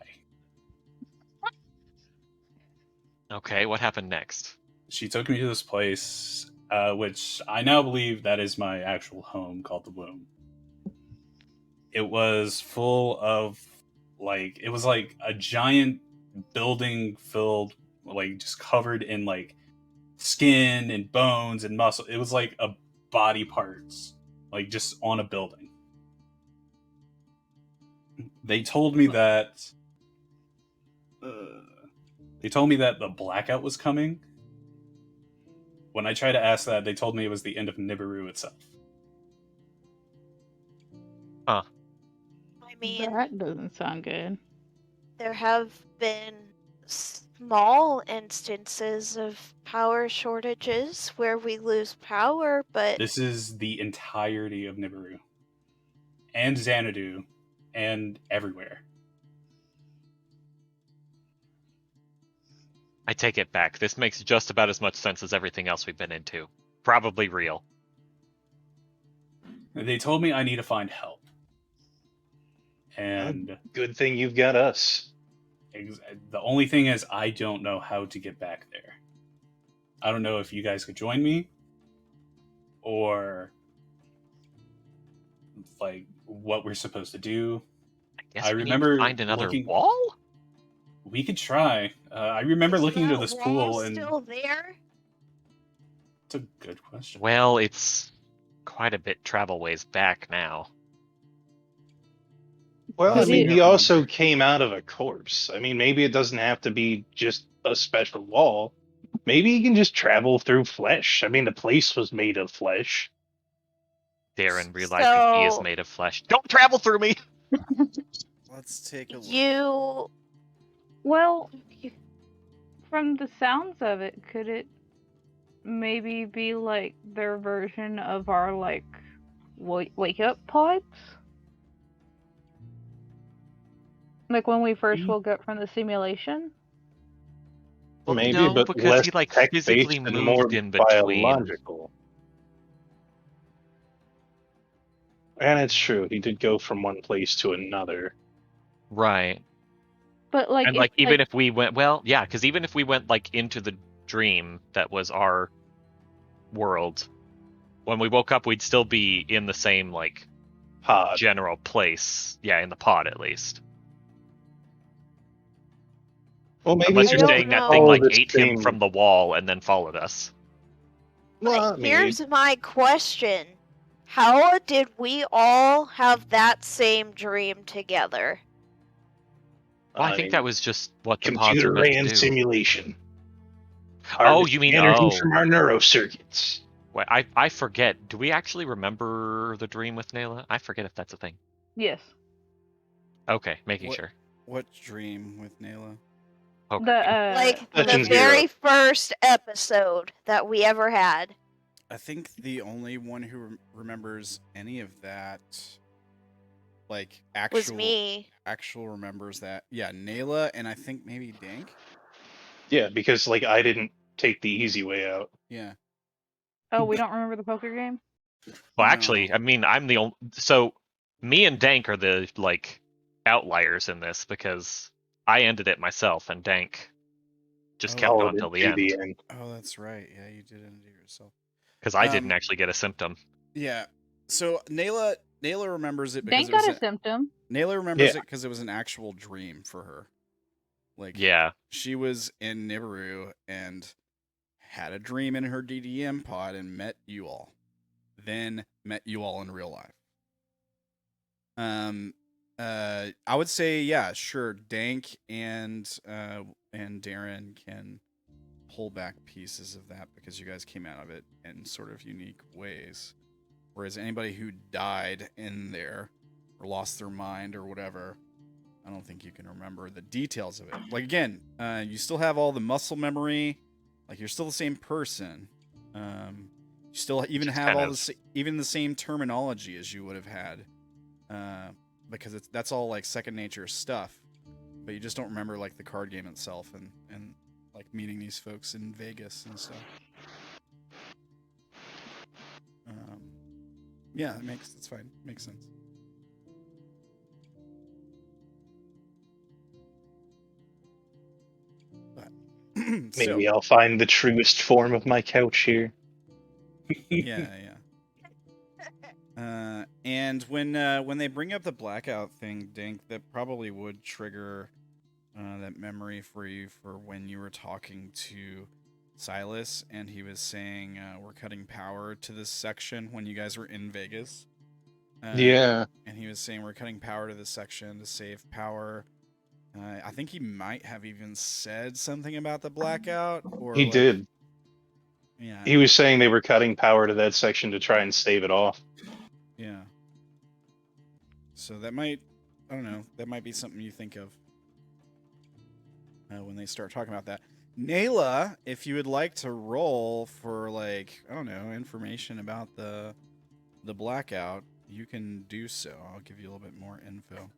Okay, what happened next? She took me to this place, which I now believe that is my actual home, called the Womb. It was full of, it was like a giant building filled, just covered in, skin and bones and muscle. It was like a body parts, just on a building. They told me that... the blackout was coming. When I tried to ask that, they told me it was the end of Nibiru itself. Huh. I mean, That doesn't sound good. there have been small instances of power shortages where we lose power, but This is the entirety of Nibiru. And Xanadu. And everywhere. I take it back. This makes just about as much sense as everything else we've been into. Probably real. They told me I need to find help. And good thing you've got us. The only thing is, I don't know how to get back there. I don't know if you guys could join me, or what we're supposed to do. I I we remember need to find another looking- wall? We could try. I remember is looking into that this wall pool, and still there? it's a good question. Well, it's quite a bit travel ways back now. Well, I Is mean, it- he also came out of a corpse. I mean, maybe it doesn't have to be just a special wall. Maybe he can just travel through flesh. I mean, the place was made of flesh. Darren realizing he is So- made of flesh. Don't travel through me! Let's take a look. You Well, from the sounds of it, could it maybe be like their version of our wake up pods? Like when we first woke up from the simulation? Well, Maybe, no, but because less he tech-based physically and moved more in between. biological. And it's true, he did go from one place to another. Right. But And even if we went, because even if we went into the dream that was our world, when we woke up, we'd still be in the same Pod. general place. Yeah, in the pod at least. Well, maybe Unless I you're don't saying that know. thing all the ate him same- from the wall and then followed us. Well, maybe. Here's my question. How did we all have that same dream together? Well, I think that was just what the pods computer are meant ran to do. simulation. Oh, you mean energy from our neurocircuits. Wait, I forget. Do we actually remember the dream with Naela? I forget if that's a thing. yes. Okay, making What- sure. What dream with Naela? Poker The game. Like the Legend very Zero. first episode that we ever had. I think the only one who remembers any of that, like was me. actual remembers that. Yeah, Naela and I think maybe Dank. Yeah, because like I didn't take the easy way out. Yeah. Oh, we don't remember the poker game? Well, No. actually, I mean, I'm the only. So, me and Dank are the like outliers in this because I ended it myself, and Dank just kept Followed on it till the to end the end. Oh, that's right. Yeah, you did end it yourself. because I didn't actually get a symptom. Yeah. So Naela remembers it because Dank it was got a symptom. Naela remembers Yeah. it because it was an actual dream for her. Like, Yeah, she was in Nibiru and had a dream in her DDM pod and met you all. Then met you all in real life. I would say, yeah, sure. Dank and Derrin can pull back pieces of that because you guys came out of it in sort of unique ways. Whereas anybody who died in there or lost their mind or whatever, I don't think you can remember the details of it. Like, again, you still have all the muscle memory. Like, you're still the same person. You still even Just have kind all of- even the same terminology as you would have had, because that's all like second nature stuff. But you just don't remember like the card game itself and like meeting these folks in Vegas and stuff. Yeah, that's fine. Makes sense. But Maybe I'll find the truest form of my couch here. yeah. And when they bring up the blackout thing, Dink, that probably would trigger that memory for you for when you were talking to Silas, and he was saying we're cutting power to this section when you guys were in Vegas. Yeah. And he was saying we're cutting power to this section to save power. I think he might have even said something about the blackout. Or He did. Yeah. He was saying they were cutting power to that section to try and stave it off. Yeah. So that might, I don't know, that might be something you think of when they start talking about that. Naela, if you would like to roll for, like, I don't know, information about the blackout, you can do so. I'll give you a little bit more info.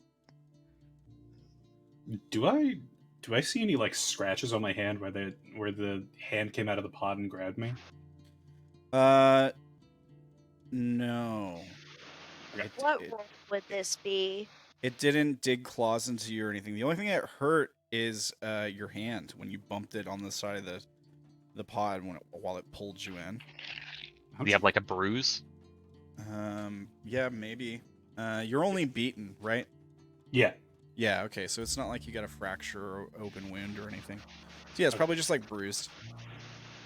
Do I see any like scratches on my hand where the hand came out of the pod and grabbed me? No. What role would this be? It didn't dig claws into you or anything. The only thing that hurt is your hand when you bumped it on the side of the pod while it pulled you in. Do you have like a bruise? Yeah, maybe. You're only beaten, right? Yeah. Yeah, okay, so it's not like you got a fracture or open wound or anything. So yeah, it's probably just like bruised.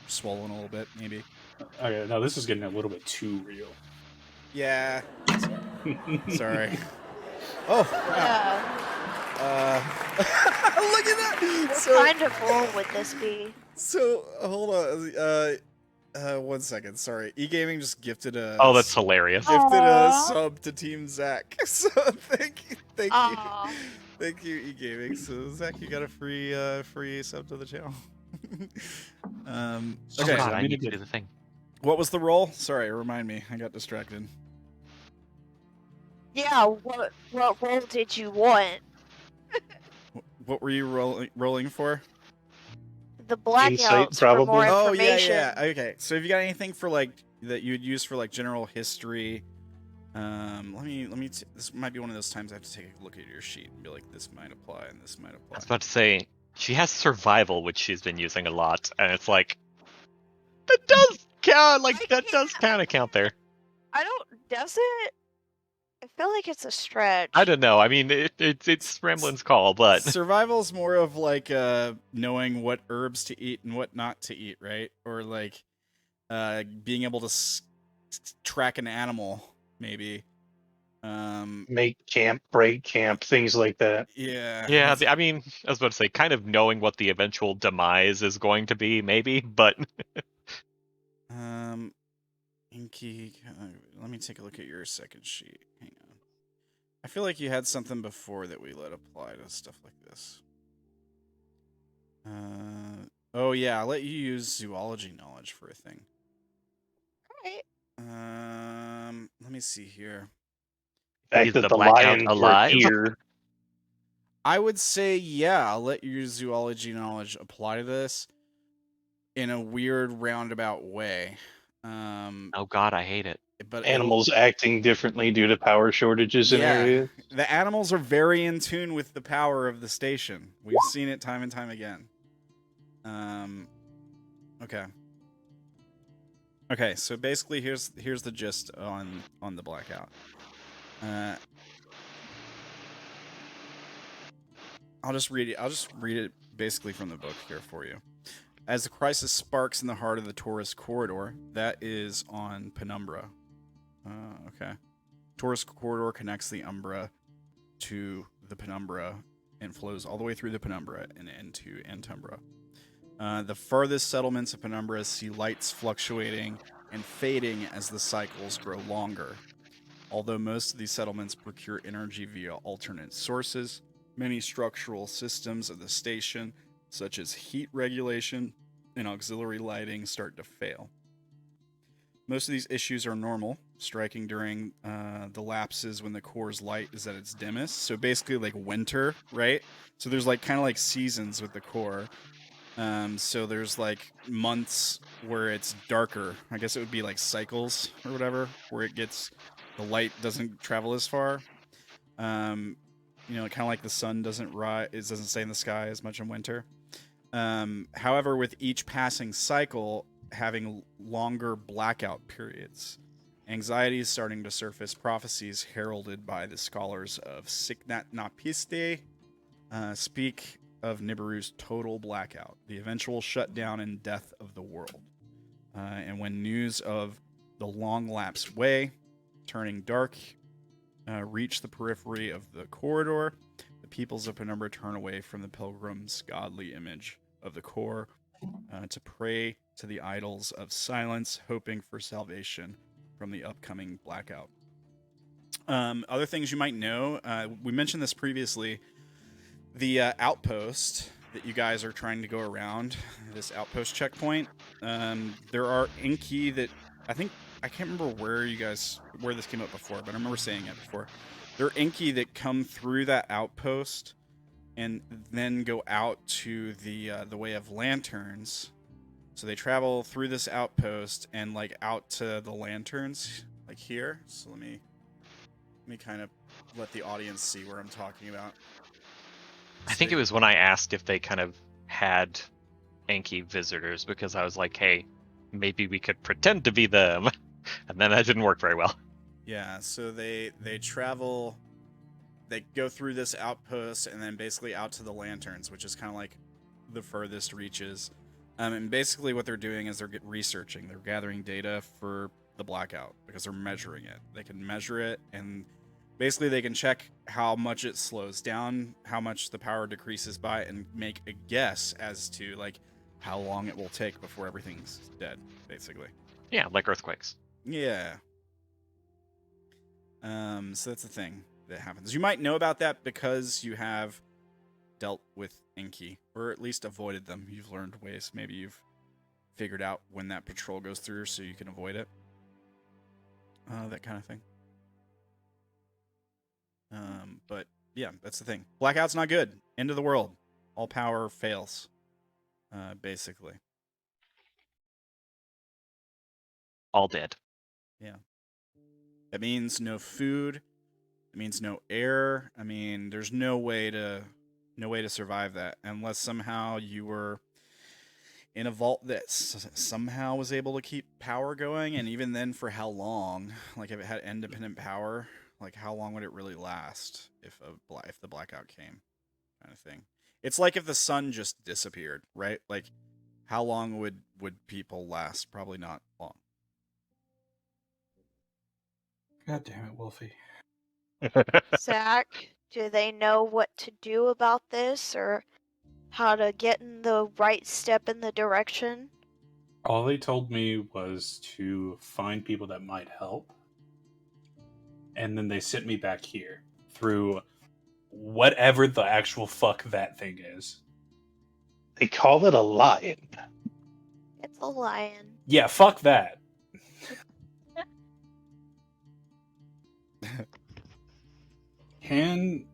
Swollen a little bit, maybe. Okay, now this is getting a little bit too real. Yeah. Sorry. Oh, wow. Look at that! What kind of role would this be? So, hold on. 1 second, sorry. E-Gaming just gifted a... Oh, that's hilarious. Gifted a Aww. sub to TeamZack. So, thank you. Aw. Thank you, E-Gaming. So, Zach, you got a free sub to the channel. Oh Okay. god, I I need need to to get- do the thing. What was the roll? Sorry, remind me. I got distracted. Yeah, what role did you want? What were you rolling for? The blackouts for probably. more Oh, information. yeah. Okay. So, if you got anything for like that you would use for like general history, let me. This might be one of those times I have to take a look at your sheet and be like, this might apply and this might I apply. was about to say she has survival, which she's been using a lot, and it's like that does count. Like that does kind of count there. Does it? I feel like it's a stretch. I don't know. I mean, it's Ramblin's call, but Survival's more of like knowing what herbs to eat and what not to eat, right? Or like being able to track an animal, maybe. Make camp, break camp, things like that. Yeah. yeah. I mean, I was about to say kind of knowing what the eventual demise is going to be, maybe, but Inky, let me take a look at your second sheet. Hang on. I feel like you had something before that we let apply to stuff like this. Oh yeah, I'll let you use zoology knowledge for a thing. Alright. Let me see here. fact Is that the the blackout lions were alive? here. I would say, yeah, I'll let your zoology knowledge apply to this in a weird roundabout way. Oh god, I hate it. But Animals acting differently due to power shortages in yeah, areas. the animals are very in tune with the power of the station. We've seen it time and time again. Okay. Okay, so basically here's the gist on the blackout. I'll just read it basically from the book here for you. As the crisis sparks in the heart of the Taurus corridor, that is on Penumbra. Okay. Taurus corridor connects the Umbra to the Penumbra and flows all the way through the Penumbra and into Antumbra. The farthest settlements of Penumbra see lights fluctuating and fading as the cycles grow longer. Although most of these settlements procure energy via alternate sources, many structural systems of the station, such as heat regulation and auxiliary lighting, start to fail. Most of these issues are normal, striking during the lapses when the core's light is at its dimmest. So basically like winter, right? So there's like kind of like seasons with the core. So there's like months where it's darker. I guess it would be like cycles or whatever, where it gets, the light doesn't travel as far. You know, kind of like the sun doesn't rise, it doesn't stay in the sky as much in winter. However, with each passing cycle having longer blackout periods, anxiety is starting to surface. Prophecies heralded by the scholars of Siknat Napiste speak of Nibiru's total blackout, the eventual shutdown and death of the world. And when news of the long-lapsed way turning dark reach the periphery of the corridor, the peoples of Penumbra turn away from the pilgrim's godly image of the core to pray to the idols of silence, hoping for salvation from the upcoming blackout. Other things you might know, we mentioned this previously, the outpost that you guys are trying to go around, this outpost checkpoint, there are Inky that, I can't remember where this came up before, but I remember saying it before. There are Inky that come through that outpost and then go out to the Way of Lanterns. So they travel through this outpost and like out to the lanterns, like here. So let me kind of let the audience see where I'm talking about. I think it was when I asked if they kind of had Anki visitors, because I was like, hey, maybe we could pretend to be them. And then that didn't work very well. Yeah, so they travel, they go through this outpost and then basically out to the lanterns, which is kind of like the furthest reaches. And basically what they're doing is they're researching. They're gathering data for the blackout because they're measuring it. They can measure it, and basically they can check how much it slows down, how much the power decreases by, and make a guess as to like how long it will take before everything's dead, basically. Yeah, like earthquakes. Yeah. So that's the thing that happens. You might know about that because you have dealt with Inky, or at least avoided them. You've learned ways. Maybe you've figured out when that patrol goes through so you can avoid it. That kind of thing. But yeah, that's the thing. Blackout's not good. End of the world. All power fails. Basically. All dead. Yeah. It means no food. It means no air. I mean, there's no way to survive that unless somehow you were in a vault that somehow was able to keep power going. And even then, for how long? Like, if it had independent power, like how long would it really last if the blackout came, kind of thing. It's like if the sun just disappeared, right? Like, how long would people last? Probably not long. God damn it, Wolfy. Zack, do they know what to do about this, or how to get in the right step in the direction? All they told me was to find people that might help, and then they sent me back here through whatever the actual fuck that thing is. They call it a lion. It's a lion. Yeah, fuck that. Can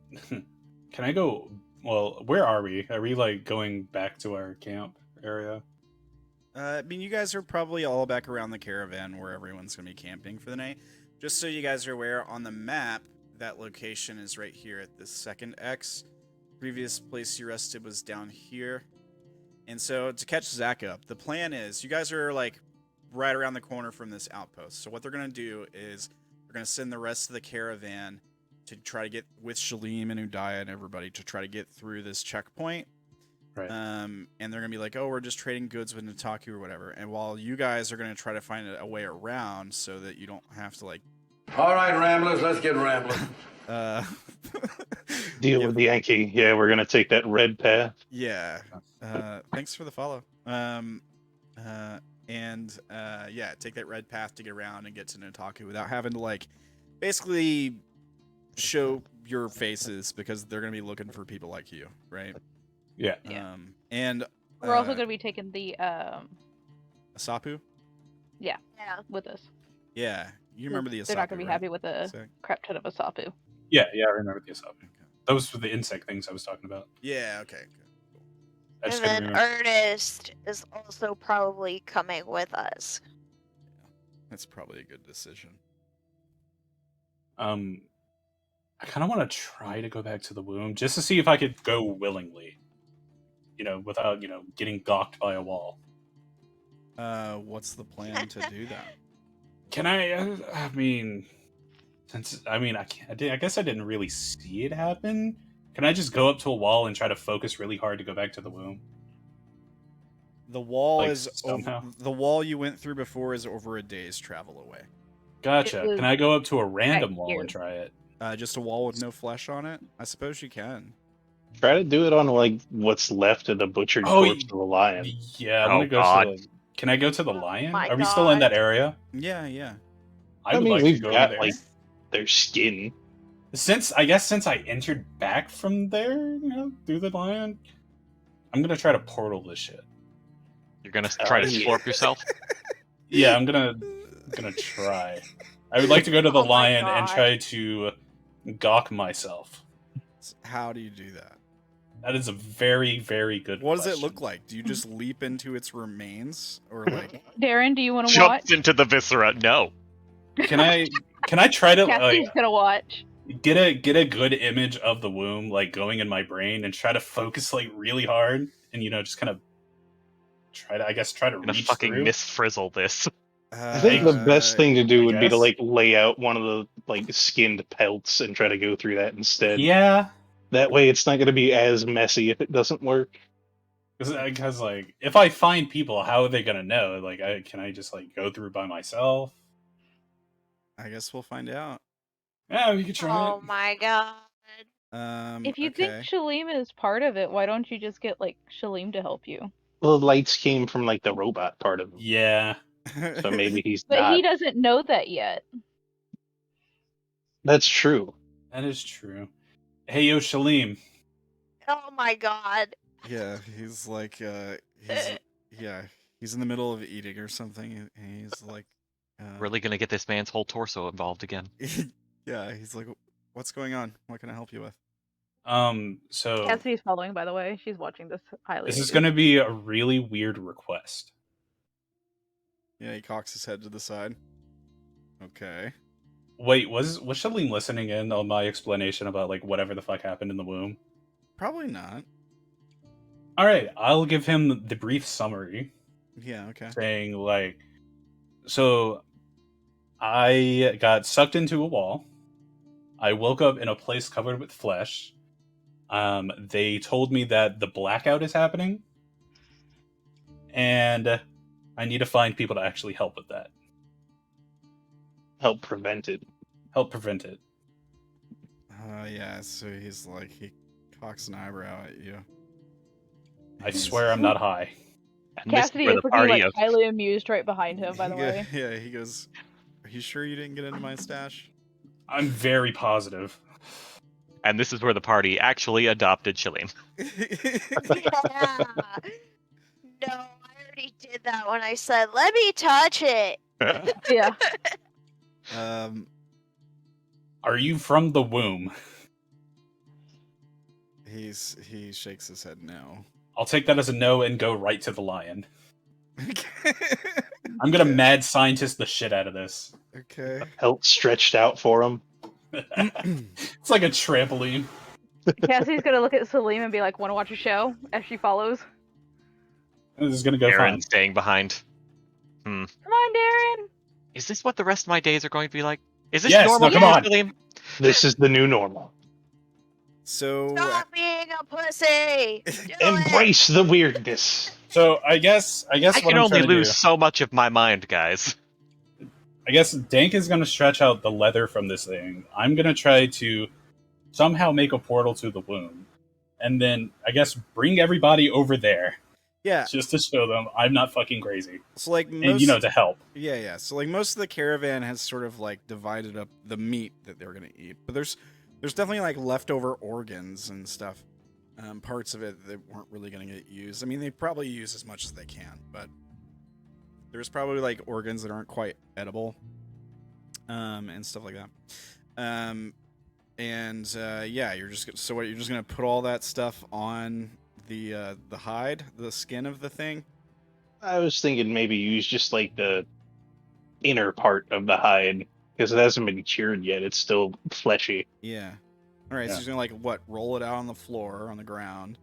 I go? Well, where are we? Are we like going back to our camp area? I mean, you guys are probably all back around the caravan where everyone's going to be camping for the night. Just so you guys are aware, on the map, that location is right here at the second X. Previous place you rested was down here. And so to catch Zack up, the plan is you guys are like right around the corner from this outpost. So what they're going to do is they're going to send the rest of the caravan to try to get with Shalim and Udaya and everybody to try to get through this checkpoint. Right. And they're going to be like, oh, we're just trading goods with Nataku or whatever. And while you guys are going to try to find a way around so that you don't have to like... All right, Ramblers, let's get rambling. Deal with the Yankee. Yeah, we're going to take that red path. Yeah. Thanks for the follow. Yeah, take that red path to get around and get to Nataku without having to like basically show your faces because they're gonna be looking for people like you, right? Yeah. And we're also gonna be taking the Asapu. Yeah, with us. Yeah, you remember the Asapu? They're not gonna be right? happy with a Zack? crap ton of Asapu. Yeah, I remember the Asapu. Those were the insect things I was talking about. Yeah. Okay. Cool. I just And couldn't then remember. Ernest is also probably coming with us. That's probably a good decision. I kind of want to try to go back to the womb just to see if I could go willingly, without getting gawked by a wall. What's the plan to do that? Can I? I mean, I guess I didn't really see it happen. Can I just go up to a wall and try to focus really hard to go back to the womb? The wall Like, is somehow? the wall you went through before is over a day's travel away. Gotcha. It was Can I go up to a random back wall here. and try it? Just a wall with no flesh on it? I suppose you can. Try to do it on like what's left of the butchered Oh, corpse of the lion. Yeah, I Oh, want to go God. to the... Can I go to the lion? my Are we still in that God. area? Yeah. I would mean, like to we've go got there. like their skin. Since I entered back from there, through the lion, I'm gonna try to portal this shit. You're gonna try to yeah. slurp yourself? Yeah, I'm gonna try. I would like to go to the Oh my lion and God. try to gawk myself. How do you do that? That is a very, very good What does it question. look like? Do you just leap into its remains, or like? Darren, do you want to watch? Jumps into the viscera. No. Can I try to Cassidy's gonna watch. get a good image of the womb, like going in my brain, and try to focus like really hard, and just kind of try to I'm gonna reach fucking through. misfrizzle this. I think the best thing to do I would be to guess. like lay out one of the like skinned pelts and try to go through that instead. Yeah, That way, it's not going to be as messy if it doesn't work. because like if I find people, how are they gonna know? Like, can I just like go through by myself? I guess we'll find out. Yeah, we could try Oh it. my God. If you okay. think Shalim is part of it, why don't you just get like Shalim to help you? Well, the lights came from like the robot part of him, Yeah, so maybe he's But not. he doesn't know that yet. That's true. that is true. Hey, yo, Shalim. Oh my God. Yeah, he's like, he's in the middle of eating or something, and he's like, Really gonna get this man's whole torso involved again. yeah, he's like, what's going on? What can I help you with? So Cassidy's following, by the way. She's watching this highly. this is gonna be a really weird request. Yeah, he cocks his head to the side. Okay. Wait, was Shalim listening in on my explanation about like whatever the fuck happened in the womb? Probably not. All right, I'll give him the brief summary, Yeah, okay. saying like, so I got sucked into a wall. I woke up in a place covered with flesh. They told me that the blackout is happening, and I need to find people to actually help with that. Help prevent it. Help prevent it. Yeah, so he's like, he cocks an eyebrow at you. I swear I'm not high. And this is Cassidy where is the looking party like of highly amused right behind him, by the way. Yeah, he goes, are you sure you didn't get into my stash? I'm very positive. and this is where the party actually adopted Shalim. Yeah. No, I already did that when I said, let me touch it. Yeah. Um, Are you from the womb? He shakes his head no. I'll take that as a no and go right to the lion. Okay. I'm gonna mad scientist the shit out of this. Okay. Pelt stretched out for him. It's like a trampoline. Cassie's gonna look at Salim and be like, "Want to watch a show?" As she follows. This is gonna go Darren fine. staying behind. Come on, Derrin. Is this what the rest of my days are going to be like? Is this Yes, normal? no, come on. Salim? This is the new normal. So Stop being a pussy. Do Embrace the weirdness. So I guess I what can I'm only trying to lose do, so much of my mind, guys. I guess Dank is gonna stretch out the leather from this thing. I'm gonna try to somehow make a portal to the womb, and then I guess bring everybody over there yeah. just to show them I'm not fucking crazy, So like most, and to help. Yeah. So like most of the caravan has sort of like divided up the meat that they're gonna eat, but there's definitely like leftover organs and stuff, parts of it that weren't really gonna get used. I mean, they probably use as much as they can, but there's probably like organs that aren't quite edible, and stuff like that. Yeah, you're just gonna put all that stuff on the hide, the skin of the thing. I was thinking maybe use just like the inner part of the hide because it hasn't been cured yet. It's still fleshy. Yeah. All right. Yeah. So you're gonna like what? Roll it out on the floor, on the ground,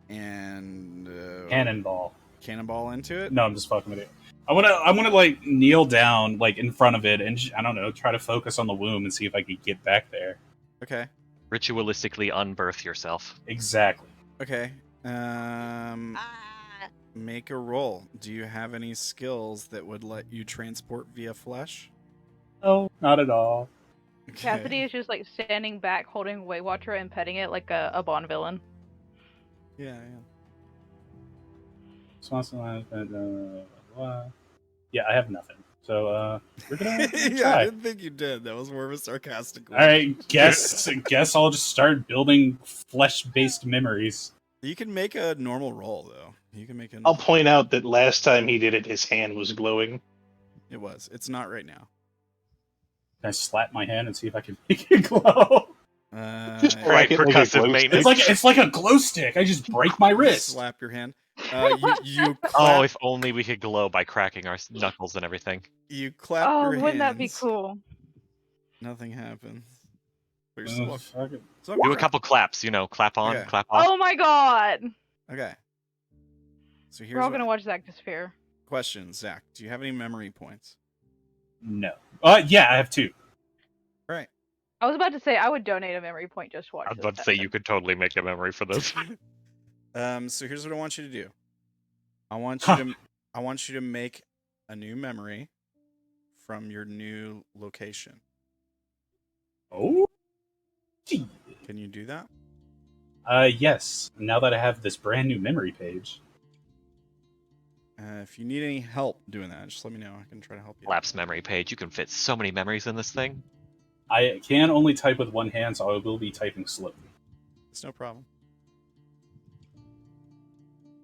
and cannonball into it. No, I'm just fucking with you. I wanna like kneel down like in front of it and I don't know, try to focus on the womb and see if I could get back there. Okay. Ritualistically unbirth yourself. Exactly. Okay. Make a roll. Do you have any skills that would let you transport via flesh? No, not at all. Okay. Cassidy is just like standing back, holding Weight Watcher and petting it like a Bond villain. Yeah. Yeah, I have nothing. So we're gonna Yeah, try. I didn't think you did. That was more of a sarcastic one. All right, guess I'll just start building flesh-based memories. You can make a normal roll though. You can make I'll point out that last time he did it, his hand was glowing. It was. It's not right now. Can I slap my hand and see if I can make it glow? Just Yeah. Right, Like a percussive glow maintenance. It's like a glow stick. I just break my wrist. Slap your hand. You clap, Oh, if only we could glow by cracking our knuckles and everything. you clap Oh, your wouldn't that be hands. cool? Nothing happens. But you're still Fuck it. so Do a couple claps, clap on, Okay. clap off. Oh my god! Okay. So here's We're all what- gonna watch Zack disappear. question, Zach. Do you have any memory points? No. Yeah, I have 2. All right. I was about to say I would donate a memory point just to watch. I was this about to say happen. you could totally make a memory for this. So here's what I want you to do. I want you to make a new memory from your new location. Oh. Gee. Can you do that? Yes. Now that I have this brand new memory page. If you need any help doing that, just let me know. I can try to help you. Lapse memory page. You can fit so many memories in this thing. I can only type with one hand, so I will be typing slowly. It's no problem.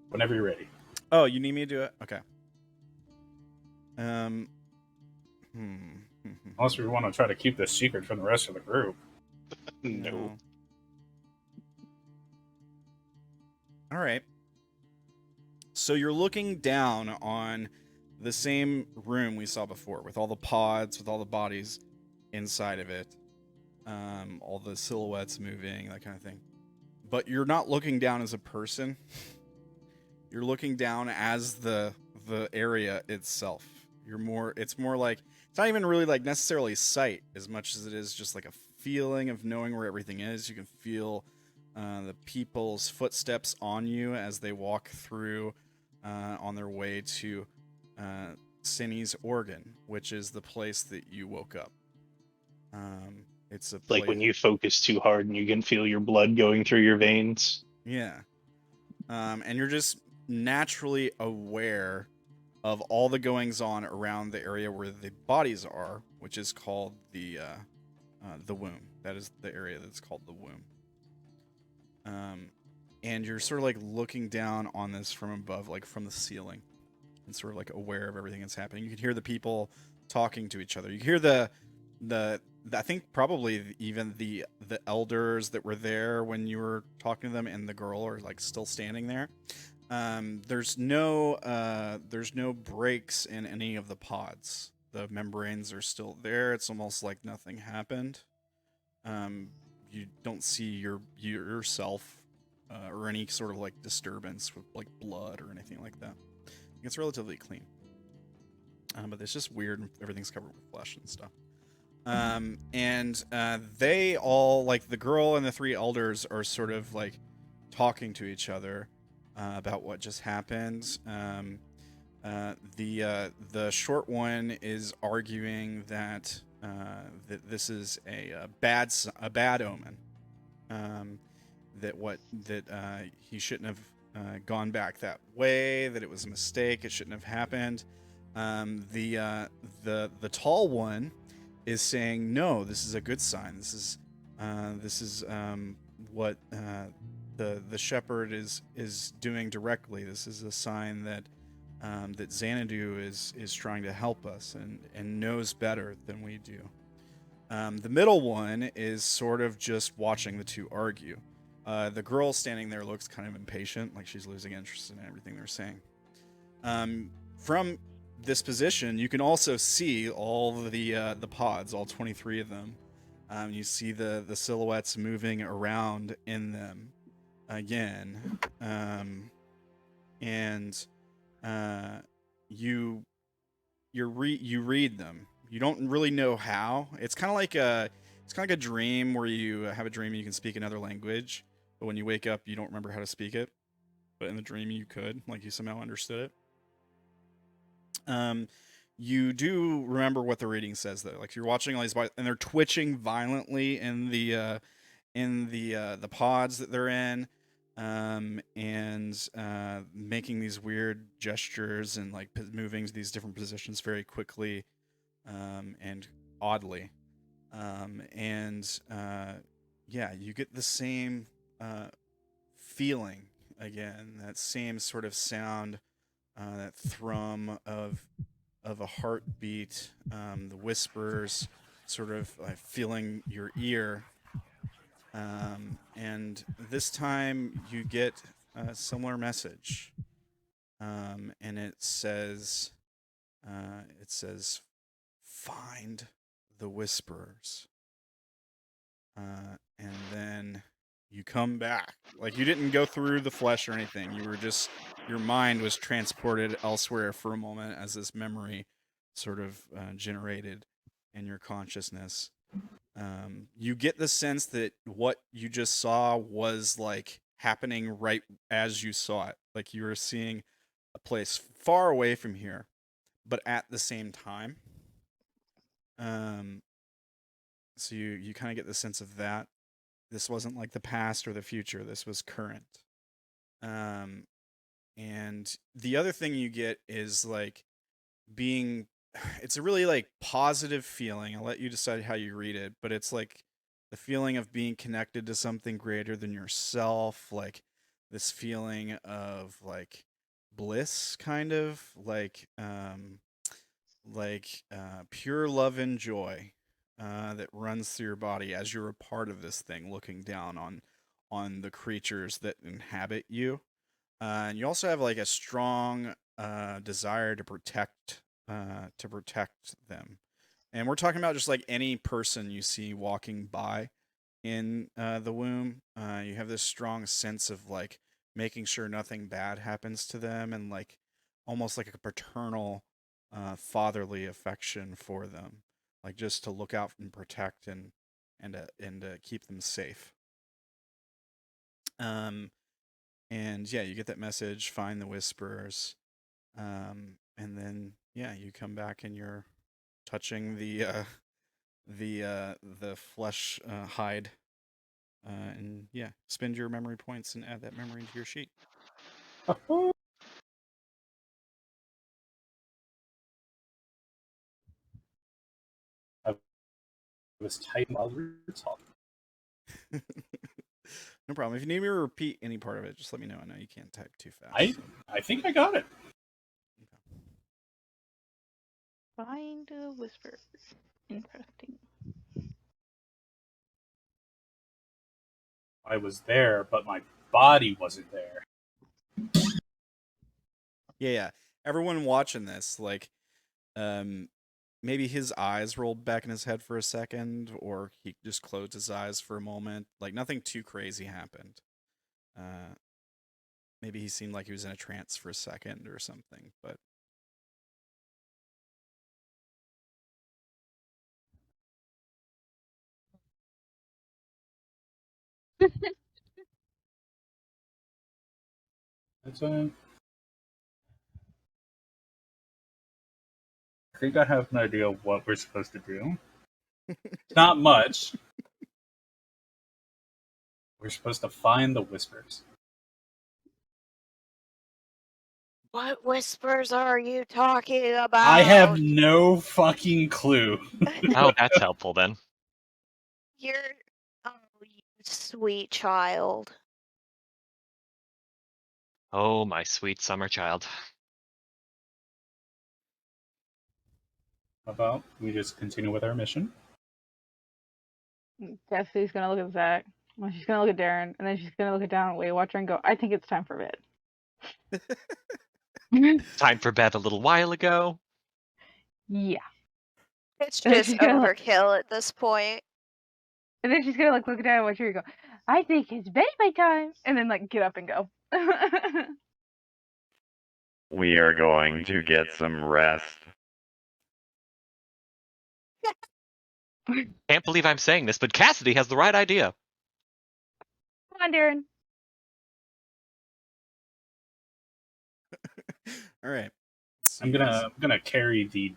Whenever you're ready. Oh, you need me to do it? Okay. Unless we want to try to keep this secret from the rest of the group. No. All right. So you're looking down on the same room we saw before, with all the pods, with all the bodies inside of it, all the silhouettes moving, that kind of thing. But you're not looking down as a person. You're looking down as the area itself. It's more like, it's not even really like necessarily sight as much as it is just like a feeling of knowing where everything is. You can feel the people's footsteps on you as they walk through on their way to Cinny's organ, which is the place that you woke up. It's a Like place, when you focus too hard and you can feel your blood going through your veins. yeah, and you're just naturally aware of all the goings on around the area where the bodies are, which is called the womb. That is the area that's called the womb. And you're sort of like looking down on this from above, like from the ceiling, and sort of like aware of everything that's happening. You can hear the people talking to each other. You hear the I think probably even the elders that were there when you were talking to them and the girl are like still standing there. There's no breaks in any of the pods. The membranes are still there. It's almost like nothing happened. You don't see yourself or any sort of like disturbance with like blood or anything like that. It's relatively clean. But it's just weird. Everything's covered with flesh and stuff. And they all, like the girl and the three elders, are sort of like talking to each other about what just happened. The short one is arguing that this is a bad omen. That he shouldn't have gone back that way. That it was a mistake. It shouldn't have happened. The tall one is saying, no, this is a good sign. This is what the shepherd is doing directly. This is a sign that that Xanadu is trying to help us and knows better than we do. The middle one is sort of just watching the two argue. The girl standing there looks kind of impatient, like she's losing interest in everything they're saying. From this position, you can also see all the pods, all 23 of them. You see the silhouettes moving around in them again, and you read them. You don't really know how. It's kind of like a dream where you have a dream and you can speak another language, but when you wake up, you don't remember how to speak it. But in the dream, you could, like you somehow understood it. You do remember what the reading says though. Like you're watching all these and they're twitching violently in the pods that they're in, and making these weird gestures and like moving to these different positions very quickly, and oddly, yeah, you get the same feeling again, that same sort of sound. That thrum of a heartbeat, the whispers sort of filling your ear. And this time you get a similar message. And it says, find the whisperers. And then you come back. Like you didn't go through the flesh or anything. You were just, your mind was transported elsewhere for a moment as this memory sort of generated in your consciousness. You get the sense that what you just saw was like happening right as you saw it. Like you were seeing a place far away from here, but at the same time. So you kind of get the sense of that. This wasn't like the past or the future. This was current. And the other thing you get is like being, it's a really like positive feeling. I'll let you decide how you read it, but it's like the feeling of being connected to something greater than yourself. Like this feeling of like bliss, kind of like pure love and joy. That runs through your body as you're a part of this thing, looking down on the creatures that inhabit you. And you also have like a strong desire to protect them. And we're talking about just like any person you see walking by in the womb. You have this strong sense of like making sure nothing bad happens to them, and like almost like a paternal, fatherly affection for them. Like just to look out and protect and keep them safe. And yeah, you get that message, find the whisperers. And then yeah, you come back and you're touching the flesh hide. And yeah, spend your memory points and add that memory into your sheet. Was typing while we were talking. No problem. If you need me to repeat any part of it, just let me know. I know you can't type too fast. I think I got it. Find a whisper. Interesting. I was there, but my body wasn't there. Yeah. Everyone watching this, like, maybe his eyes rolled back in his head for a second, or he just closed his eyes for a moment. Like, nothing too crazy happened. Maybe he seemed like he was in a trance for a second or something, but That's I think I have an idea of what we're supposed to do. Not much. We're supposed to find the whispers. What whispers are you talking about? I have no fucking clue. Oh, that's helpful then. You're, oh, you sweet child. Oh, my sweet summer child. How about we just continue with our mission? Cassidy's gonna look at Zack. Well, she's gonna look at Derrin, and then she's gonna look at down at Weight Watcher and go, "I think it's time for bed." Time for bed a little while ago. Yeah. It's And then just she's gonna overkill at this point. And then she's gonna like look at down at Watcher and go, "I think it's bedtime time," and then like get up and go. We are going to get some rest. Can't believe I'm saying this, but Cassidy has the right idea. Come on, Derrin. all right. I'm gonna carry the.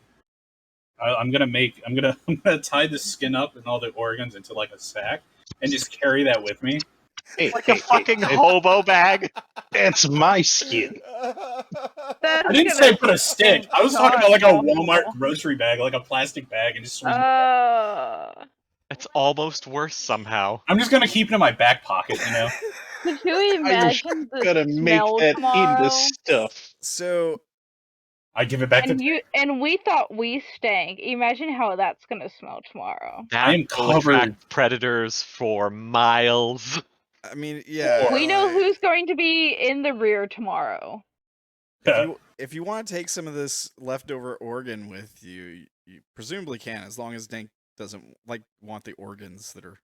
I'm gonna tie the skin up and all the organs into like a sack and just carry that with me. Hey, Like a fucking hey, hobo bag. That's my skin. That's I didn't gonna say put a stick. I was talking about like a sound Walmart awful. grocery bag, like a plastic bag, and just swing it. It's almost worse somehow. I'm just gonna keep it in my back pocket, you know. Could you imagine the Gonna make smell that tomorrow? into stuff. So I give it back to. And we thought we stank. Imagine how that's gonna smell tomorrow. That I am will attract covered. predators for miles. I mean, yeah. We know who's going to be in the rear tomorrow. If you want to take some of this leftover organ with you, you presumably can, as long as Dank doesn't want the organs that are.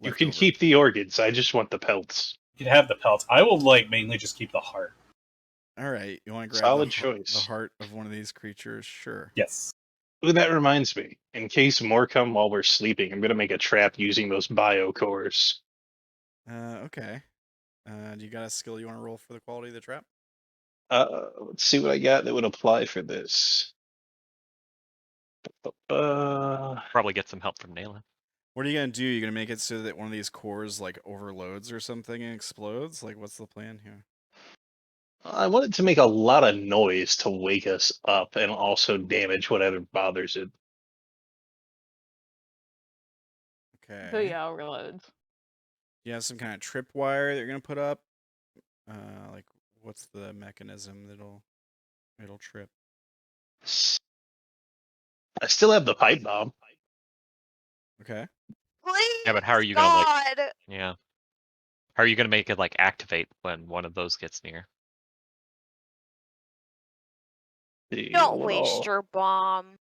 You can over. keep the organs. I just want the pelts. You can have the pelts. I will mainly just keep the heart. All right, you want to grab Solid the choice. heart of one of these creatures? Sure. Yes. Ooh, that reminds me. In case more come while we're sleeping, I'm gonna make a trap using those bio cores. Okay. Do you got a skill you want to roll for the quality of the trap? Let's see what I got that would apply for this. Probably get some help from Naela. What are you gonna do? You gonna make it so that one of these cores like overloads or something and explodes? Like, what's the plan here? I want it to make a lot of noise to wake us up and also damage whatever bothers it. Okay. So yeah, overloads. You have some kind of tripwire that you're gonna put up. Like, what's the mechanism that'll trip? I still have the pipe bomb. Okay. Please, Yeah, but how are you God. gonna yeah. How are you gonna make it like activate when one of those gets near? Don't waste your bomb.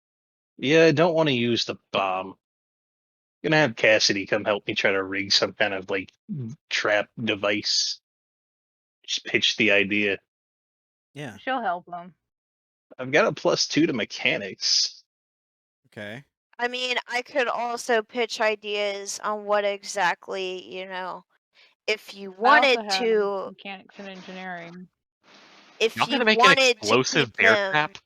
Yeah, I don't want to use the bomb. I'm gonna have Cassidy come help me try to rig some kind of like trap device. Just pitch the idea. Yeah. She'll help them. I've got a +2 to mechanics. Okay. I mean, I could also pitch ideas on what exactly, if you wanted I also have to, mechanics and engineering. if Y'all you gonna make an wanted to explosive keep bear them, trap?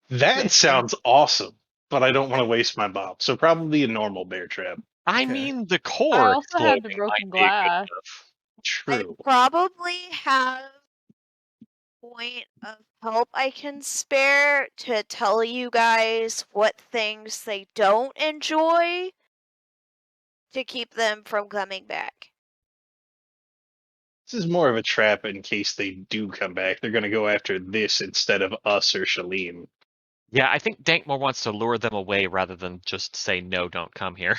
That sounds awesome, but I don't want to waste my bomb. So probably a normal bear trap. I Okay. mean, the I core also have the exploding broken might be a good glass. enough. I True. probably have point of help I can spare to tell you guys what things they don't enjoy to keep them from coming back. This is more of a trap in case they do come back. They're going to go after this instead of us or Shalim. Yeah, I think Dank more wants to lure them away rather than just say no, don't come here.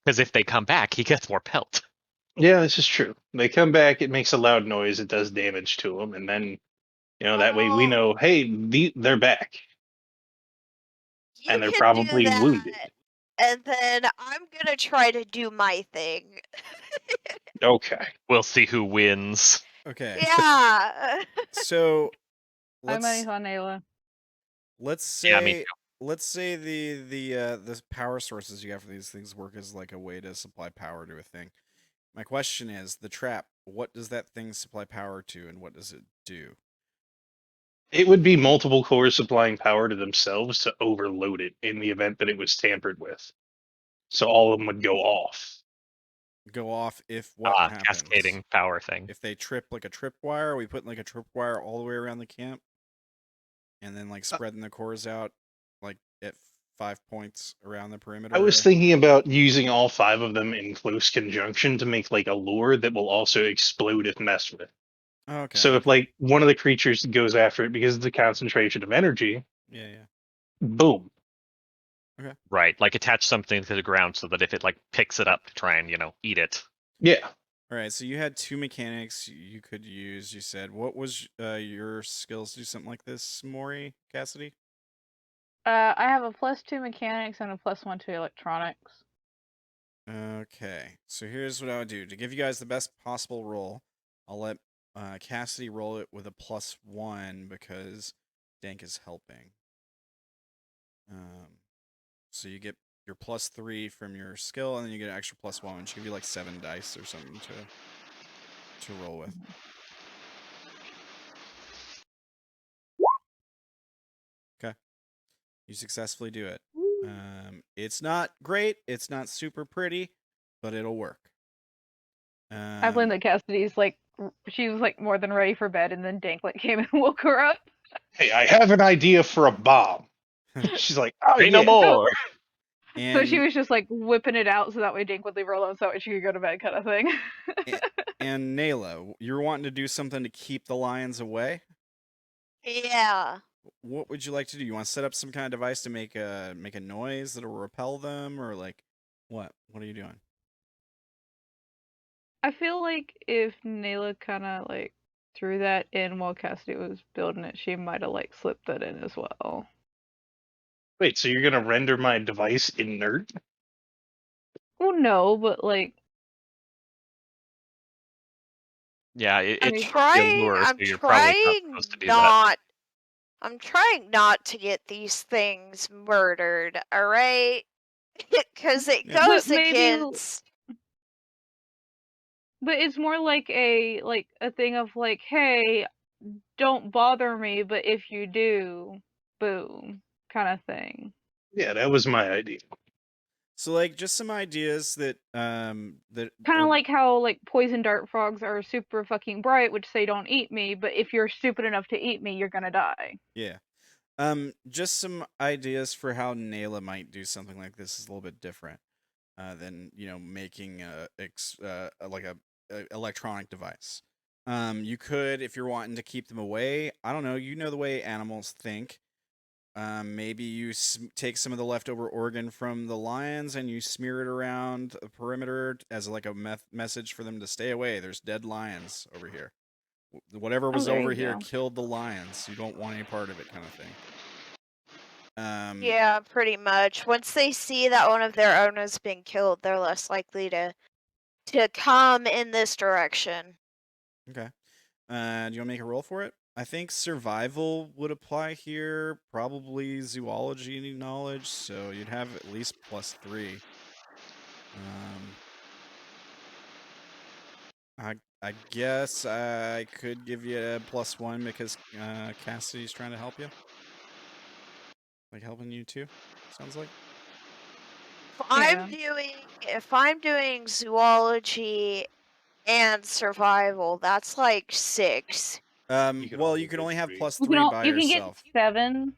Because if they come back, he gets more pelt. Yeah, this is true. They come back, it makes a loud noise, it does damage to them, and then that way we know, hey, they're back, You and they're can do probably that, wounded. and then I'm gonna try to do my thing. Okay. We'll see who wins. Okay. Yeah. So I'm let's on Naela. Yeah, me let's say the power sources you have for these things work as like a way to supply power to a thing. My question is, the trap, what does that thing supply power to, and what does it do? It would be multiple cores supplying power to themselves to overload it in the event that it was tampered with. So all of them would go off. Go off if what happens? Cascading power thing. If they trip like a tripwire, we put like a tripwire all the way around the camp, and then like spreading the cores out like at 5 points around the perimeter. I was thinking about using all 5 of them in close conjunction to make like a lure that will also explode if messed with. Okay. So if like one of the creatures goes after it because of the concentration of energy, yeah. Boom. Okay. Right, like attach something to the ground so that if it like picks it up to try and eat it. Yeah. All right. So you had 2 mechanics you could use. You said, what was your skills to do something like this, Mori, Cassidy? I have a +2 mechanics and a +1 to electronics. Okay. So here's what I would do to give you guys the best possible roll. I'll let Cassidy roll it with a +1 because Dank is helping. So you get your +3 from your skill, and then you get an extra +1, which give you like 7 dice or something to roll with. Okay. You successfully do it. It's not great. It's not super pretty, but it'll work. I blame that Cassidy's like she was like more than ready for bed, and then Dank like came and woke her up. Hey, I have an idea for a bomb. She's like, oh, Say no more. So she was just like whipping it out so that way Dank would leave her alone so that way she could go to bed kind of thing. And Naela, you're wanting to do something to keep the lions away? Yeah. What would you like to do? You want to set up some kind of device to make a noise that'll repel them, or like what? What are you doing? I feel like if Naela kind of like threw that in while Cassidy was building it, she might have like slipped that in as well. Wait, so you're gonna render my device inert? Well, no, but like. Yeah, I'm it's trying. lure, I'm so you're probably not supposed to do that. I'm trying not to get these things murdered. All right, because it goes against. But it's more like a thing of like, hey, don't bother me, but if you do, boom, kind of thing. Yeah, that was my idea. So like just some ideas that kind of like how like poison dart frogs are super fucking bright, which say don't eat me, but if you're stupid enough to eat me, you're gonna die. Yeah. Just some ideas for how Naela might do something like this is a little bit different than making like a electronic device. You could, if you're wanting to keep them away, I don't know, the way animals think. Maybe you take some of the leftover organ from the lions and you smear it around the perimeter as like a message for them to stay away. There's dead lions over here. Whatever was over here killed the lions. You don't want any part of it, kind of thing. Yeah, pretty much. Once they see that one of their own has been killed, they're less likely to come in this direction. Okay. Do you want to make a roll for it? I think survival would apply here. Probably zoology knowledge, so you'd have at least +3. I guess I could give you a +1 because Cassidy's trying to help you. Like helping you too, sounds like. If I'm doing zoology and survival, that's like 6. Well, you can only have +3 by yourself. You can get 7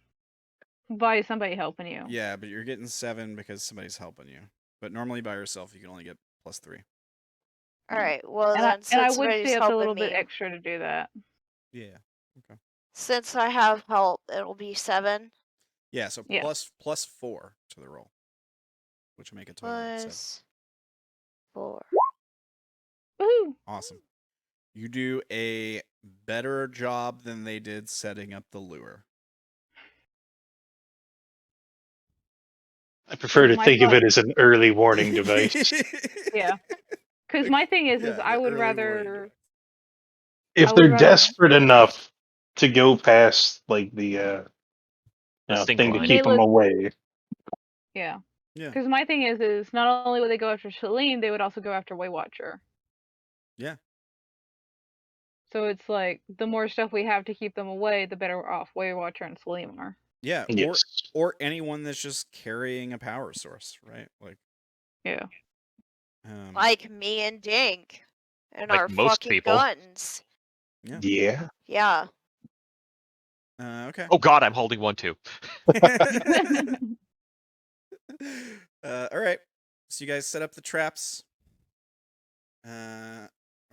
by somebody helping you. Yeah, but you're getting 7 because somebody's helping you. But normally by yourself, you can only get +3. All right. Well, and then I would stay up a little bit extra to do that. Yeah. Okay. Since I have help, it'll be 7. Yeah. So +4 to the roll, which will make a total of 7. 4. Woohoo! Awesome. You do a better job than they did setting up the lure. I prefer to My think of thought- it as an early warning device. Yeah. Because my thing is Yeah, I the would early warning rather. device. If I would they're rather- desperate enough to go past like the stink thing to line. keep them Naela's- away. Yeah. Yeah. Because my thing is not only would they go after Celine, they would also go after Waywatcher. Yeah. So it's like the more stuff we have to keep them away, the better off Waywatcher and Celine are. Yeah. Yes. Or anyone that's just carrying a power source, right? Like. Yeah. Like me and Dank. And Like our most fucking people. guns. Yeah. Yeah. Okay. Oh god, I'm holding one too. All right. So you guys set up the traps.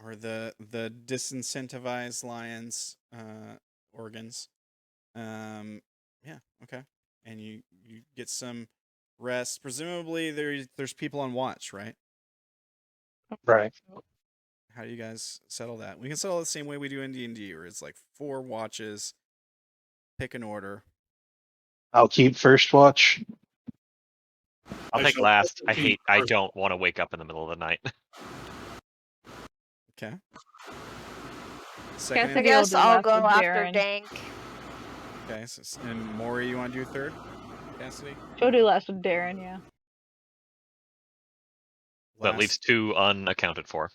Or the disincentivized lions organs. Yeah, okay. And you get some rest. Presumably there's people on watch, right? Right. How do you guys settle that? We can settle it the same way we do in D&D, where it's like 4 watches, pick an order. I'll keep first watch. I'll I take shall last. I keep I first. don't want to wake up in the middle of the night. Okay. Guess Second I and- guess do I'll last go with after Derrin. Dank. Okay, so, and Maury, you want to do third? Cassidy? She'll do last with Derrin, yeah. That Last- leaves 2 unaccounted for.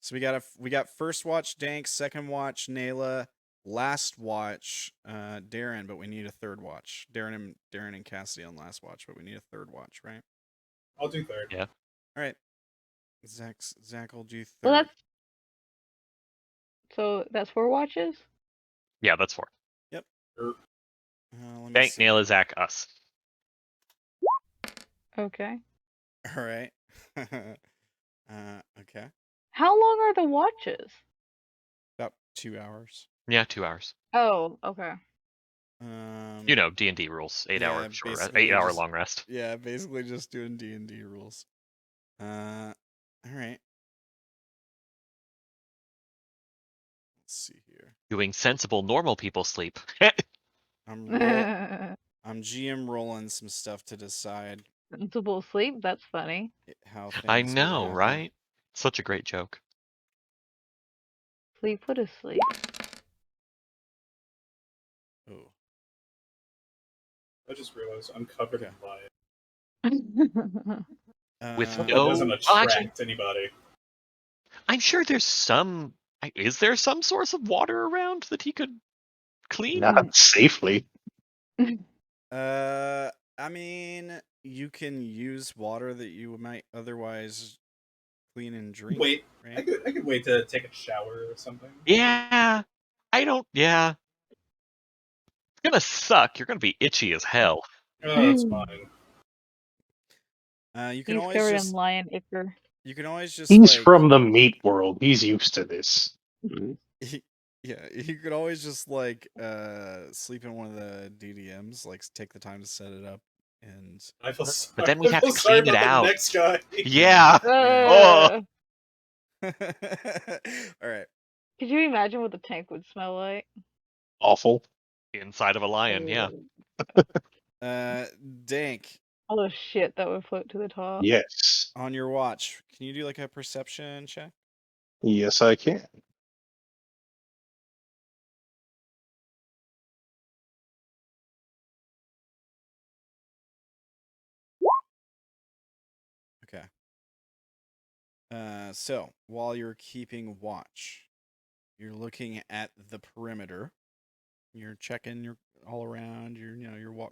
So we got first watch Dank, second watch Naela, last watch Derrin, but we need a third watch. Derrin and Cassidy on last watch, but we need a third watch, right? I'll do third. Yeah. All right. Zack will do third. Well, that's 4 watches? Yeah, that's 4. Let me Dank, see. Naela, Zack, us. Okay. All right. Okay. How long are the watches? About 2 hours. Yeah, 2 hours. Oh, okay. You know, D&D rules. 8 hour yeah, short rest, basically 8 hour just- long rest. Yeah, basically just doing D&D rules. All right. Let's see here. Doing sensible normal people sleep. I'm GM rolling some stuff to decide Sensible sleep? That's funny. how things I would know, happen. right? Such a great joke. Sleep, put to sleep. Oh. I just realized I'm covered in Okay. lion. With It no- doesn't Oh, attract actually- anybody. I'm sure there's some. Is there some source of water around that he could clean? Not safely. I mean, you can use water that you might otherwise clean and drink. Wait, right? I could wait to take a shower or something. Yeah. I don't. Yeah. It's gonna suck. You're gonna be itchy as hell. Oh, that's fine. You can He's always covered just in lion ichor. you can always just He's like, from the meat world. He's used to this. yeah, you could always just like sleep in one of the DDMs, like take the time to set it up and I feel sorry. But then we I have feel to sorry clean it about out. The next guy. Yeah. Oh. All right. Could you imagine what the tank would smell like? Awful. Inside of a lion. Yeah. Dank, All the shit that would float to the top. Yes. on your watch, can you do like a perception check? Yes, I can. Okay. So while you're keeping watch, you're looking at the perimeter. You're checking your all around.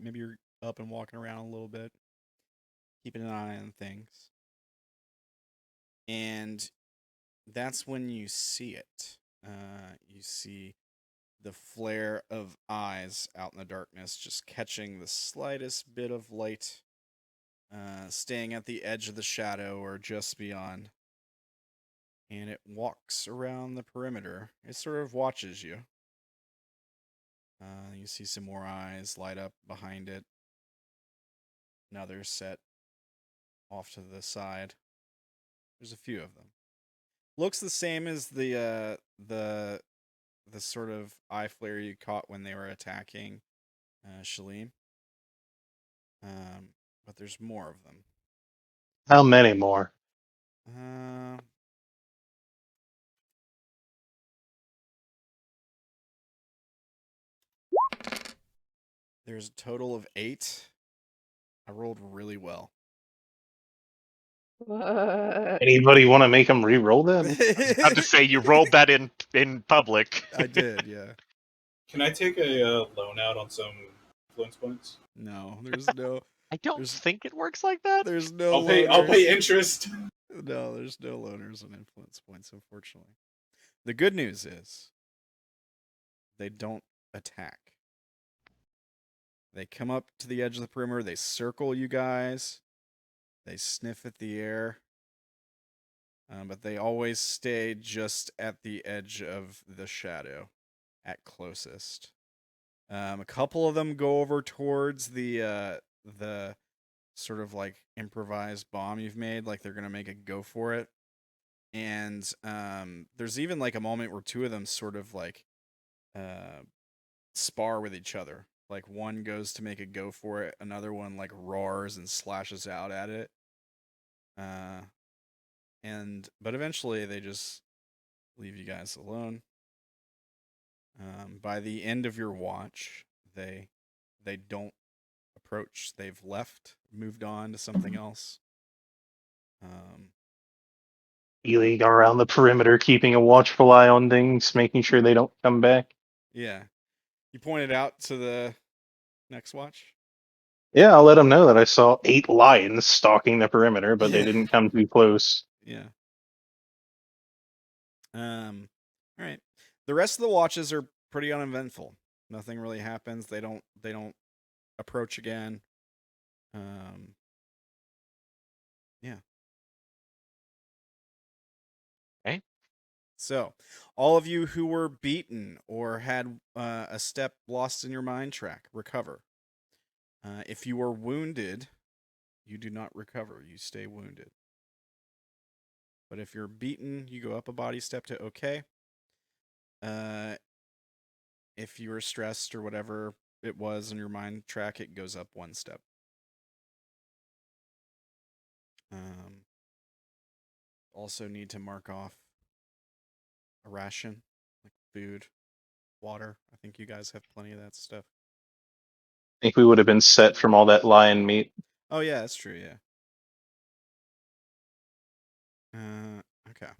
Maybe you're up and walking around a little bit, keeping an eye on things. And that's when you see it. You see the flare of eyes out in the darkness, just catching the slightest bit of light, staying at the edge of the shadow or just beyond. And it walks around the perimeter. It sort of watches you. You see some more eyes light up behind it. Another set off to the side. There's a few of them. Looks the same as the sort of eye flare you caught when they were attacking Shalim. But there's more of them. How many more? There's a total of 8. I rolled really well. Anybody want to make them re-roll that? I have to say, you rolled that in public. I did, yeah. Can I take a loan out on some influence points? No, there's no. I don't think it works like that. There's no. I'll pay interest. No, there's no loners on influence points, unfortunately. The good news is they don't attack. They come up to the edge of the perimeter, they circle you guys, they sniff at the air, but they always stay just at the edge of the shadow, at closest. A couple of them go over towards the sort of like improvised bomb you've made, like they're gonna make a go for it. And there's even like a moment where 2 of them sort of like spar with each other. Like one goes to make a go for it, another one like roars and slashes out at it. But eventually they just leave you guys alone. By the end of your watch, they don't approach. They've left, moved on to something else. You go around the perimeter, keeping a watchful eye on things, making sure they don't come back. Yeah. You pointed out to the next watch? Yeah, I'll let them know that I saw 8 lions stalking the perimeter, but they didn't come too close. Yeah. All right. The rest of the watches are pretty uneventful. Nothing really happens. They don't approach again. Yeah. Okay. So, all of you who were beaten or had a step lost in your mind track, recover. If you are wounded, you do not recover. You stay wounded. But if you're beaten, you go up a body step to okay. If you were stressed or whatever it was in your mind track, it goes up 1 step. Also need to mark off a ration, like food, water. I think you guys have plenty of that stuff. I think we would have been set from all that lion meat. Oh yeah, that's true, yeah. Okay.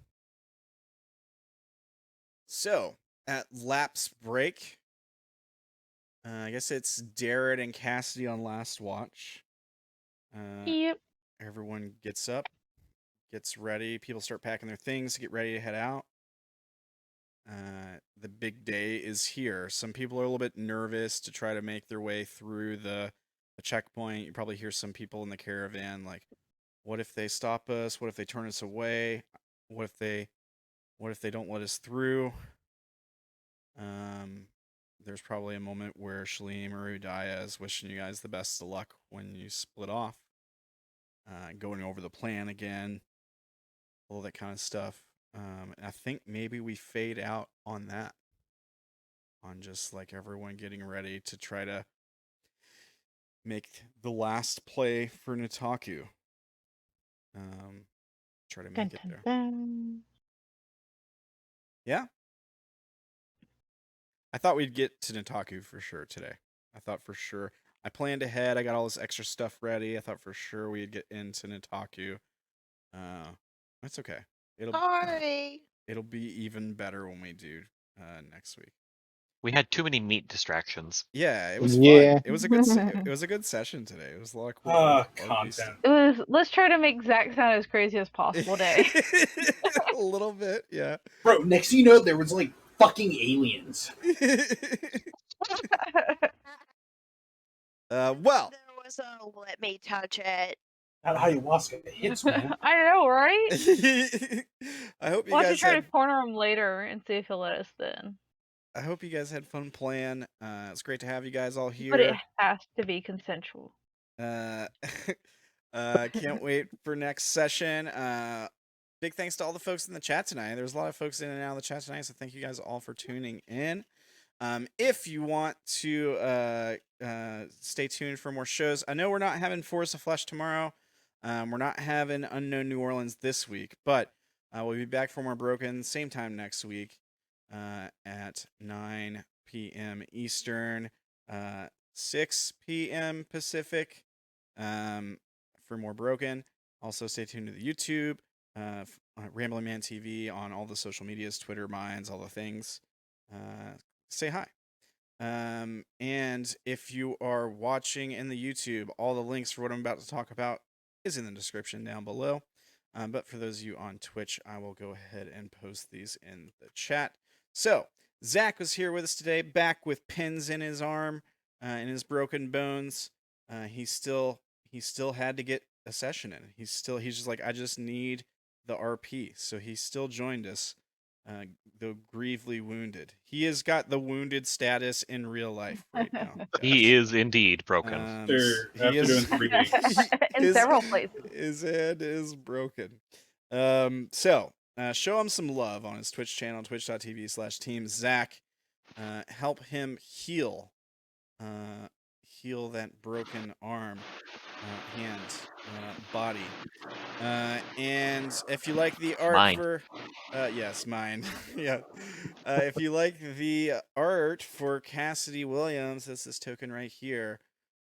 So, at lapse break, I guess it's Derrin and Cassidy on last watch. Yep. Everyone gets up, gets ready. People start packing their things to get ready to head out. The big day is here. Some people are a little bit nervous to try to make their way through the checkpoint. You probably hear some people in the caravan like, what if they stop us? What if they turn us away? What if they don't let us through? There's probably a moment where Shalim or Udaya is wishing you guys the best of luck when you split off. Going over the plan again, all that kind of stuff. And I think maybe we fade out on that. On just like everyone getting ready to try to make the last play for Nataku. Try to make it there. Yeah. I thought we'd get to Nataku for sure today. I thought for sure. I planned ahead. I got all this extra stuff ready. I thought for sure we'd get into Nataku. That's okay. It'll be even better when we do next week. We had too many meat distractions. Yeah, it was fun. It was a good. It was a good session today. It was a lot of cool content. It was. Let's try to make Zack sound as crazy as possible day. A little bit, yeah. Bro, next thing you know, there was like fucking aliens. Well. There was a let me touch it. That ayahuasca hits, man. I know, right? I hope you We'll have guys to try had... to corner him later and see if he'll let us then. I hope you guys had fun playing. It's great to have you guys all here. But it has to be consensual. Can't wait for next session. big thanks to all the folks in the chat tonight. There's a lot of folks in and out of the chat tonight, so thank you guys all for tuning in. If you want to stay tuned for more shows, I know we're not having Force of Flesh tomorrow. We're not having Unknown New Orleans this week, but we'll be back for more Broken same time next week at 9 p.m. Eastern, 6 p.m. Pacific for more Broken. Also, stay tuned to the YouTube, Ramblin Man TV on all the social medias, Twitter, Minds, all the things. Say hi. And if you are watching in the YouTube, all the links for what I'm about to talk about is in the description down below. But for those of you on Twitch, I will go ahead and post these in the chat. So, Zack was here with us today, back with pins in his arm, in his broken bones. He still had to get a session in. He's just like, I just need the RP. So he still joined us, though grievely wounded. He has got the wounded status in real life right now. He is indeed broken. After doing 3 weeks. In several places. His head is broken. So show him some love on his Twitch channel, twitch.tv/TeamZack. Help him heal that broken arm, hand, body. And if you like the art Mind. for, yes, mine, yeah. If you like the art for Cassidy Williams, that's this token right here.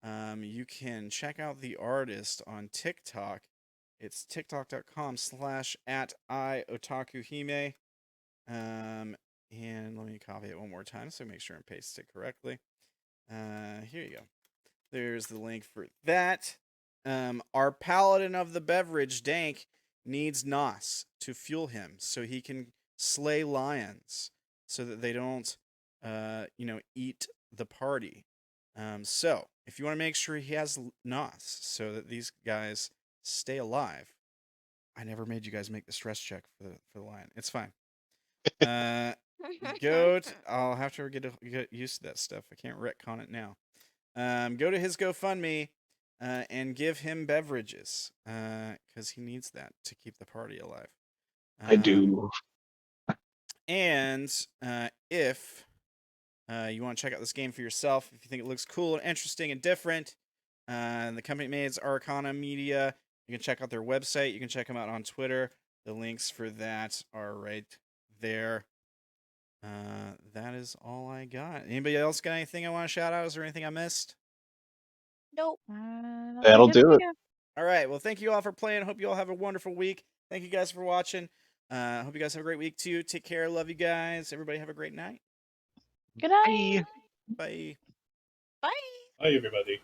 You can check out the artist on TikTok. It's tiktok.com/@iotakuhime. And let me copy it one more time so make sure and paste it correctly. Here you go. There's the link for that. Our Paladin of the Beverage, Dank, needs Nos to fuel him so he can slay lions so that they don't, eat the party. So, if you want to make sure he has Nos so that these guys stay alive, I never made you guys make the stress check for the lion. It's fine. I'll have to get used to that stuff. I can't retcon it now. Go to his GoFundMe and give him beverages because he needs that to keep the party alive. I do. And if you want to check out this game for yourself, if you think it looks cool and interesting and different, the company made is Araukana Media. You can check out their website. You can check them out on Twitter. The links for that are right there. That is all I got. Anybody else got anything I want to shout out? Is there anything I missed? Nope. That'll do it. All right. Well, thank you all for playing. Hope you all have a wonderful week. Thank you guys for watching. Hope you guys have a great week too. Take care. Love you guys. Everybody have a great night. Good night. Bye. Bye. Hi, everybody.